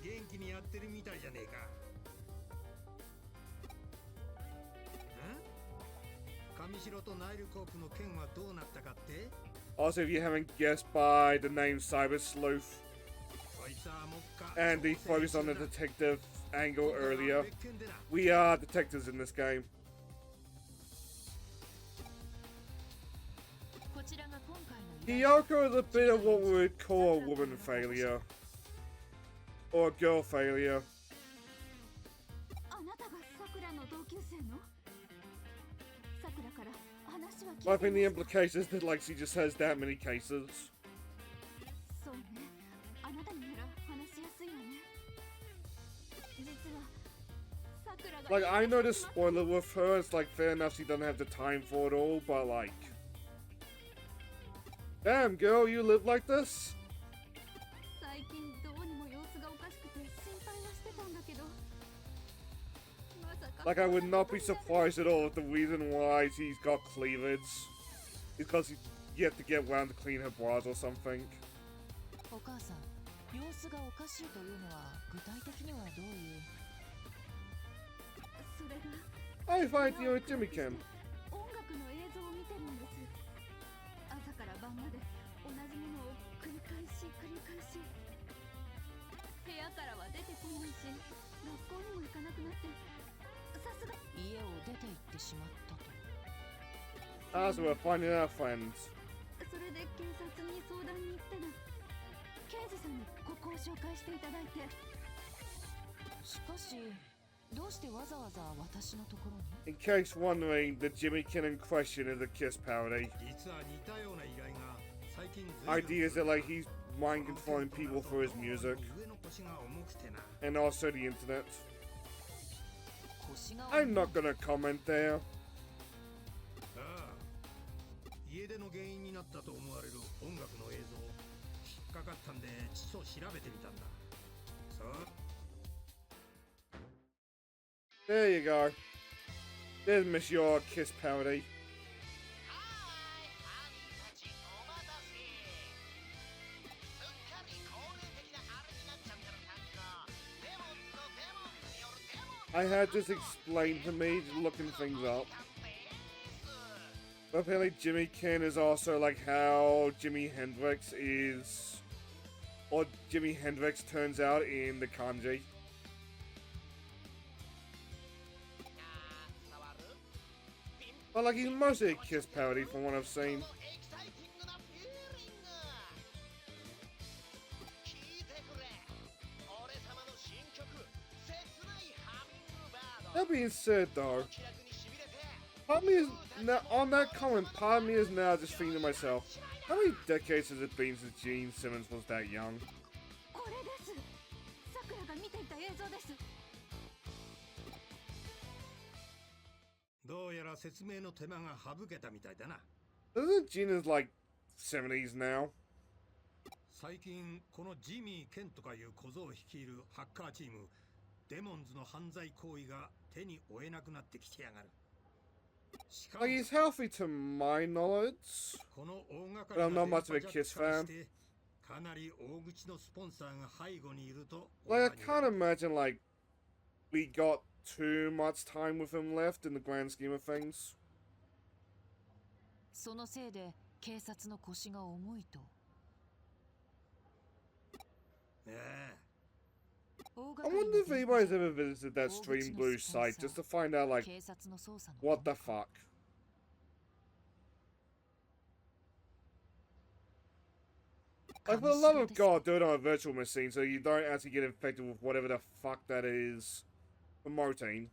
元気にやってるみたいじゃねえか。ん？上白とナイルコープの件はどうなったかって？ Also, if you haven't guessed by the name Cyber Sleuth, and the focus on the detective angle earlier, we are detectives in this game. Hiyoko is a bit of what we would call a woman failure. Or a girl failure. I think the implication is that, like, she just has that many cases. Like, I know the spoiler with her, it's like, fair enough, she doesn't have the time for it all, but like... Damn, girl, you live like this? Like, I would not be surprised at all if the reason why she's got cleavage is because she's yet to get round to clean her bras or something. お母さん、様子がおかしいというのは具体的にはどういう？ I find you a Jimmy Kim. 音楽の映像を見てるんです。朝から晩まで同じものを繰り返し。部屋からは出てこないし、学校にも行かなくなって、さすが家を出て行ってしまったと。 As we're finding our friends. それで警察に相談に行ったら、刑事さんにここを紹介していただいて。しかし、どうしてわざわざ私のところに？ In case wondering, the Jimmy Kim in question is a Kiss parody. 実は似たような依頼が最近 Idea is that like he's mind controlling people through his music 上の腰が重くてな and also the internet. 腰が I'm not gonna comment there. ああ家出の原因になったと思われる音楽の映像引っかかったんでちょっと調べてみたんだそう There you go. There's Miss Your Kiss parody. I had this explained to me looking things up. But apparently Jimmy Kim is also like how Jimi Hendrix is, or Jimi Hendrix turns out in the kanji. But like he's mostly a Kiss parody from what I've seen. That being said though, part of me is now, on that comment, part of me is now just thinking to myself, how many decades has it been since Gene Simmons was that young? これです。さくらが見ていた映像です。どうやら説明の手間が省けたみたいだな Isn't Gene is like 70s now? 最近このジミー・ケンとかいう小僧を率いるハッカーチームデモンズの犯罪行為が手に負えなくなってきてやがるしかも Like he's healthy to my knowledge. この大掛 But か I'm りな not 電 much of a 波ジャッ Kiss クからし fan. てかなり大口のスポンサーが背後にいると Like I can't imagine like we got too much time with him left in the grand scheme of things. そのせいで警察の腰が重いと。ええ I wonder if anybody's ever visited that Stream Blue site just to find out like 警察の捜査の what the fuck. Like for the love of God, do it on a virtual machine so you don't actually get infected with whatever the fuck that is promoting.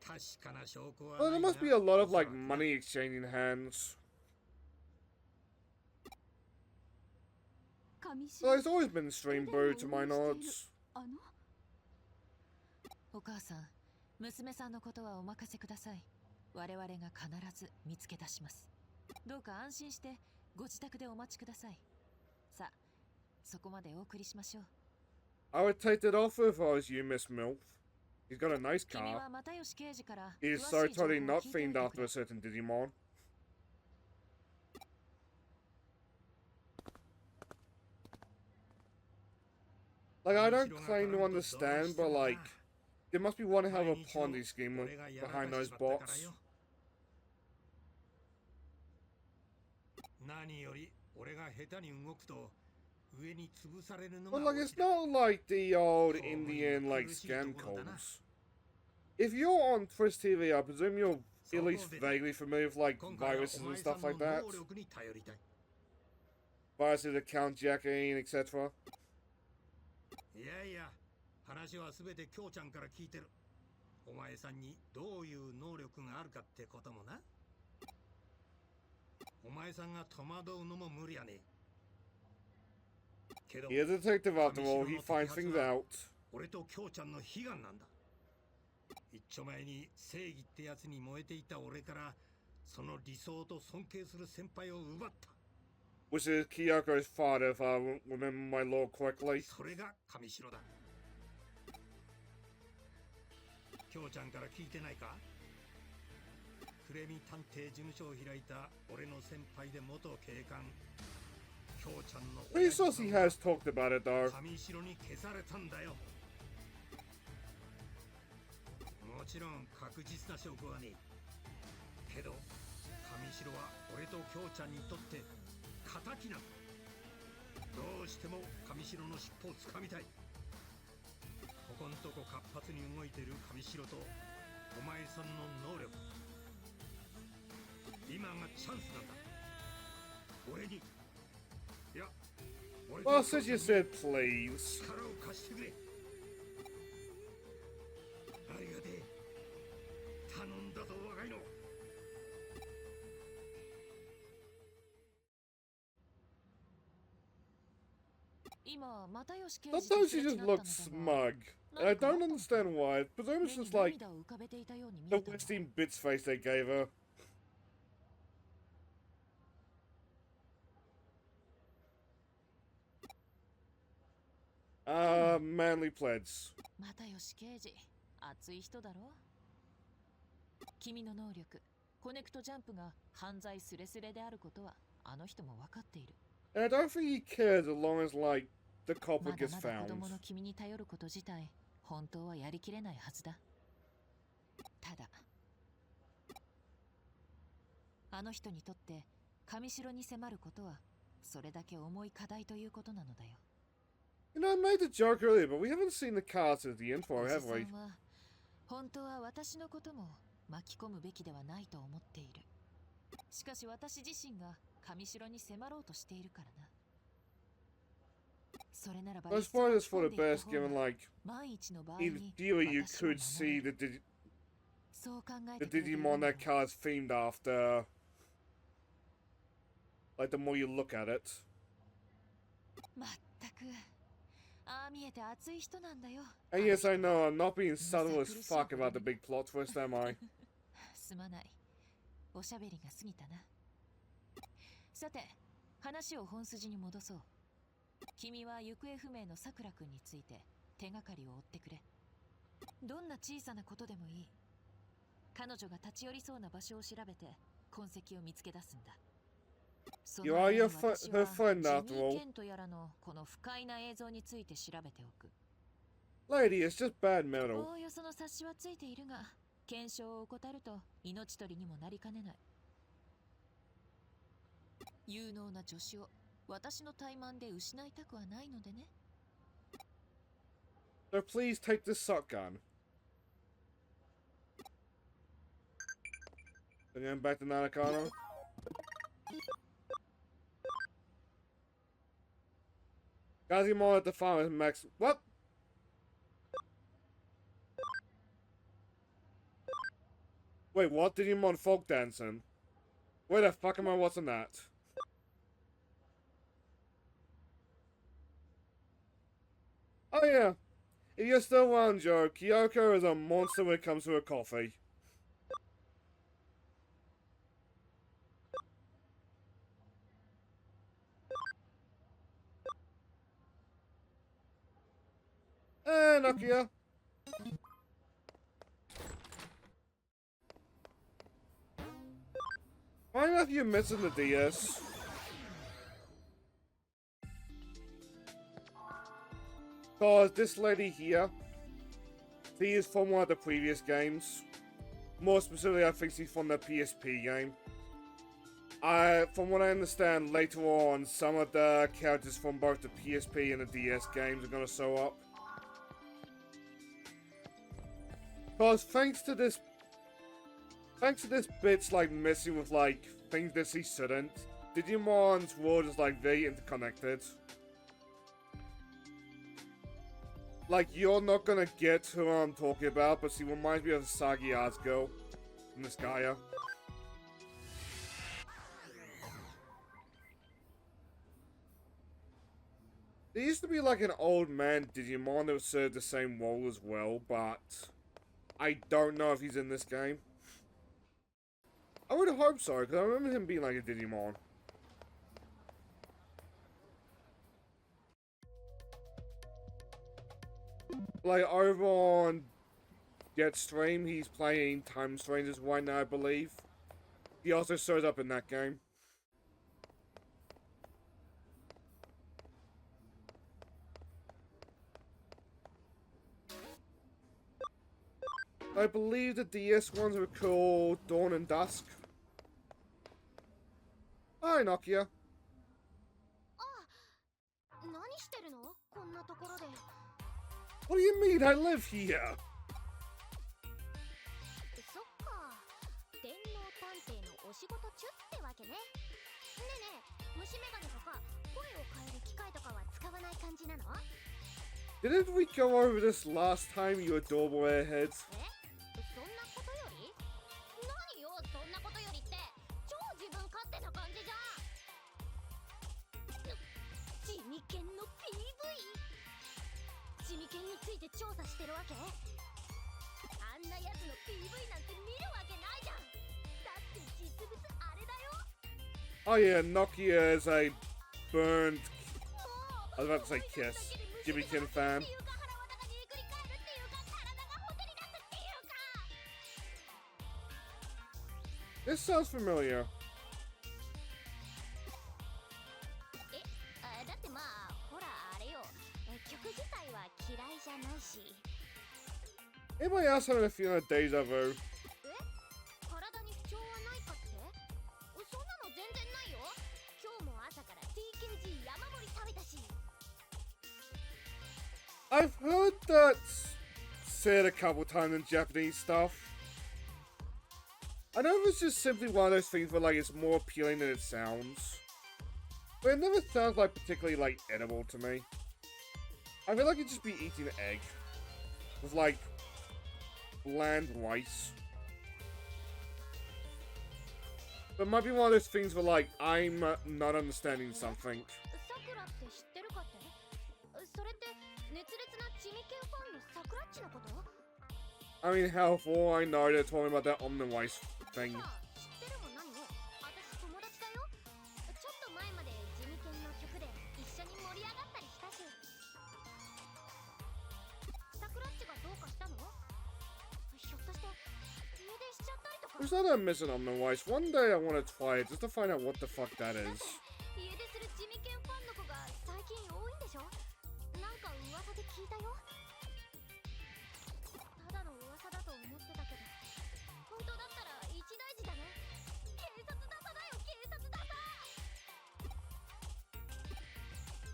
確かな証拠は Well, な there いな must be a lot of おそら like くな money exchanging hands. 紙 Well, it's always been Stream Blue to my knowledge. あのお母さん、娘さんのことはお任せください。我々が必ず見つけ出します。どうか安心してご自宅でお待ちください。さあ、そこまでお送りしましょう。I would take that offer if I was you, Miss MILF. He's got a nice 君 car. は又吉刑事から He 詳 is し so い情報を totally 聞 not いておい themed てく after れ a certain Digimon. Like, I don't claim to understand, but like, there must be one hell of a Ponzi scheme behind those bots. 何より俺が下手に動くと上に潰されるの But が like, 多 it's いだ not like the old Indian like scam calls. If you're on Twitch TV, I presume you're at least vaguely familiar with like 今回は viruses お and 前さ stuff んの like that. 能力に頼りたい Viruses, account jacking, etc. いやいや話は全て京ちゃんから聞いてるお前さんにどういう能力があるかってこともなお前さんが戸惑うのも無理やねけど He is a detective after all, he finds things out. 俺と京ちゃんの悲願なんだ一丁前に正義ってやつに燃えていた俺からその理想と尊敬する先輩を奪った。 Which is Kyoko's father, if I remember my lore correctly. それが神城だ。京ちゃんから聞いてないか？クレミ探偵事務所を開いた俺の先輩で元警官京ちゃんの Pretty sure he has talked about it though. 神城に消されたんだよ。もちろん確実な証拠はねえけど、神城は俺と京ちゃんにとって敵なんだ。どうしても神城の尻尾をつかみたい。ここんとこ活発に動いてる神城とお前さんの能力、今がチャンスなんだ。俺に、いや、俺 Well, since you said please. 力を貸してくれ。ありがてえ。頼んだぞ若いの。今又吉刑事 Sometimes とす she れ違 just ったの looks だが smug. And I don't understand why. Presume 目 it's に just like 涙を浮かべていたように見 the えたの Westing Bits face they gave her. Manly pleds. 又吉刑事熱い人だろ。君の能力コネクトジャンプが犯罪スレスレであることはあの人も分かっている。 And I don't think he cares as long as, like, the ま culprit だ gets まだ子 found. 供の君に頼ること自体本当はやりきれないはずだ。ただあの人にとって神城に迫ることはそれだけ重い課題ということなのだよ。 You know, I made the joke earlier, but we haven't seen the cards at the info, おじ have さ we? んは本当は私のことも巻き込むべきではないと思っている。しかし私自身が神城に迫ろうとしているからな。それならば I いっ suppose そ it's for 巻 the き込んでい best, った方 given, が like, 万一の場合 in に theory you 私を could 守 see れる。 the そう考え the てくれている Digimon の that card's themed after. Like, the more you look at it. まったくああ見えて熱い人なんだよ。 And yes, I know, I'm not being subtle as fuck about the big plot twist, am I? すまない。おしゃべりが過ぎたな。さて、話を本筋に戻そう。君は行方不明のさくらくんについて手がかりを追ってくれ。どんな小さなことでもいい。彼女が立ち寄りそうな場所を調べて痕跡を見つけ出すんだ。そ You の are 間 your に her 私は friend ジ after ミー・ all. ケントやらのこの不快な映像について調べておく。 Lady, it's just bad metal. おおよその察しはついているが、検証を怠ると命取りにもなりかねない。有能な助手を私の怠慢で失いたくはないのでね。 So please take this shotgun. So going back to Nanakano. Gazimon at the farmer's max. What? Wait, what? Digimon folk dancing? Where the fuck am I watching that? Oh yeah. If you're still around, Joe, Kyoko is a monster when it comes to her coffee. Nokia. Why are you missing the DS? Cause this lady here, she is from one of the previous games. More specifically, I think she's from the PSP game. From what I understand, later on, some of the characters from both the PSP and the DS games are gonna show up. Cause thanks to this bitch like messing with like things that she shouldn't, Digimon's world is like very interconnected. Like, you're not gonna get who I'm talking about, but she reminds me of the Sagi Arts girl from this Gaia. There used to be like an old man Digimon that would serve the same role as well, but I don't know if he's in this game. I would hope so, because I remember him being like a Digimon. Like, over on Jetstream, he's playing Time Strangers right now, I believe. He also shows up in that game. I believe the DS ones were called Dawn and Dusk. Hi, Nokia. 何してるのこんなところで。 What do you mean? I live here. そっか。電脳探偵のお仕事中ってわけね。ねえねえ、虫眼鏡とか声を変える機械とかは使わない感じなの？ Didn't we go over this last time, you adorable airheads? そんなことより？何よ、そんなことよりって超自分勝手な感じじゃん。地味犬の PV？ 地味犬について調査してるわけ？あんなやつの PV なんて見るわけないじゃん。だって実物あれだよ。 Oh yeah, Nokia is a burned... I was about to say Kiss. Jimmy Kin fan. This sounds familiar. だってまあほらあれよ、曲自体は嫌いじゃないし。 Anybody else having a feeling of deja vu? 体に不調はないかって？そんなの全然ないよ。今日も朝から TKG 山盛り食べたし。 I've heard that said a couple times in Japanese stuff. I know it's just simply one of those things where like it's more appealing than it sounds. But it never sounds like particularly like edible to me. I feel like it'd just be eating an egg. With like bland rice. But it might be one of those things where like I'm not understanding something. さくらって知ってるかって？それって熱烈な地味系ファンのさくらっちのこと？ I mean, hell, for all I know, they're talking about that Omniwise thing. 知ってるも何も。私友達だよ。ちょっと前まで地味犬の曲で一緒に盛り上がったりしたし。さくらっちがどうかしたの？ひょっとして家出しちゃったりとか。 There's not a missing Omniwise. One day I want to try it just to find out what the fuck that is. 家出する地味犬ファンの子が最近多いんでしょ？なんか噂で聞いたよ。ただの噂だと思ってたけど、本当だったら一大事だね。警察沙汰だよ、警察沙汰。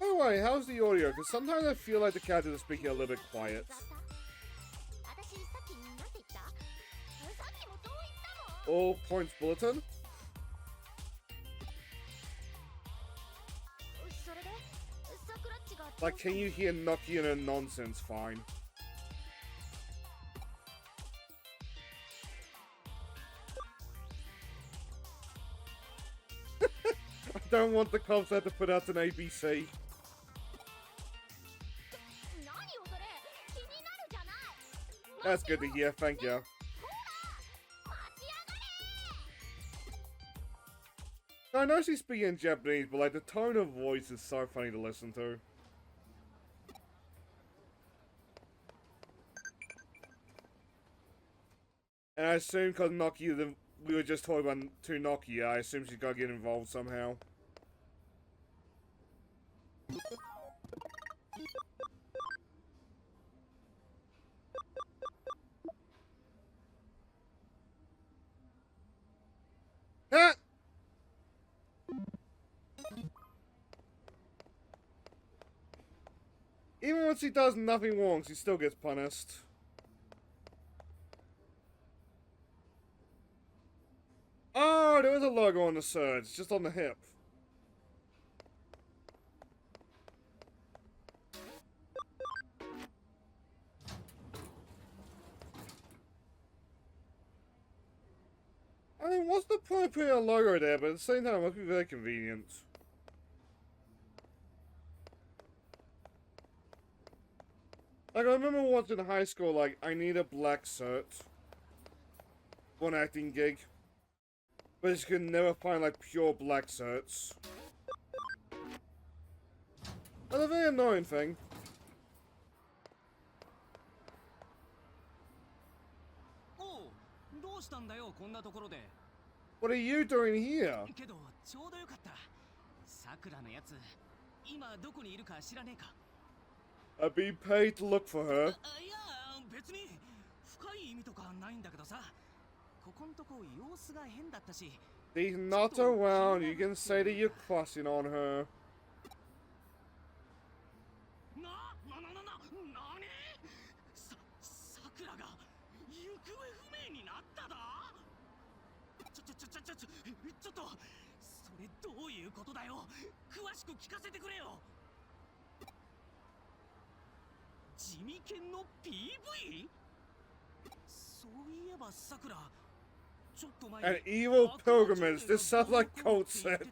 Anyway, how's the audio? Because sometimes I feel like the characters are speaking a little bit quiet. 私さっきなんて言った？さっきもそう言ったもん。 All points bulletin? それでさくらっちが Like, can you hear Nokia and nonsense fine? I don't want the cops to have to put out an ABC. 何よそれ、気になるじゃない。 That's good to hear, thank you. 待ちやがれ。 I know she's speaking in Japanese, but like the tone of voice is so funny to listen to. And I assume because Nokia, we were just talking about to Nokia, I assume she's got to get involved somehow. Ah! Even when she does nothing wrong, she still gets punished. Oh, there is a logo on the shirt. It's just on the hip. I mean, what's the point of putting a logo there, but at the same time, it must be very convenient. Like, I remember once in high school, like, I need a black cert for an acting gig. But you could never find, like, pure black certs. That's a very annoying thing. おう、どうしたんだよこんなところで。 What are you doing here? けどちょうどよかった。さくらのやつ、今どこにいるか知らねえか。 I've been paid to look for her. いや、別に深い意味とかないんだけどさ。ここんとこ様子が変だったし。 He's not around. You can say that you're crushing on her. なに？さくらが行方不明になっただ？ちょっと、それどういうことだよ。詳しく聞かせてくれよ。地味犬の PV？ そういえばさくら、ちょっと前に An evil pilgrimage. This sounds like cult set.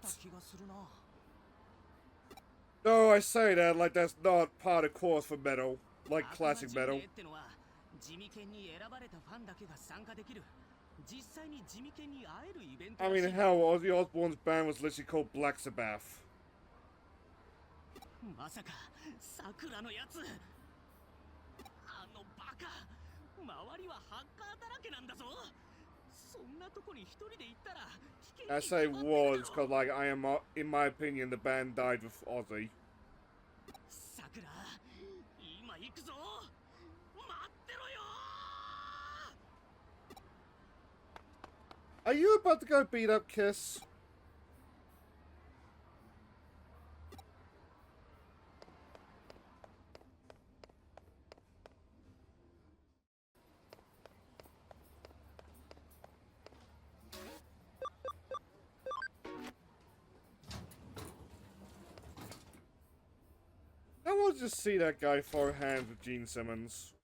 No, I say that like that's not part of course for metal, like classic metal. 地味犬に選ばれたファンだけが参加できる。実際に地味犬に会えるイベント。 I mean, hell, Ozzy Osbourne's band was literally called Black Sabbath. まさかさくらのやつ、あのバカ、周りはハッカーだらけなんだぞ。そんなとこに一人で行ったら危険 I に say 決まってるだろ。 was because, like, I am, in my opinion, the band died with Ozzy. さくら、今行くぞ。待ってろよ。 Are you about to go beat up Kiss? I want to just see that guy throw hands with Gene Simmons.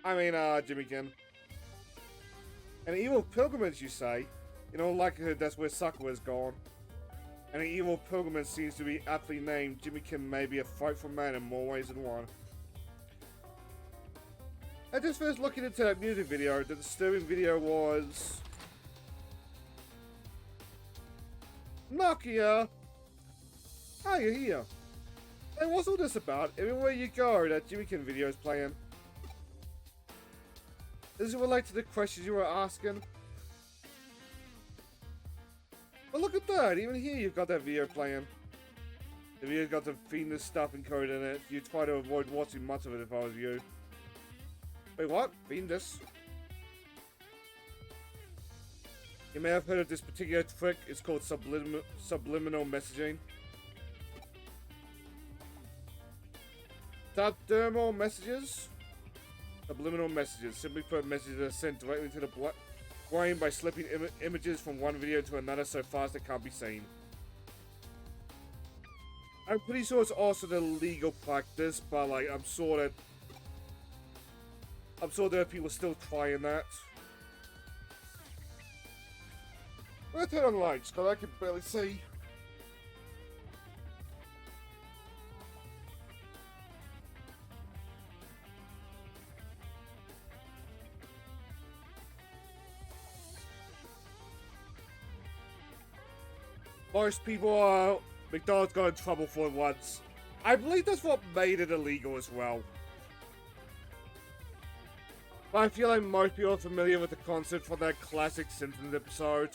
I mean, Jimmy Ken. An evil pilgrimage, you say? In all likelihood, that's where Sakura's gone. And an evil pilgrimage seems to be aptly named. Jimmy Ken may be a frightful man in more ways than one. I just finished looking into that music video. The disturbing video was... Nokia! Ah, you're here. Hey, what's all this about? Everywhere you go, that Jimmy Ken video is playing. Does it relate to the questions you were asking? Well, look at that. Even here you've got that video playing. The video's got some fiendish stuff encoded in it. You'd try to avoid watching much of it if I was you. Wait, what? Fiendish? You may have heard of this particular trick. It's called subliminal messaging. Subdermal messages? Subliminal messages. Simply put, messages are sent directly to the brain by slipping images from one video to another so fast they can't be seen. I'm pretty sure it's also the legal practice, but like I'm sure there are people still trying that. I'm gonna turn on lights because I can barely see. Most people McDonald's got in trouble for it once. I believe that's what made it illegal as well. But I feel like most people are familiar with the concept from that classic Simpsons episode.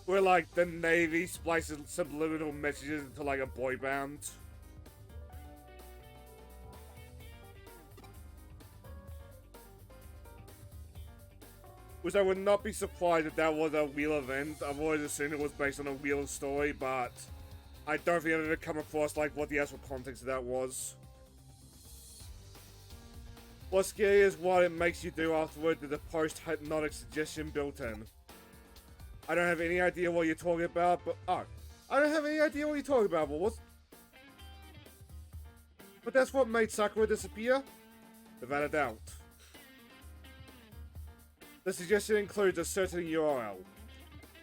Where like the Navy splices subliminal messages into like a boy band. Which I would not be surprised if that was a real event. I've always assumed it was based on a real story, but I don't think I've ever come across like what the actual context of that was. What's scary is what it makes you do afterward with the post-hypnotic suggestion built in. I don't have any idea what you're talking about, but I don't have any idea what you're talking about, but what's... But that's what made Sakura disappear? Without a doubt. The suggestion includes a certain URL.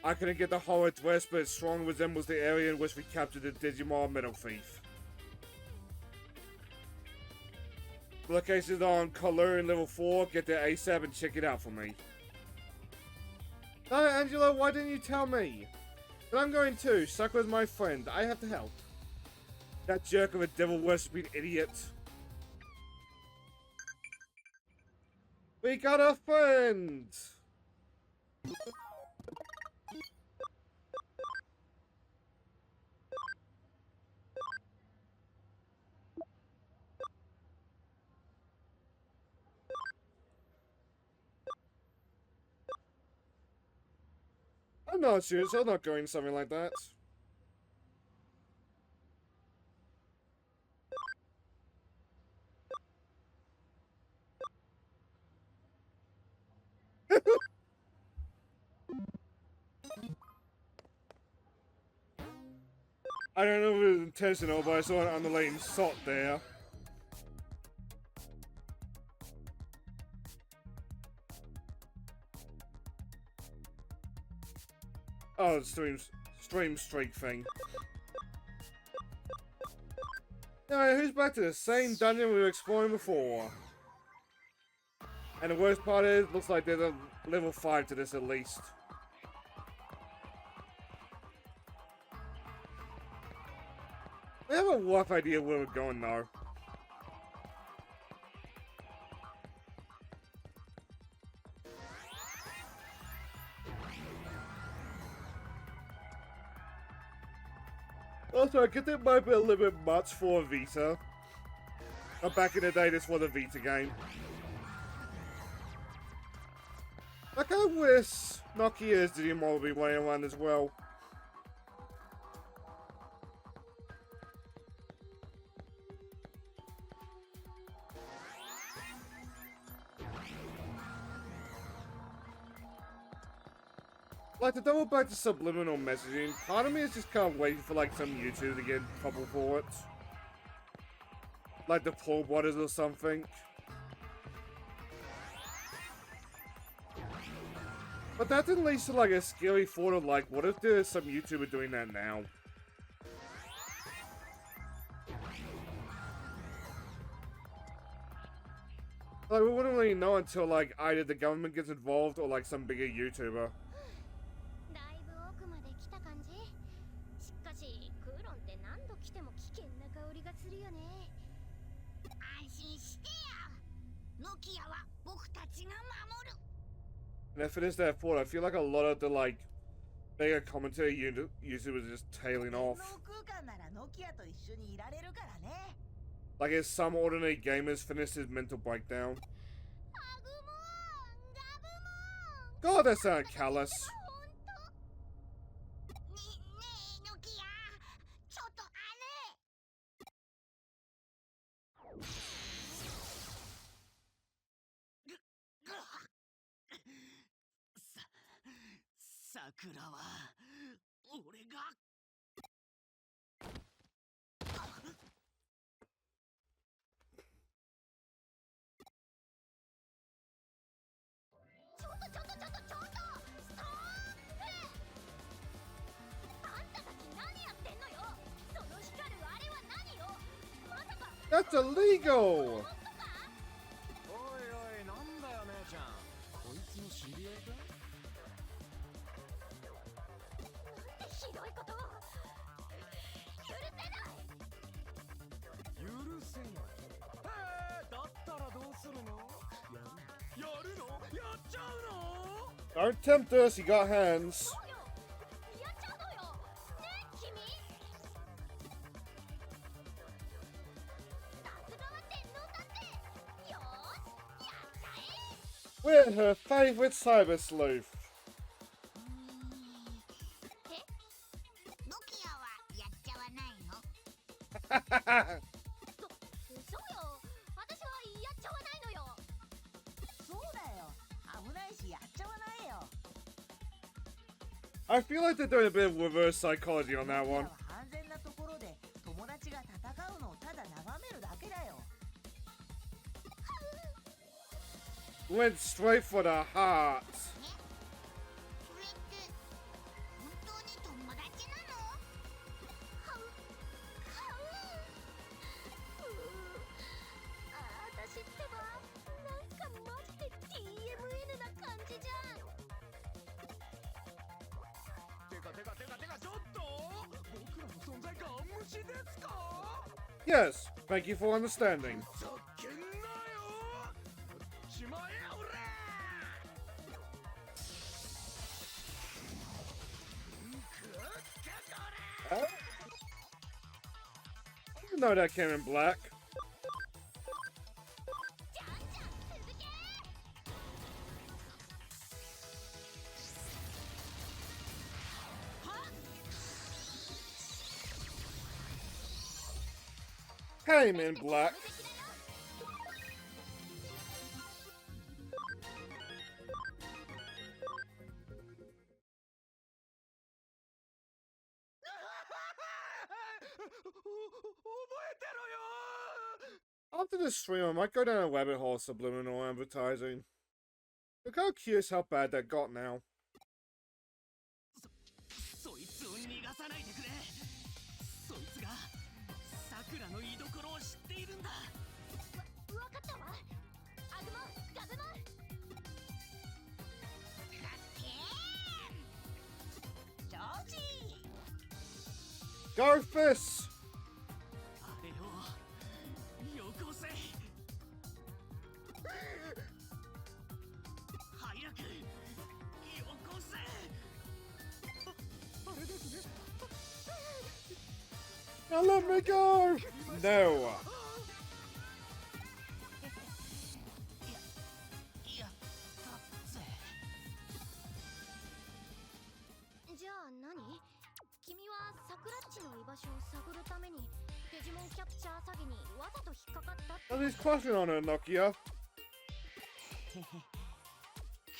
I couldn't get the whole address, but it strongly resembles the area in which we captured the Digimon Metal Thief. Locations on Kowloon level 4. Get there ASAP and check it out for me. No, Angela, why didn't you tell me? But I'm going too. Sakura's my friend. I have to help. That jerk of a devil worshipping idiot. We got a friend! I'm not serious, I'm not going something like that. I don't know if it was intentional, but I saw an underlying sot there. Oh, the stream streak thing. Anyway, who's back to the same dungeon we were exploring before? And the worst part is, looks like there's a level 5 to this at least. I have a rough idea where we're going though. Also, I get that might be a little bit much for a Vita. But back in the day, this was a Vita game. Like, I wish Nokia's Digimon would be running around as well. Like, to double back to subliminal messaging, part of me is just kind of waiting for, like, some YouTube to get in trouble for it. Like the Paul Brothers or something. But that didn't lead to, like, a scary thought of, like, what if there's some YouTuber doing that now? Like, we wouldn't really know until, like, either the government gets involved or, like, some bigger YouTuber. だいぶ奥まで来た感じ。しかしクーロンって何度来ても危険な香りがするよね。安心してよ。ノキアは僕たちが守る。 And I finished that thought, I feel like a lot of the, like, bigger commentary YouTubers are just tailing off. 空間ならノキアと一緒にいられるからね。 Like, as some ordinary gamers finish his mental breakdown. God, that sounded callous. ねえノキア、ちょっとあさくらは俺がちょっとストーップ。あんたたち何やってんのよ。その光るあれは何よ。まさか That's illegal! 本当か。おいおい、なんだよ姉ちゃん。こいつの知り合いか？なんてひどいことを。許せない。許せない。だったらどうするの？やるの？やっちゃうの？ Don't tempt us, you got hands. そうよ。やっちゃうのよ。ね君。さすがは天皇だって。よーし、やっちゃえ。 We're her favorite cyber sleuth. ノキアはやっちゃわないの？そうよ。私はやっちゃわないのよ。そうだよ。危ないしやっちゃわないよ。 I feel like they're doing a bit of reverse psychology on that ノキア one. は安全なところで友達が戦うのをただ眺めるだけだよ。 Went straight for the heart. それって本当に友達なの？はうはう。あ、私 Yes, thank you for understanding. ふざけんなよやっちまえ俺 Oh? I didn't know that came in black. じゃんじゃん続け Came in black. After this stream, I might go down a rabbit hole of subliminal advertising. Look how curious how bad that got now. そいつを逃がさないでくれ。そいつがさくらの居所を知っているんだ。わかったわアグモンガブモンジョージ Go fists! あれをよこせ。早くよこせ。 Now let me go! No! やったぜ。じゃあ何君はサクラッチの居場所を探るためにデジモンキャプチャー詐欺にわざと引っかかったって That is crushing on her, Nokia.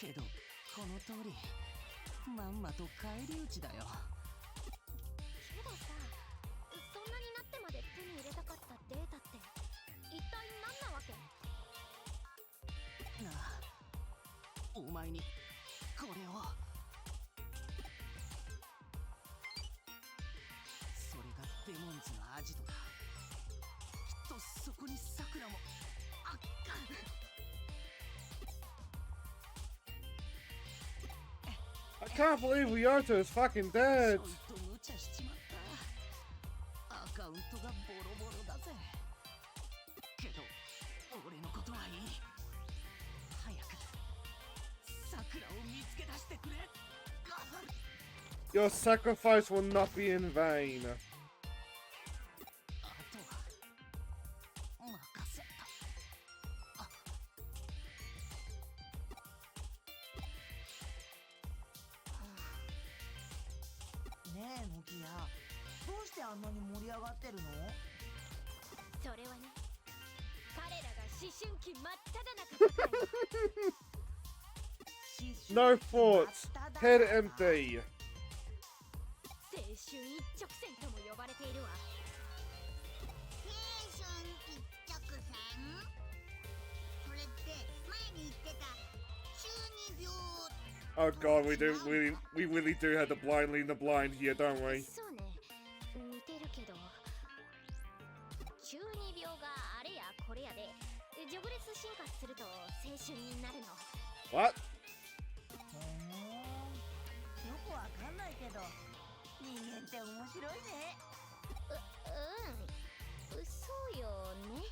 けどこの通りまんまと返り討ちだよ。けどさそんなになってまで手に入れたかったデータって一体何なわけなあ、お前にこれを。それがデモンズのアジトだ。きっとそこにさくらも。あっか。 I can't believe Ryota is fucking dead. ちょいと無茶しちまった。アカウントがボロボロだぜ。けど俺のことはいい。早くさくらを見つけ出してくれ。 Your sacrifice will not be in vain. あとは任せた。あ、ねえノキアどうしてあんなに盛り上がってるのそれはね彼らが思春期真っ只中だからよ No thoughts. Head empty. 青春一直線とも呼ばれているわ青春一直線それって前に言ってた中二病 Oh god, we really do have the blind leading the blind here, don't we? そうね似てるけど中二病があれやこれやでジョブレス進化すると青春になるの What? よくわかんないけど人間って面白いねそうよね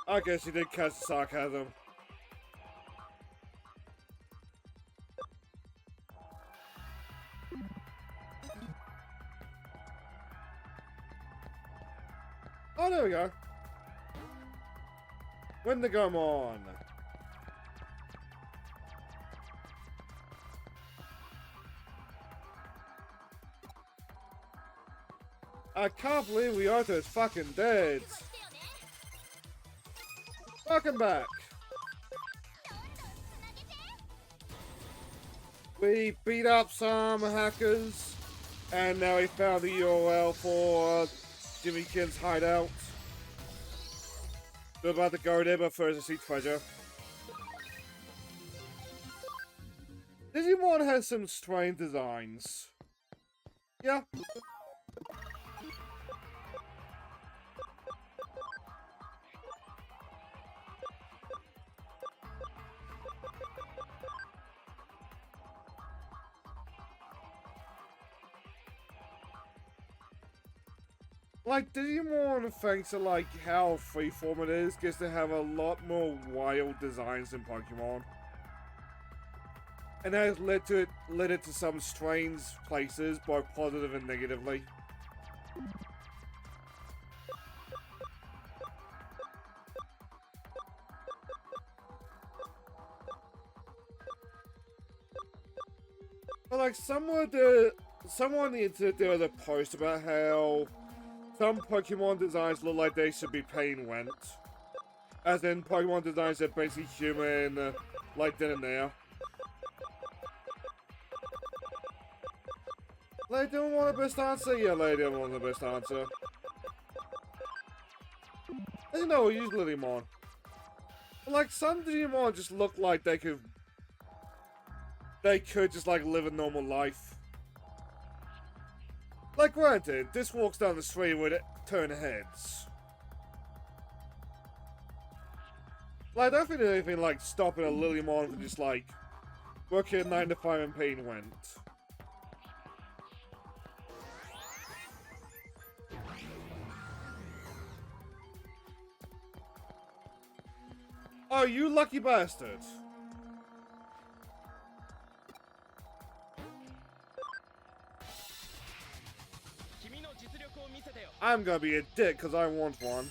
I guess he did catch the sarcasm. Oh, there we go. Wendigamon. I can't believe Ryota is fucking dead. Welcome back. We beat up some hackers, and now we found the URL for Jimmy Kin's hideout. We're about to go there, but first I seek treasure. Digimon has some strange designs. Yeah. Like, Digimon, thanks to like how freeform it is, gets to have a lot more wild designs than Pokemon. And that has led it to some strange places, both positive and negatively. But like someone on the internet there was a post about how some Pokemon designs look like they should be paying rent. As in Pokemon designs that are basically human, like then and there. They don't want the best answer? Yeah, they don't want the best answer. They know we use Digimon. But like some Digimon just look like they could just like live a normal life. Like granted, this walks down the street would turn heads. Like I don't think there's anything like stopping a Lilymon from just like working 9 to 5 and paying rent. Oh, you lucky bastard. I'm gonna be a dick because I want one.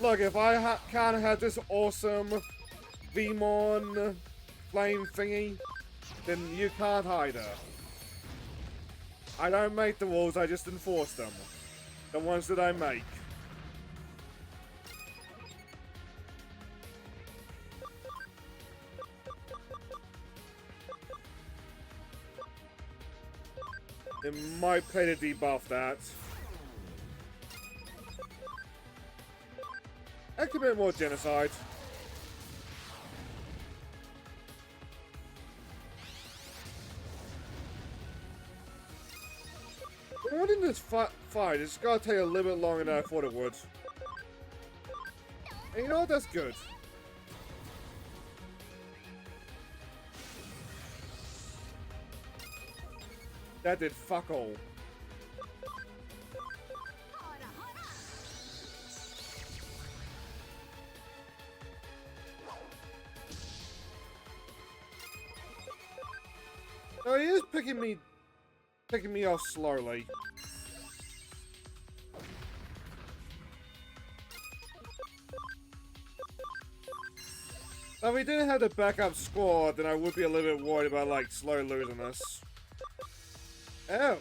Look, if I can't have this awesome Vmon flame thingy, then you can't either. I don't make the rules, I just enforce them. The ones that I make. It might pay to debuff that. I commit more genocide. Winning this fight, it's gonna take a little bit longer than I thought it would. And you know what? That's good. That did fuck all. No, he is picking me off slowly. If we didn't have the backup squad, then I would be a little bit worried about like slow losing this. Oh.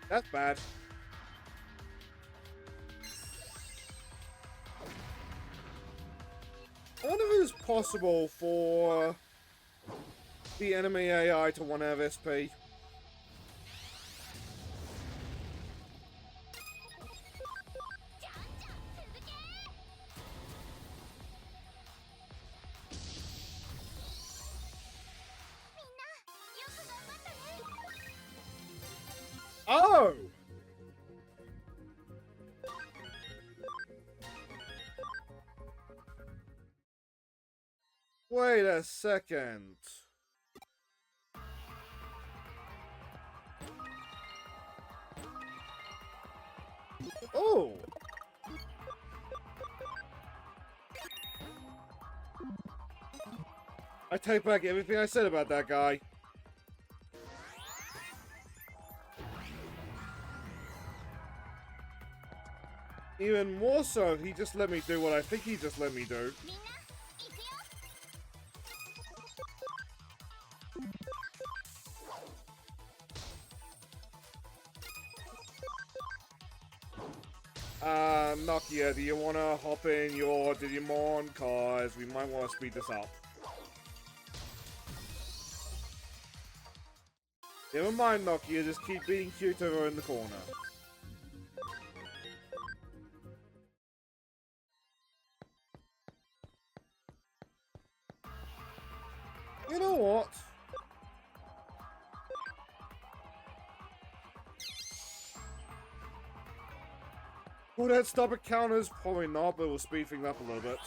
That's bad. I wonder if it's possible for the enemy AI to 1 have SP. Oh! Wait a second. Oh! I take back everything I said about that guy. Even more so, he just let me do what I think he just let me do. Nokia, do you wanna hop in your Digimon? Cause we might wanna speed this up. Never mind, Nokia, just keep being cute over in the corner. You know what? Will that stop at counters? Probably not, but we'll speed things up a little bit.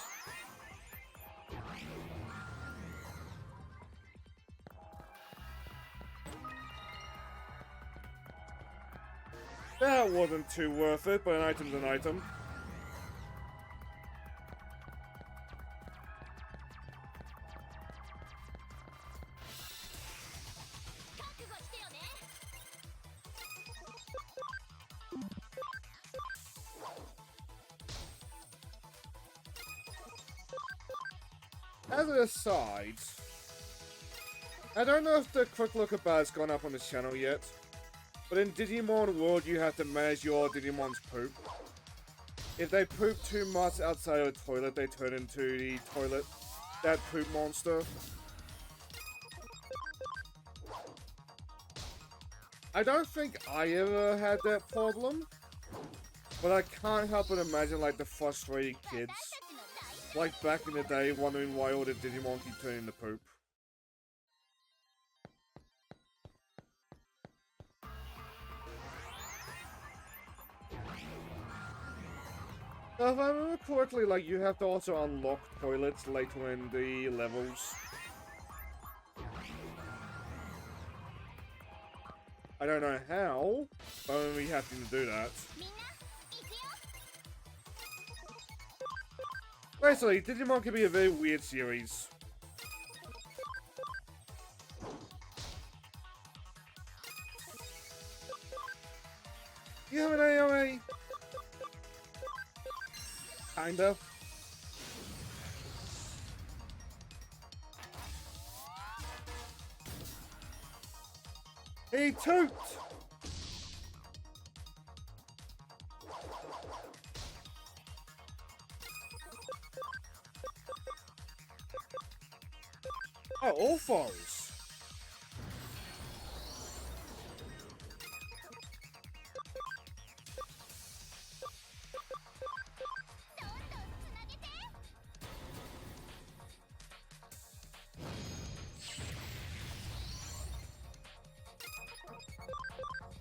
That wasn't too worth it, but an item's an item. As an aside, I don't know if the quick look at has gone up on this channel yet, but in Digimon World you have to manage your Digimon's poop. If they poop too much outside of the toilet, they turn into the toilet, that poop monster. I don't think I ever had that problem, but I can't help but imagine like the frustrated kids. Like back in the day, wondering why all the Digimon keep turning to poop. Now, if I remember correctly, like you have to also unlock toilets later in the levels. I don't know how, but I'm only having to do that. Basically, Digimon can be a very weird series. You have an AOA? Kinda. He toot! Oh, all foes.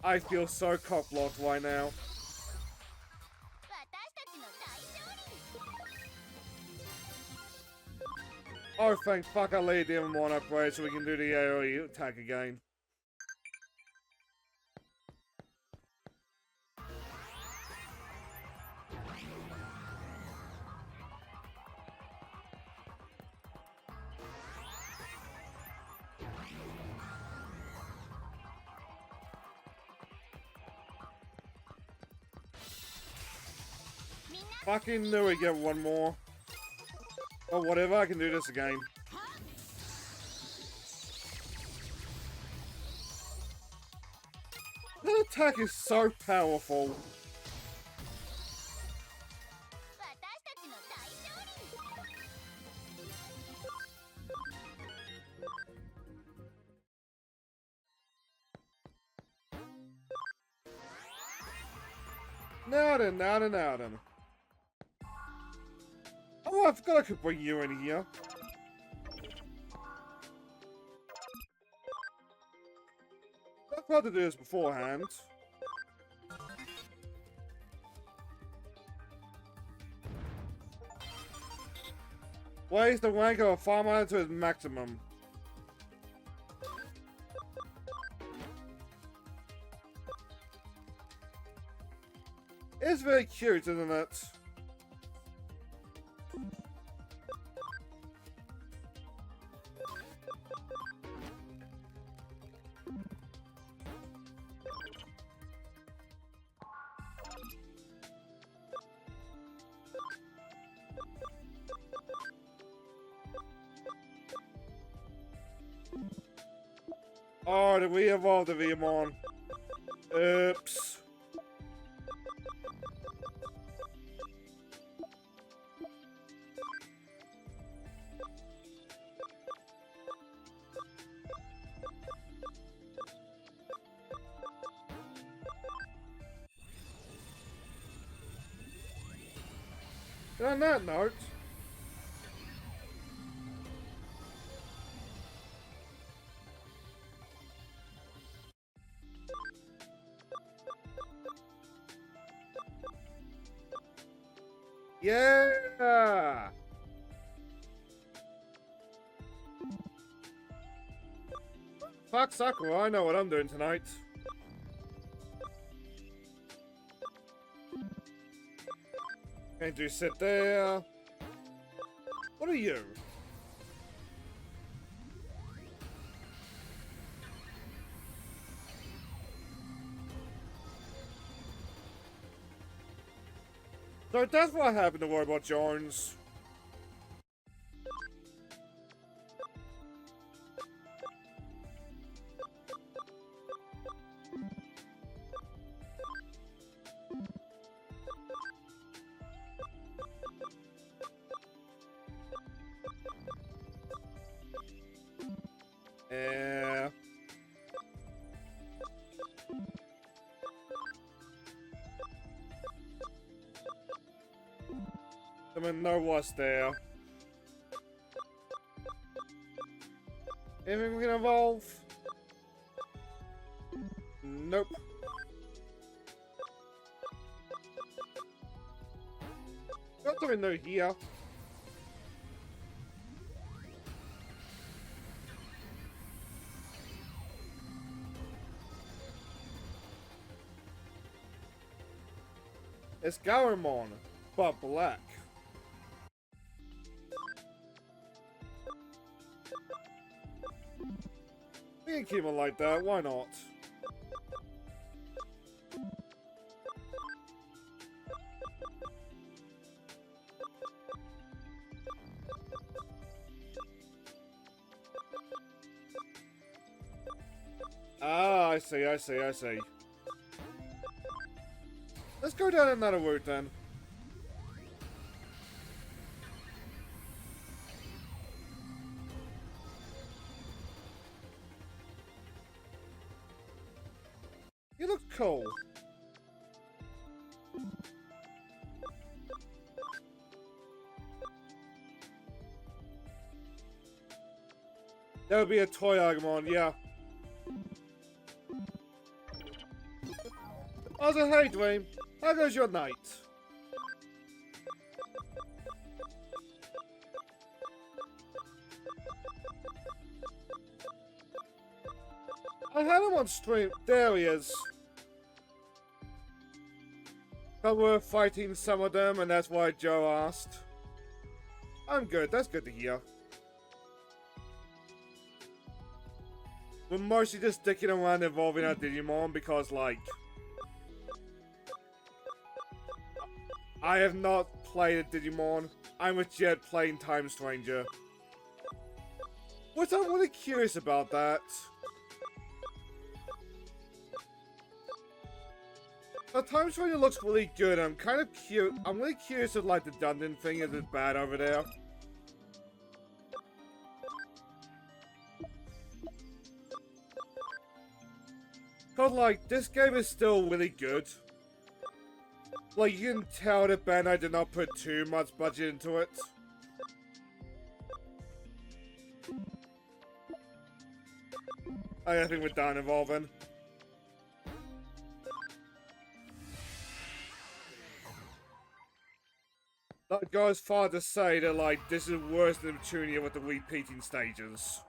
I feel so cock-blocked right now. Oh, thank fuck I laid down one upgrade so we can do the AoE attack again. Fucking knew we get one more. Oh, whatever, I can do this again. That attack is so powerful. Now then. Oh, I forgot I could bring you in here. I forgot to do this beforehand. Raise the rank of a farmer to its maximum. It's very cute, isn't it? Oh, did we evolve the Digimon? Oops. And on that note, yeah! Fuck Sakura, I know what I'm doing tonight. Can't you sit there? What are you? So that's what happened to Robot Jones. I mean, no what's there. Anything we can evolve? Nope. Got something new here. It's Garamon, but black. We can keep it like that, why not? Ah, I see. Let's go down another route then. You look cool. That would be a toy Agumon, yeah. Also, hey Dwayne, how goes your night? I had him on stream. There he is. But we're fighting some of them, and that's why Joe asked. I'm good. That's good to hear. We're mostly just sticking around evolving our Digimon because, like, I have not played a Digimon. I'm legit playing Time Stranger. Which I'm really curious about that. The Time Stranger looks really good. I'm kind of cute. I'm really curious if, like, the Dundon thing is as bad over there. Cause, like, this game is still really good. Like, you can tell that Bandai did not put too much budget into it. I think we're done evolving. That goes far to say that, like, this is worse than Tunia with the repeating stages.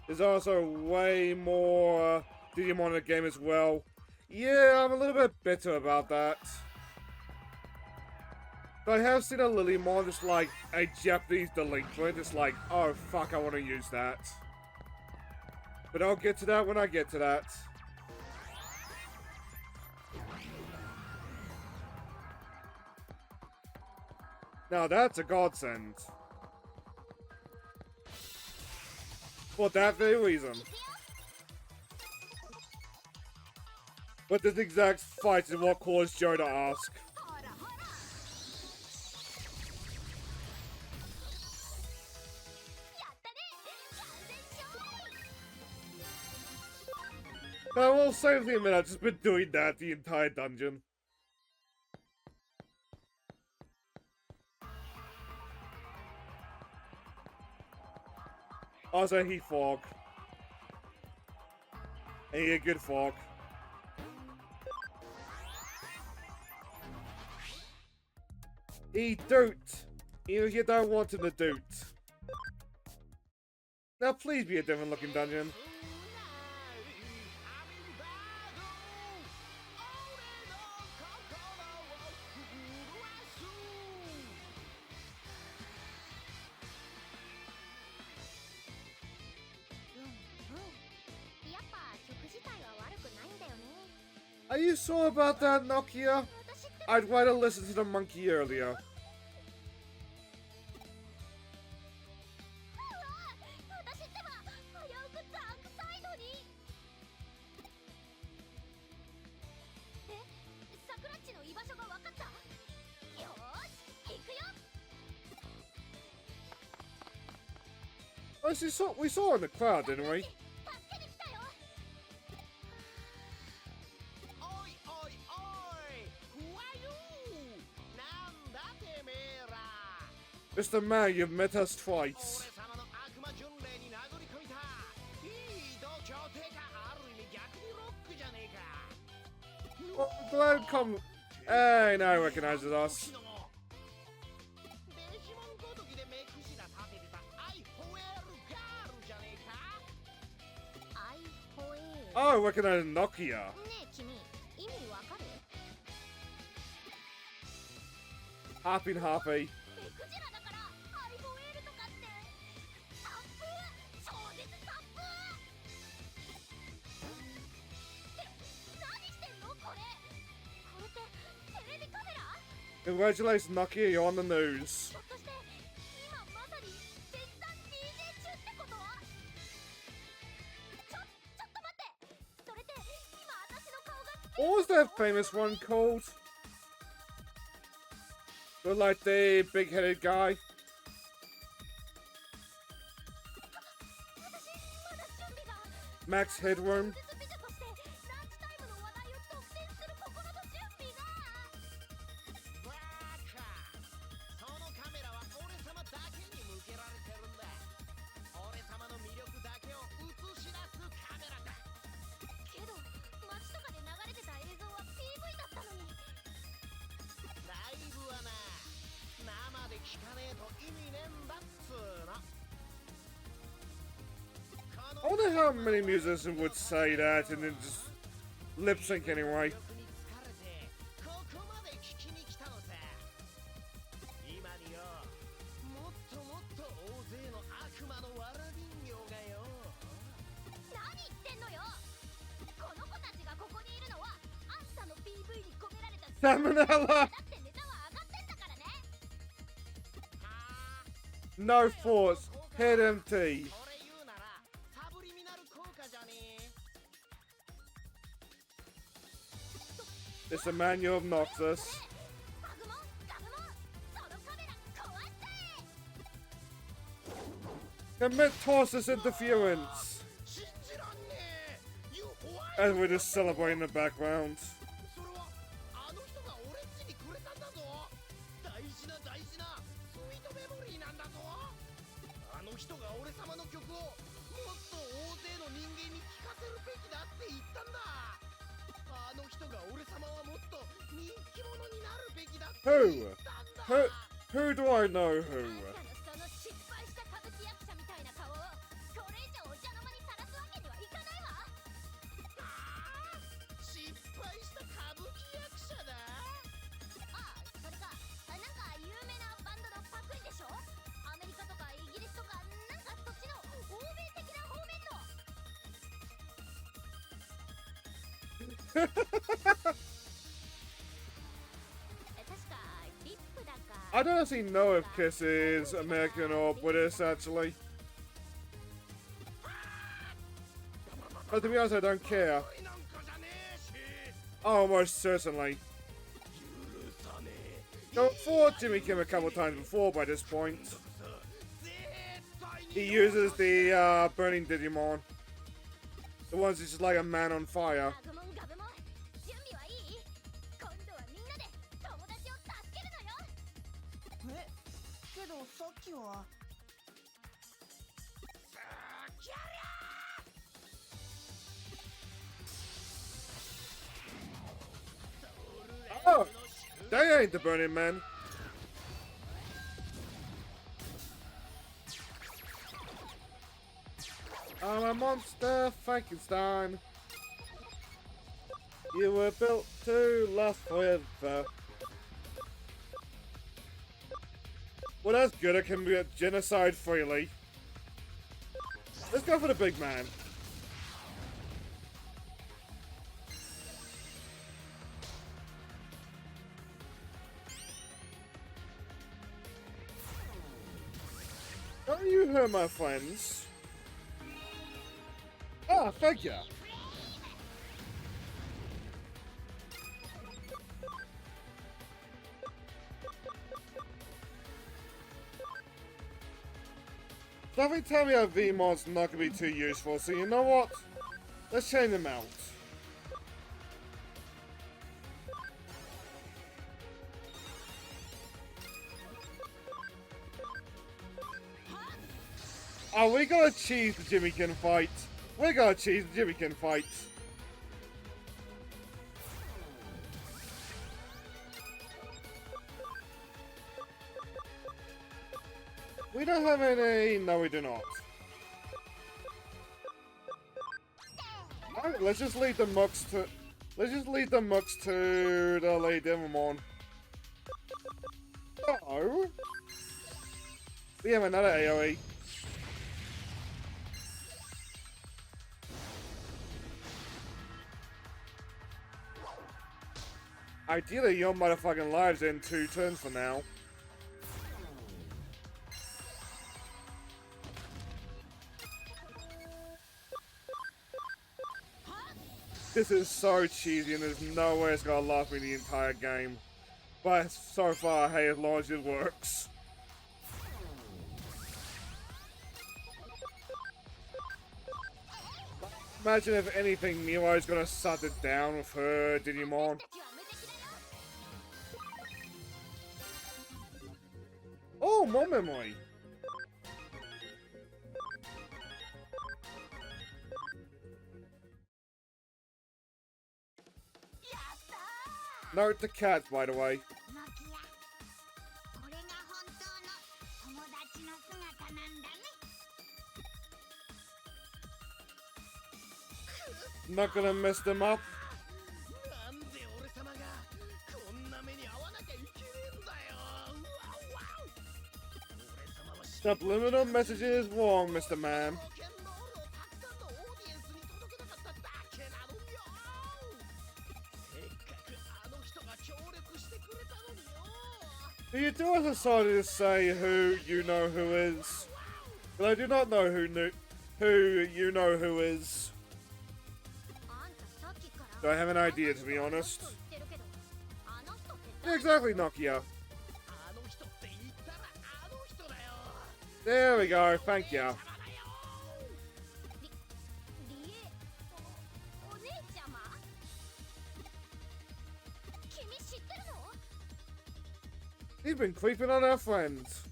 There's also way more Digimon in the game as well. Yeah, I'm a little bit bitter about that. But I have seen a Lilymon just like a Japanese delinquent. It's like, oh fuck, I want to use that. But I'll get to that when I get to that. Now that's a godsend. For that very reason. But this exact fight is what caused Joe to ask. I will safely admit I've just been doing that the entire dungeon. Also, he fog. And he a good fog. He doot. Even if you don't want him to doot. Now please be a different looking dungeon. Are you sure about that, Nokia? I'd rather listen to the monkey earlier. We saw in the crowd, didn't we? Mr. Man, you've met us twice. Well, glad come. Hey, now he recognizes us. Oh, I recognize Nokia. Happy. Congratulations, Nokia, you're on the news. What was that famous one called? With like the big-headed guy. Max Headroom. I wonder how many musicians would say that and then just lip sync anyway. Salmonella! No force, head empty. It's a man, you're obnoxious. Commit Torsus interference. As we're just celebrating in the background. Who do I know who? I don't actually know if Kiss is American or British, actually. But to be honest, I don't care. Oh, most certainly. I've fought Jimmy Kim a couple times before by this point. He uses the burning Digimon. The ones that's just like a man on fire. ガブモンガブモン準備はいい？今度はみんなで友達を助けるのよ。え、けどさっきは。 Oh, they ain't the Burning Man. I'm a monster, Frankenstein. You were built to last forever. Well, that's good. I can get genocide freely. Let's go for the big man. Don't you hurt my friends? Ah, thank you. Something tell me our V-mod's not gonna be too useful, so you know what? Let's change them out. Oh, we gotta cheese the Jimmykin fight. We gotta cheese the Jimmykin fight. We don't have any. No, we do not. Alright, let's just lead the mucks to. Let's just lead the mucks to the Lady Digimon. Oh, we have another AoE. Ideally, your motherfucking lives in 2 turns from now. This is so cheesy and there's no way it's gonna last me the entire game. But so far, hey, as long as it works. Imagine if anything, Miro's gonna shut it down with her Digimon. Oh, more memory! Note the cats, by the way. ノキア、これが本当の友達の姿なんだね。 Not gonna mess them up. なんで俺様がこんな目に遭わなきゃいけねえんだよ。うわうわ。俺様は Subliminal messages wrong, Mr. Man. 冒険のオールをたくさんのオーディエンスに届けたかっただけなのよ。せっかくあの人が協力してくれたのによ。 Do you do us decided to say who you know who is? But I do not know who you know who is. あんたさっきから Do I have an idea, to be honest? 言ってるけど、あの人って誰？ Exactly, Nokia. あの人って言ったらあの人だよ。 There we go, thank you. 様だよ。リエお姉ちゃま？君知ってるの？ He's been creeping on our friends.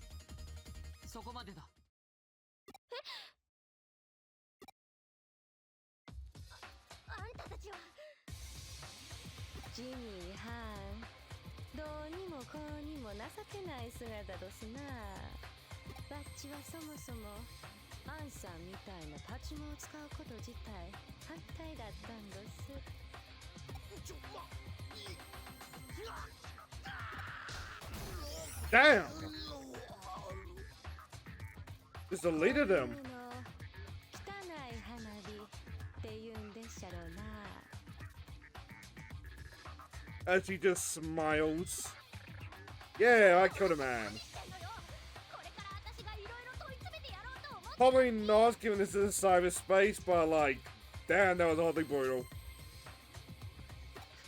そこまでだ。あんたたちはジミー・ハン、どうにもこうにも情けない姿どすな。バッチはそもそもアンさんみたいなパチモンを使うこと自体反対だったんです。 Damn! Just deleted him. 汚い花火って言うんでっしゃろうな。 As he just smiles. Yeah, I killed a man. これから私がいろいろ問い詰めてやろうと思って。 Probably not, given this is cyberspace, but like, damn, that was oddly brutal.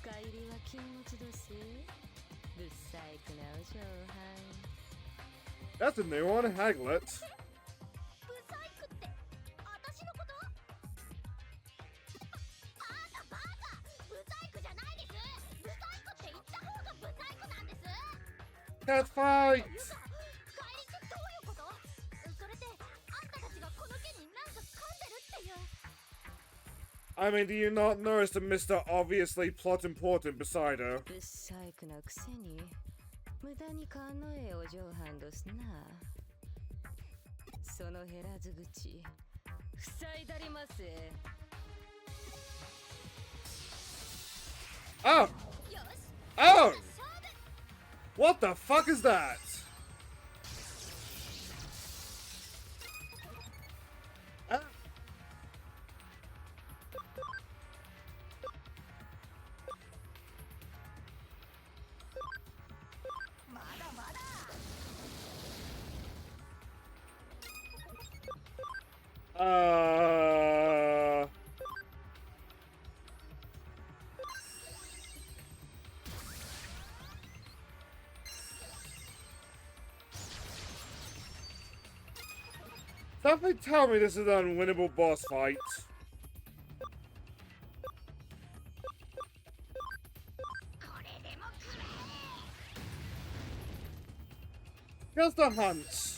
深入りは禁物どす。ぶっさいくなお嬢はん。 That's a new one, Haglet. ブサイクって私のこと？ Cat fight! ていうか深入りってどういうこと？それってあんたたちがこの件になんか噛んでるっていう。 I mean, do you not notice the Mr. Obviously plot important beside her? 不細工なくせに無駄に勘のええお嬢はんどすな。その減らず口塞いだりますえ。 Oh! よし Oh! 勝負。 What the fuck is that? Ah. Something tell me this is an unwinnable boss fight. Just a hunch.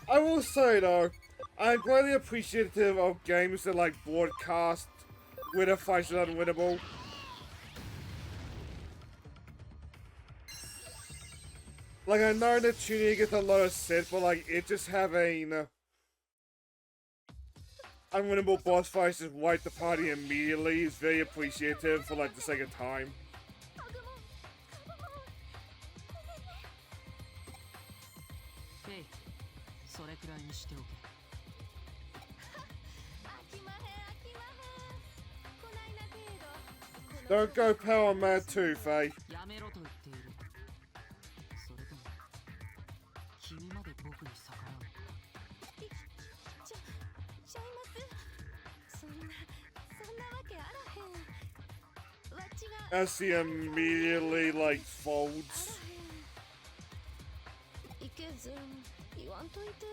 I will say though, I'm greatly appreciative of games that like broadcast winner fights are unwinnable. Like I know that tuning gets a lot of set, but like it just having unwinnable boss fights just wipe the party immediately is very appreciative for like the sake of time. アグモンカブモン。フェイ、それくらいにしておけ。飽きまへん飽きまへん。こないな程度。 Don't go power mad too, Faye. やめろと言っている。それとも君まで僕に逆らうのか。ちゃいます。そんなわけあらへん。わっちが As he immediately like あ folds. らへん。いけずん言わんといて。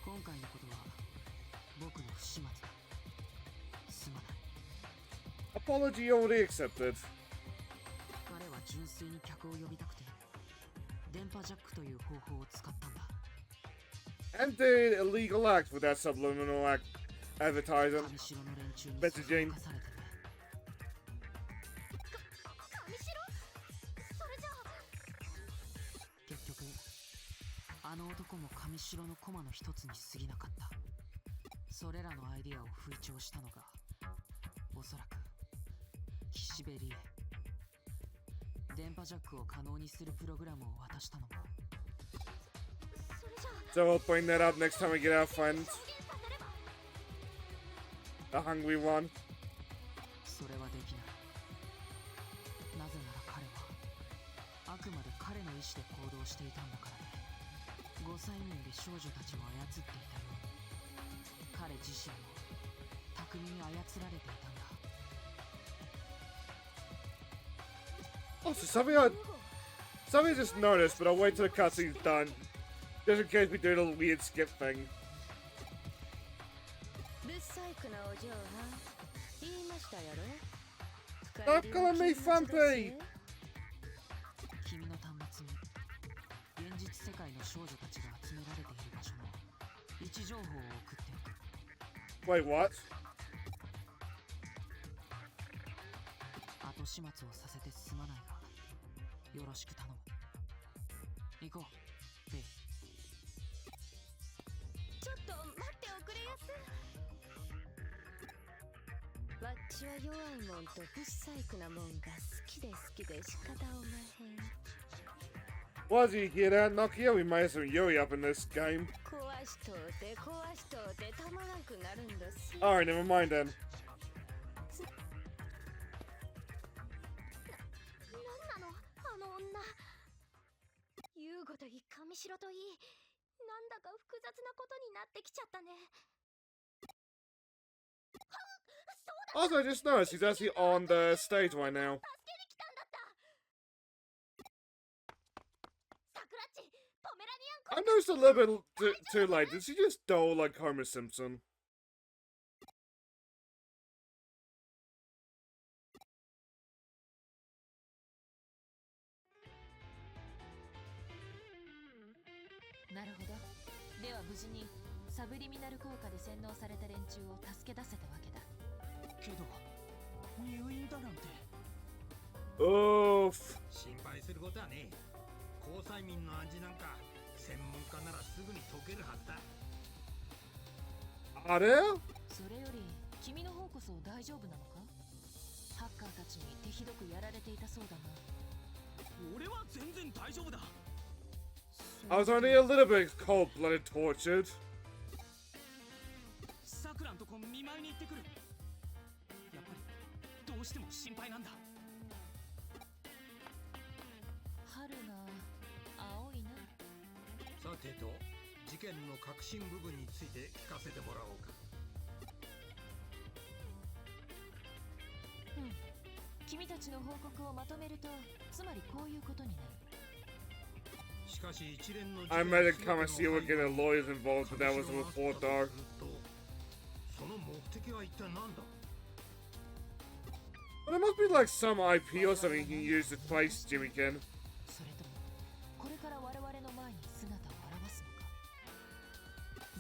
今回のことは僕の不始末だ。すまない。 Apology already accepted. 彼は純粋に客を呼びたくて電波ジャックという方法を使ったんだ。 And did illegal acts with that subliminal advertising. 上城の連中に別人そそのかされてね。上白？それじゃあ結局あの男も上城の駒の一つに過ぎなかった。それらのアイデアを吹聴したのがおそらく岸辺理恵。電波ジャックを可能にするプログラムを渡したのも。それじゃあ So we'll bring that up next time we get our friends. 表現させれば。 The hungry one. それはできない。なぜなら彼はあくまで彼の意志で行動していたんだからね。5歳人で少女たちを操っていたように彼自身も巧みに操られていたんだ。 Also, something I just noticed, but I'll wait till the cutscene's done, just in case we do the weird skip thing. ぶっさいくなお嬢は言いましたやろ。 Stop calling me frumpy! 君の端末に現実世界の少女たちが集められている場所の位置情報を送っておく。 Wait, what? 後始末をさせてすまないがよろしく頼む。行こうフェイ。ちょっと待っておくれやす。わっちは弱いもんと不細工なもんが好きで仕方おまへん。 Well, did you hear that, Nokia? We made some Yuri up in this game. 壊しとうてたまらんくなるんだす。 Alright, never mind then. なんなのあの女。優吾といい上白といい、なんだか複雑なことになってきちゃったね。はっ、そうだ、Also, I just noticed he's actually on the stage right now. 助けに来たんだった。さくらっち、ポメラニアン I noticed a little bit too late. Did she just dull like Homer Simpson? なるほど。では無事にサブリミナル効果で洗脳された連中を助け出せたわけだ。けど入院だなんて。 Oof. 心配することはねえ。交際民の味なんか専門家ならすぐに解けるはずだ。 Are there? それより君の方こそ大丈夫なのか？ハッカーたちに手ひどくやられていたそうだな。俺は全然大丈夫だ。 I was only a little bit cold-blooded tortured. さくらんとこ見舞いに行ってくる。やっぱりどうしても心配なんだ。春が青いな。さてと、事件の核心部分について聞かせてもらおうか。うん。君たちの報告をまとめると、つまりこういうことになる。 しかし一連の I made it come and see you were getting lawyers involved, but that was a report, dog. その目的は一体何だ? Well, there must be like some IP or something you can use to place Jimmykin. それともこれから我々の前に姿を現すのか。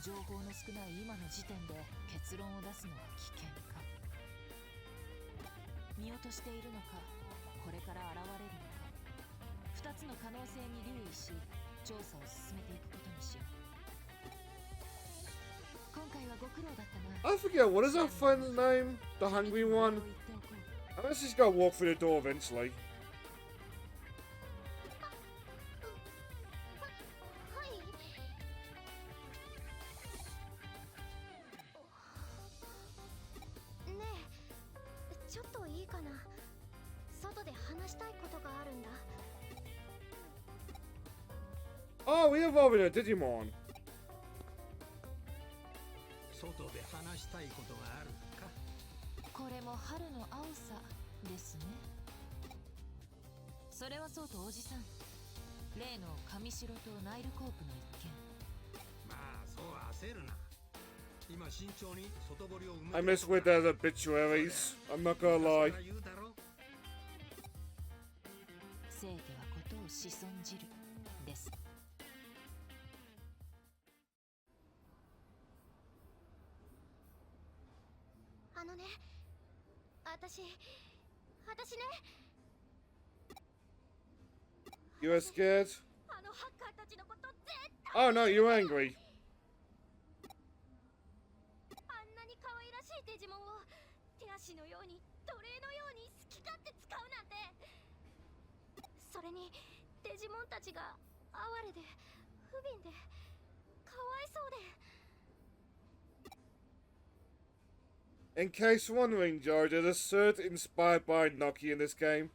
情報の少ない今の時点で結論を出すのは危険か。見落としているのか、これから現れるのか。2つの可能性に留意し、調査を進めていくことにしよう。今回はご苦労だったな。 I forget, what is that friend's name? The hungry one? I guess she's gotta walk through the door eventually. はい。ねえ、ちょっといいかな。外で話したいことがあるんだ。 Oh, we evolved into Digimon. 外で話したいことがあるか。これも春の青さですね。それはそうとおじさん、例の上白とナイルコープの一件。まあそう焦るな。今慎重に外堀を埋め I miss with those obituaries. I'm not gonna lie. 言うだろ。せいてはことを子孫じるです。あのね、私ね。 You were scared? あのハッカーたちのこと絶対 Oh no, you're angry. あんなに可愛らしいデジモンを手足のように奴隷のように好き勝手使うなんて。それにデジモンたちが哀れで不憫でかわいそうで。 In case you're wondering, George, there's a shirt inspired by Noki in this game.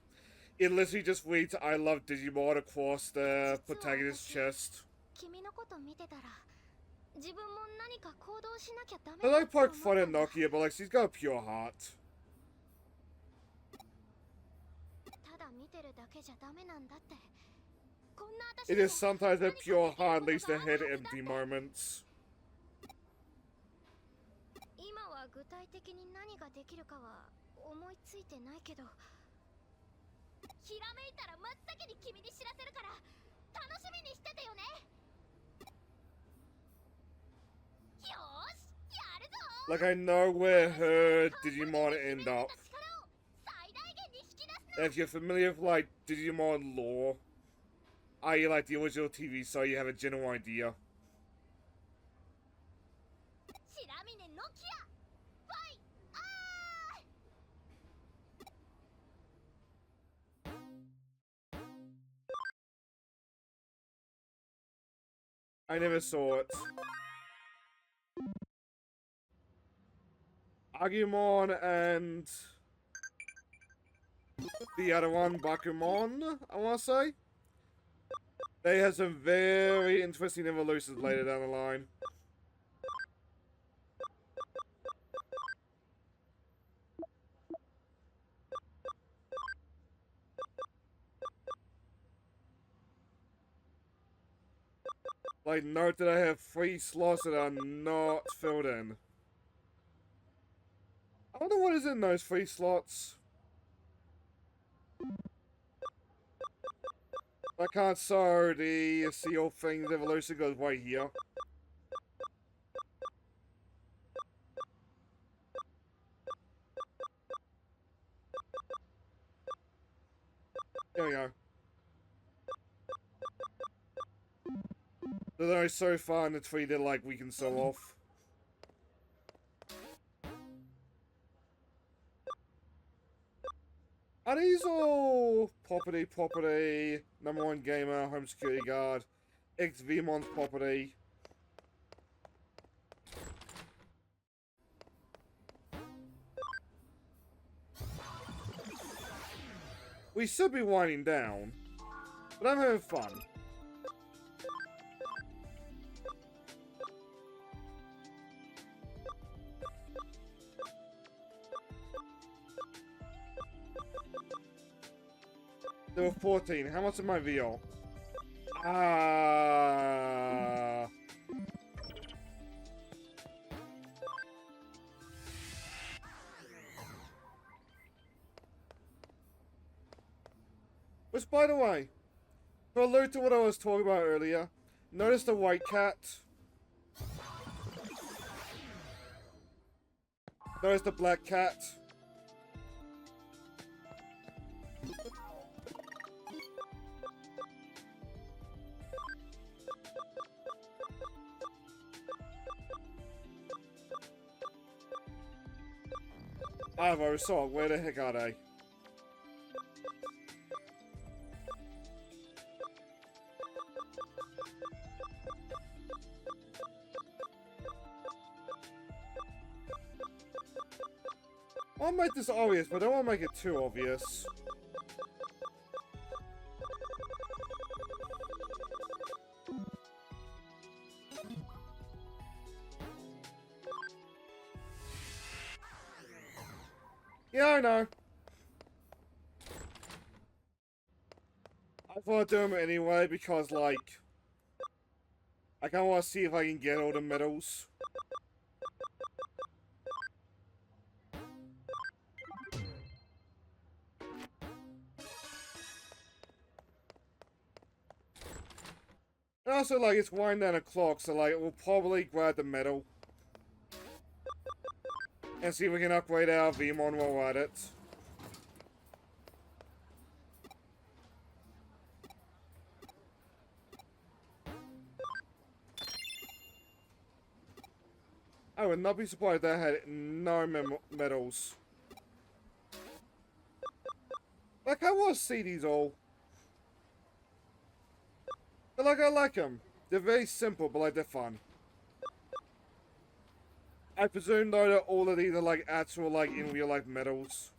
It literally just reads I love Digimon across the protagonist's chest. 君のこと見てたら自分も何か行動しなきゃダメ I だ like って思 poke っ fun た at んだ。 Nokia, but like she's got a pure heart. ただ見てるだけじゃダメなんだって。こんな私 It にも is sometimes a pure heart leads to 何かでき head ることが empty あるはずだって。 moments. 今は具体的に何ができるかは思いついてないけど、ひらめいたら真っ先に君に知らせるから楽しみにしててよね。よーし、やるぞ。 Like I know where her Digimon end up. 力を最大限に引き出すな。 And if you're familiar with like Digimon lore, i.e. like the original TV show, you have a general idea. シラミネノキアファイアー。 I never saw it. Agumon and the other one, Bakumon, I want to say. They have some very interesting evolutions later down the line. Like, note that I have 3 slots that are not filled in. I wonder what is in those 3 slots. I can't sew the seal thing. The evolution goes right here. There we go. There's only so far in the tree that, like, we can sew off. Are these all property, number 1 gamer, home security guard, ex-Vimon's property? We should be winding down, but I'm having fun. There were 14. How much of my VO? Which, by the way, to allude to what I was talking about earlier, notice the white cat. Notice the black cat. I've already saw it. Where the heck are they? I'll make this obvious, but I don't want to make it too obvious. Yeah, I know. I thought I'd do them anyway because, like, I kind of want to see if I can get all the medals. And also, like, it's winding down o'clock, so, like, we'll probably grab the medal. And see if we can upgrade our Vimon while we're at it. I would not be surprised if that had no medals. Like, I want to see these all. But, like, I like them. They're very simple, but, like, they're fun. I presume, though, that all of these are, like, actual, like, in real life medals.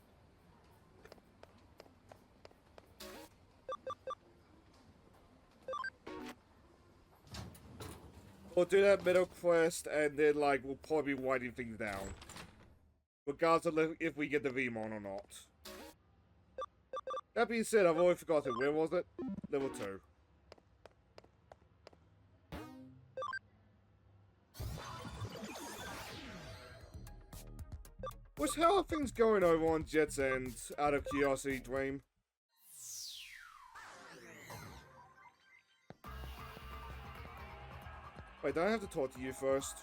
We'll do that medal quest, and then, like, we'll probably be winding things down. Regardless of if we get the Vimon or not. That being said, I've already forgotten. Where was it? Level 2. Which, how are things going over on Jet's End, out of curiosity, Dwayne? Wait, do I have to talk to you first?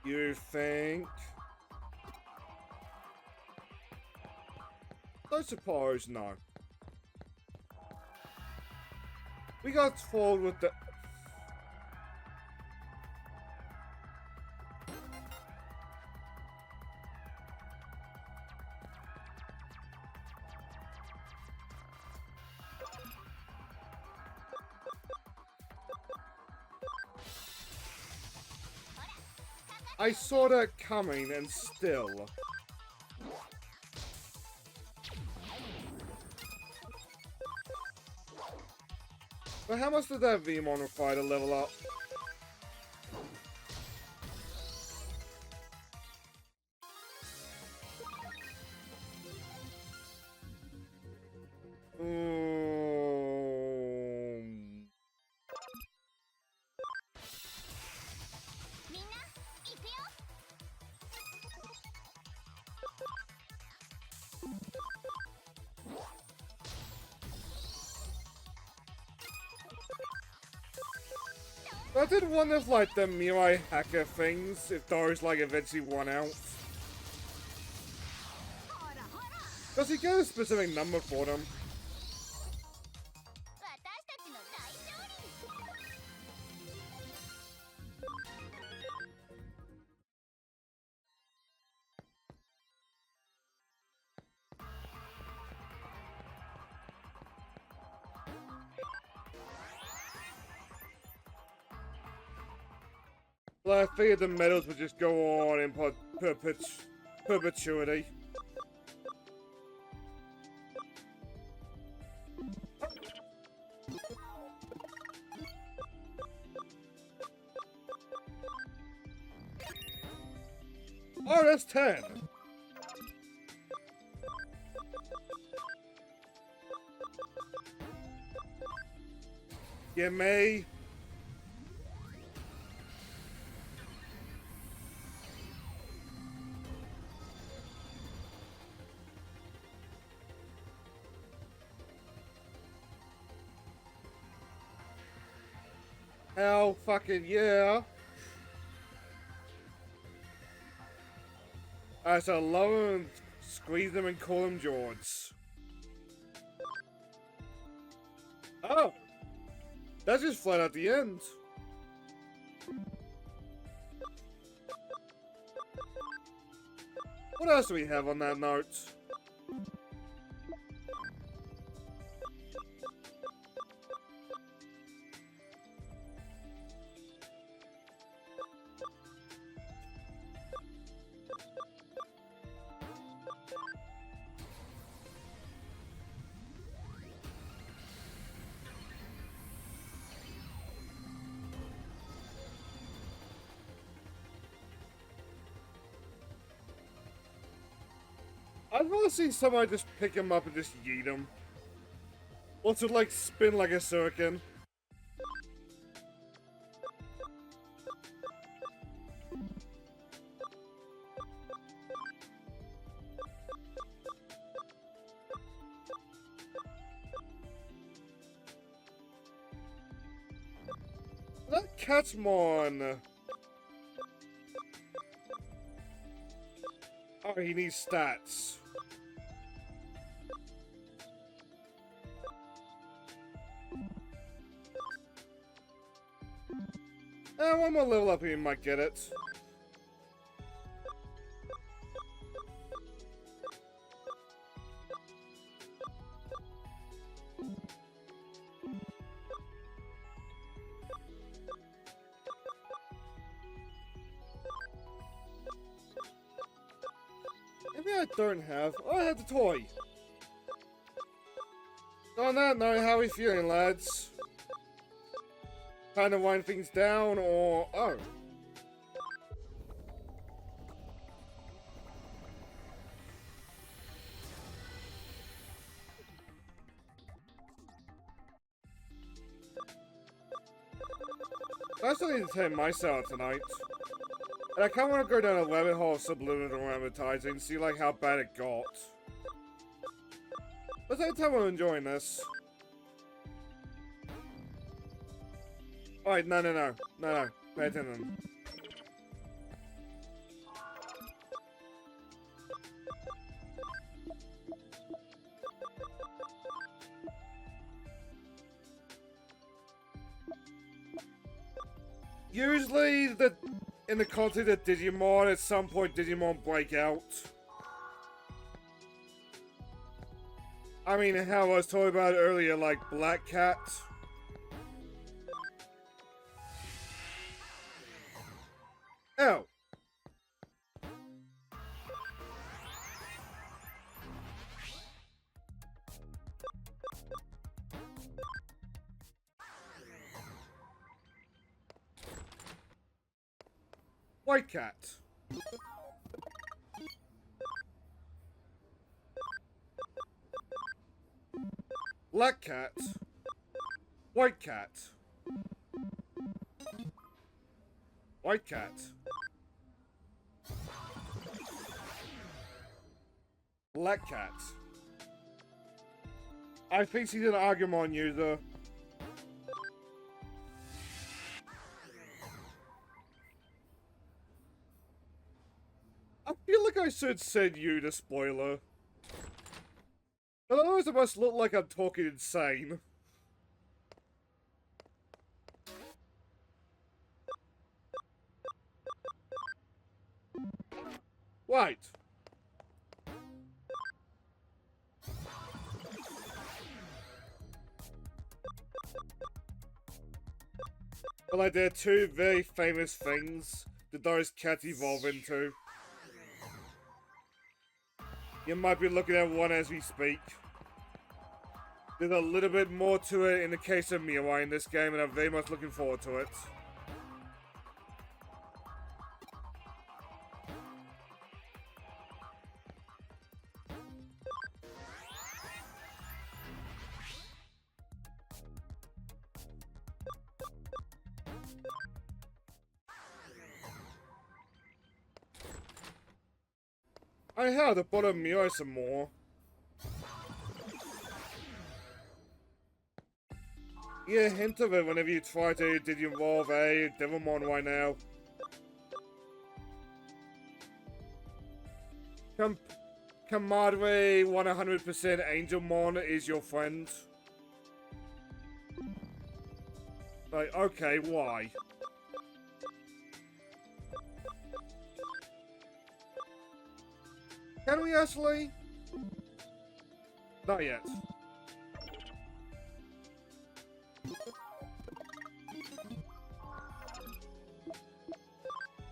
You think? I suppose, no. We got fooled with the... I saw that coming, and still. But how much does that Vimon require to level up? I did wonder if, like, the Mirai hacker things, if those, like, eventually run out. Does he get a specific number for them? 私たちの大勝利。 Well, I figured the medals would just go on in perpetuity. Oh, that's 10. Yeah, me. Hell fucking yeah. Alright, so lower and squeeze them and call them George. Oh! That's just flat at the end. What else do we have on that note? I'd rather see somebody just pick him up and just yeet him. Or to, like, spin like a shuriken. That Catmon. Oh, he needs stats. One more level up and he might get it. Maybe I don't have. Oh, I have the toy. On that note, how are we feeling, lads? Kind of wind things down, or oh. I still need to take myself tonight. And I kind of want to go down a rabbit hole of subliminal advertising, see like how bad it got. But at the time I'm enjoying this. Alright, no. Pay attention. Usually, in the context of Digimon, at some point Digimon break out. I mean, how I was talking about earlier, like Black Cat. Oh. White Cat. Black Cat. White Cat. White Cat. Black Cat. I think she's an Agumon user. I should send you the spoiler. Otherwise it must look like I'm talking insane. Right. But like, there are two very famous things that those cats evolve into. You might be looking at one as we speak. There's a little bit more to it in the case of Mirai in this game, and I'm very much looking forward to it. I have to bother Mirai some more. You get a hint of it whenever you try to evolve a Digimon right now. Comadre 100% Angelmon is your friend. Like, okay, why? Can we actually? Not yet.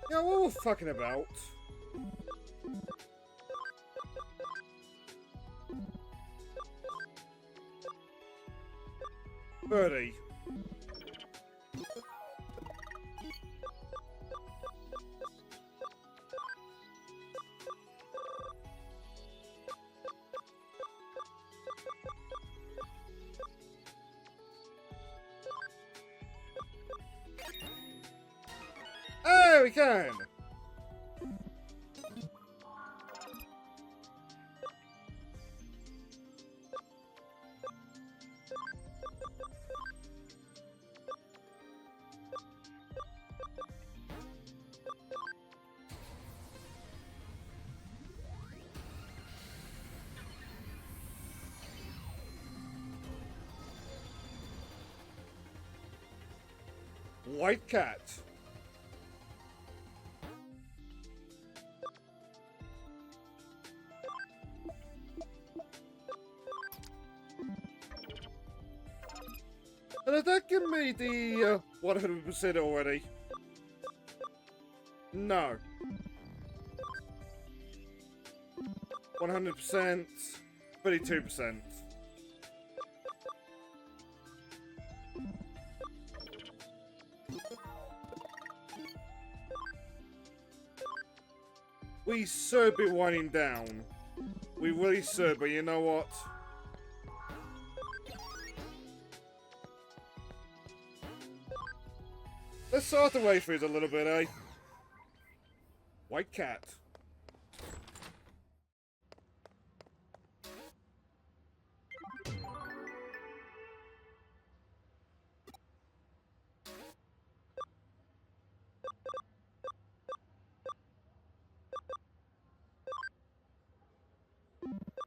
Yeah, what we're fucking about? Birdie. Hey, we can! White cat. Did that give me the 100% already? No. 100%, 32%. We should be winding down. We really should, but you know what? Let's start the way through a little bit, eh? White cat.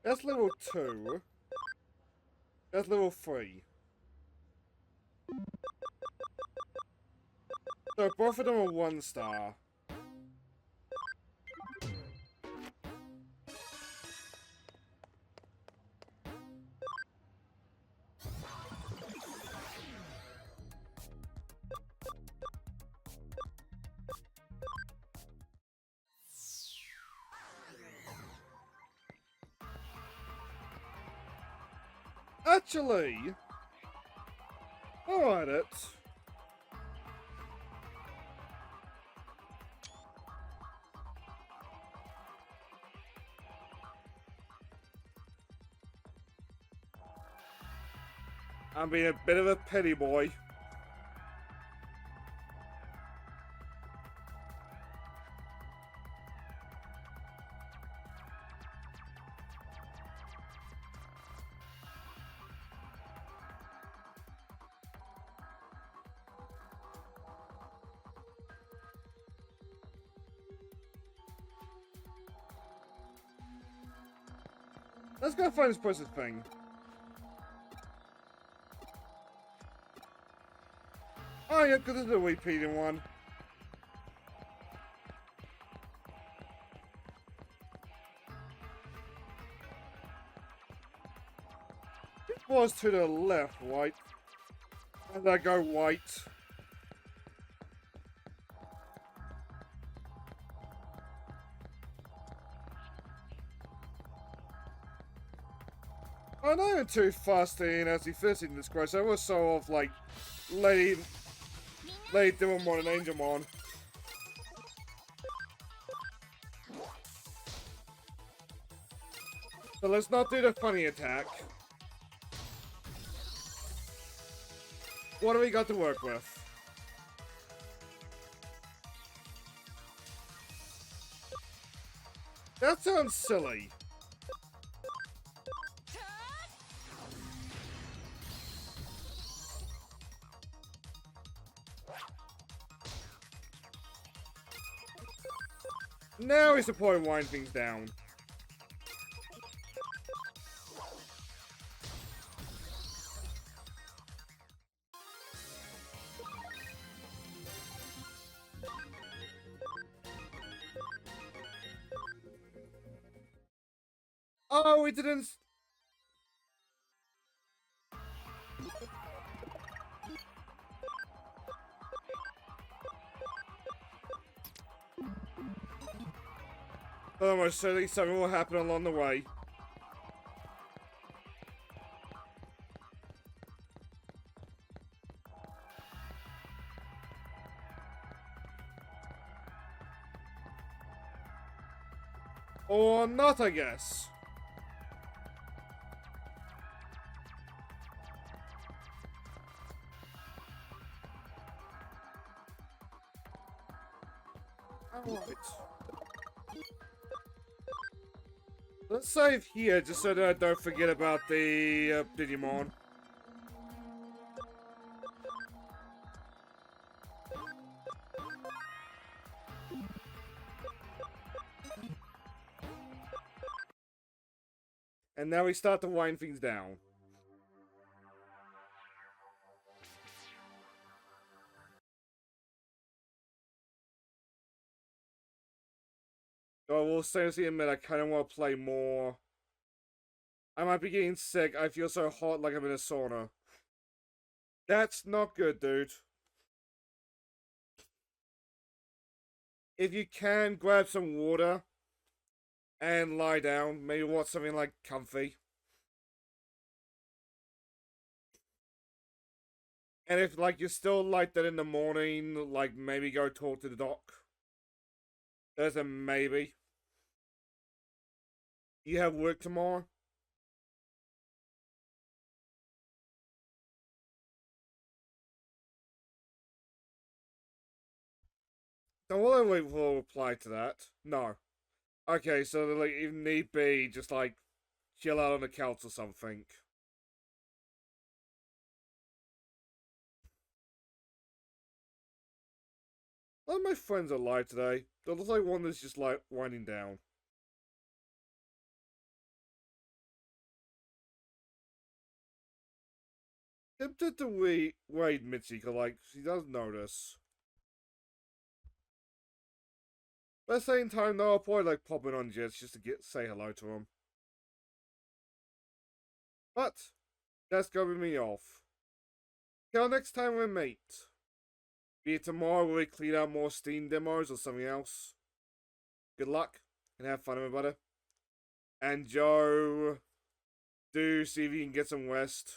That's level 2. That's level 3. So both of them are 1 star. Actually, alright it. I'm being a bit of a petty boy. Let's go find this person's thing. Oh yeah, because this is a repeating one. It was to the left, right? And I go white. I'm not even too fussy in as he first in this quest. I was so off like Lady Digimon and Angelmon. So let's not do the funny attack. What do we got to work with? That sounds silly. Now is the point of winding things down. Oh, we didn't. Almost certainly something will happen along the way. Or not, I guess. Alright. Let's save here, just so that I don't forget about the Digimon. And now we start to wind things down. So I will seriously admit I kind of want to play more. I might be getting sick. I feel so hot like I'm in a sauna. That's not good, dude. If you can, grab some water and lie down. Maybe watch something like comfy. And if like you're still like that in the morning, like maybe go talk to the doc. There's a maybe. You have work tomorrow? Don't want to wait for a reply to that. No. Okay, so like if need be, just like chill out on the couch or something. All my friends are live today. There looks like one that's just like winding down. Tempted to wait Mitzi, cause like she does notice. But at the same time, though, I'll probably like pop in on Jets just to say hello to him. But that's gonna be me off. Till next time we meet. Be it tomorrow where we clean out more Steam demos or something else. Good luck and have fun, everybody. And Joe, do see if you can get some rest.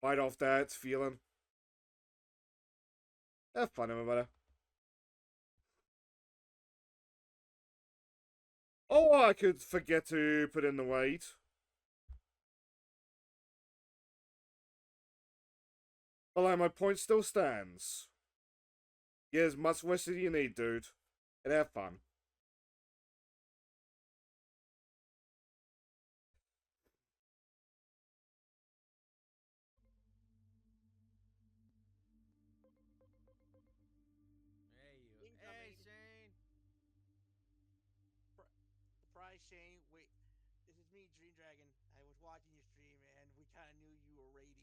Fight off that feeling. Have fun, everybody. Oh, I could forget to put in the weight. But like, my point still stands. Get as much rest as you need, dude. And have fun. Hey, Shane. Surprise, Shane. Wait, this is was me, Dream Dragon. I was watching your stream, and we kind of knew you were raiding.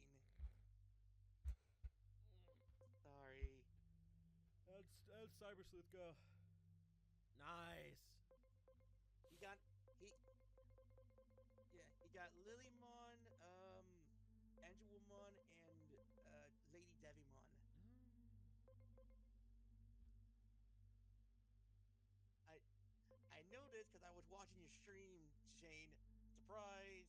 Sorry. How'd Cyber Sleuth go? Nice. He got he got Lilymon, Angelwomon, and Lady Devimon. I know this because I was watching your stream, Shane. Surprise!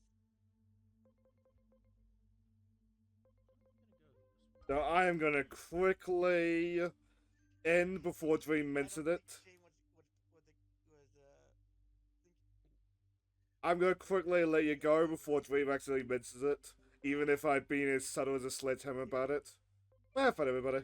So I am gonna quickly end before Dream mentioned it. Shane was I'm gonna quickly let you go before Dream actually mentions it, even if I've been as subtle as a sledgehammer about it. Have fun, everybody.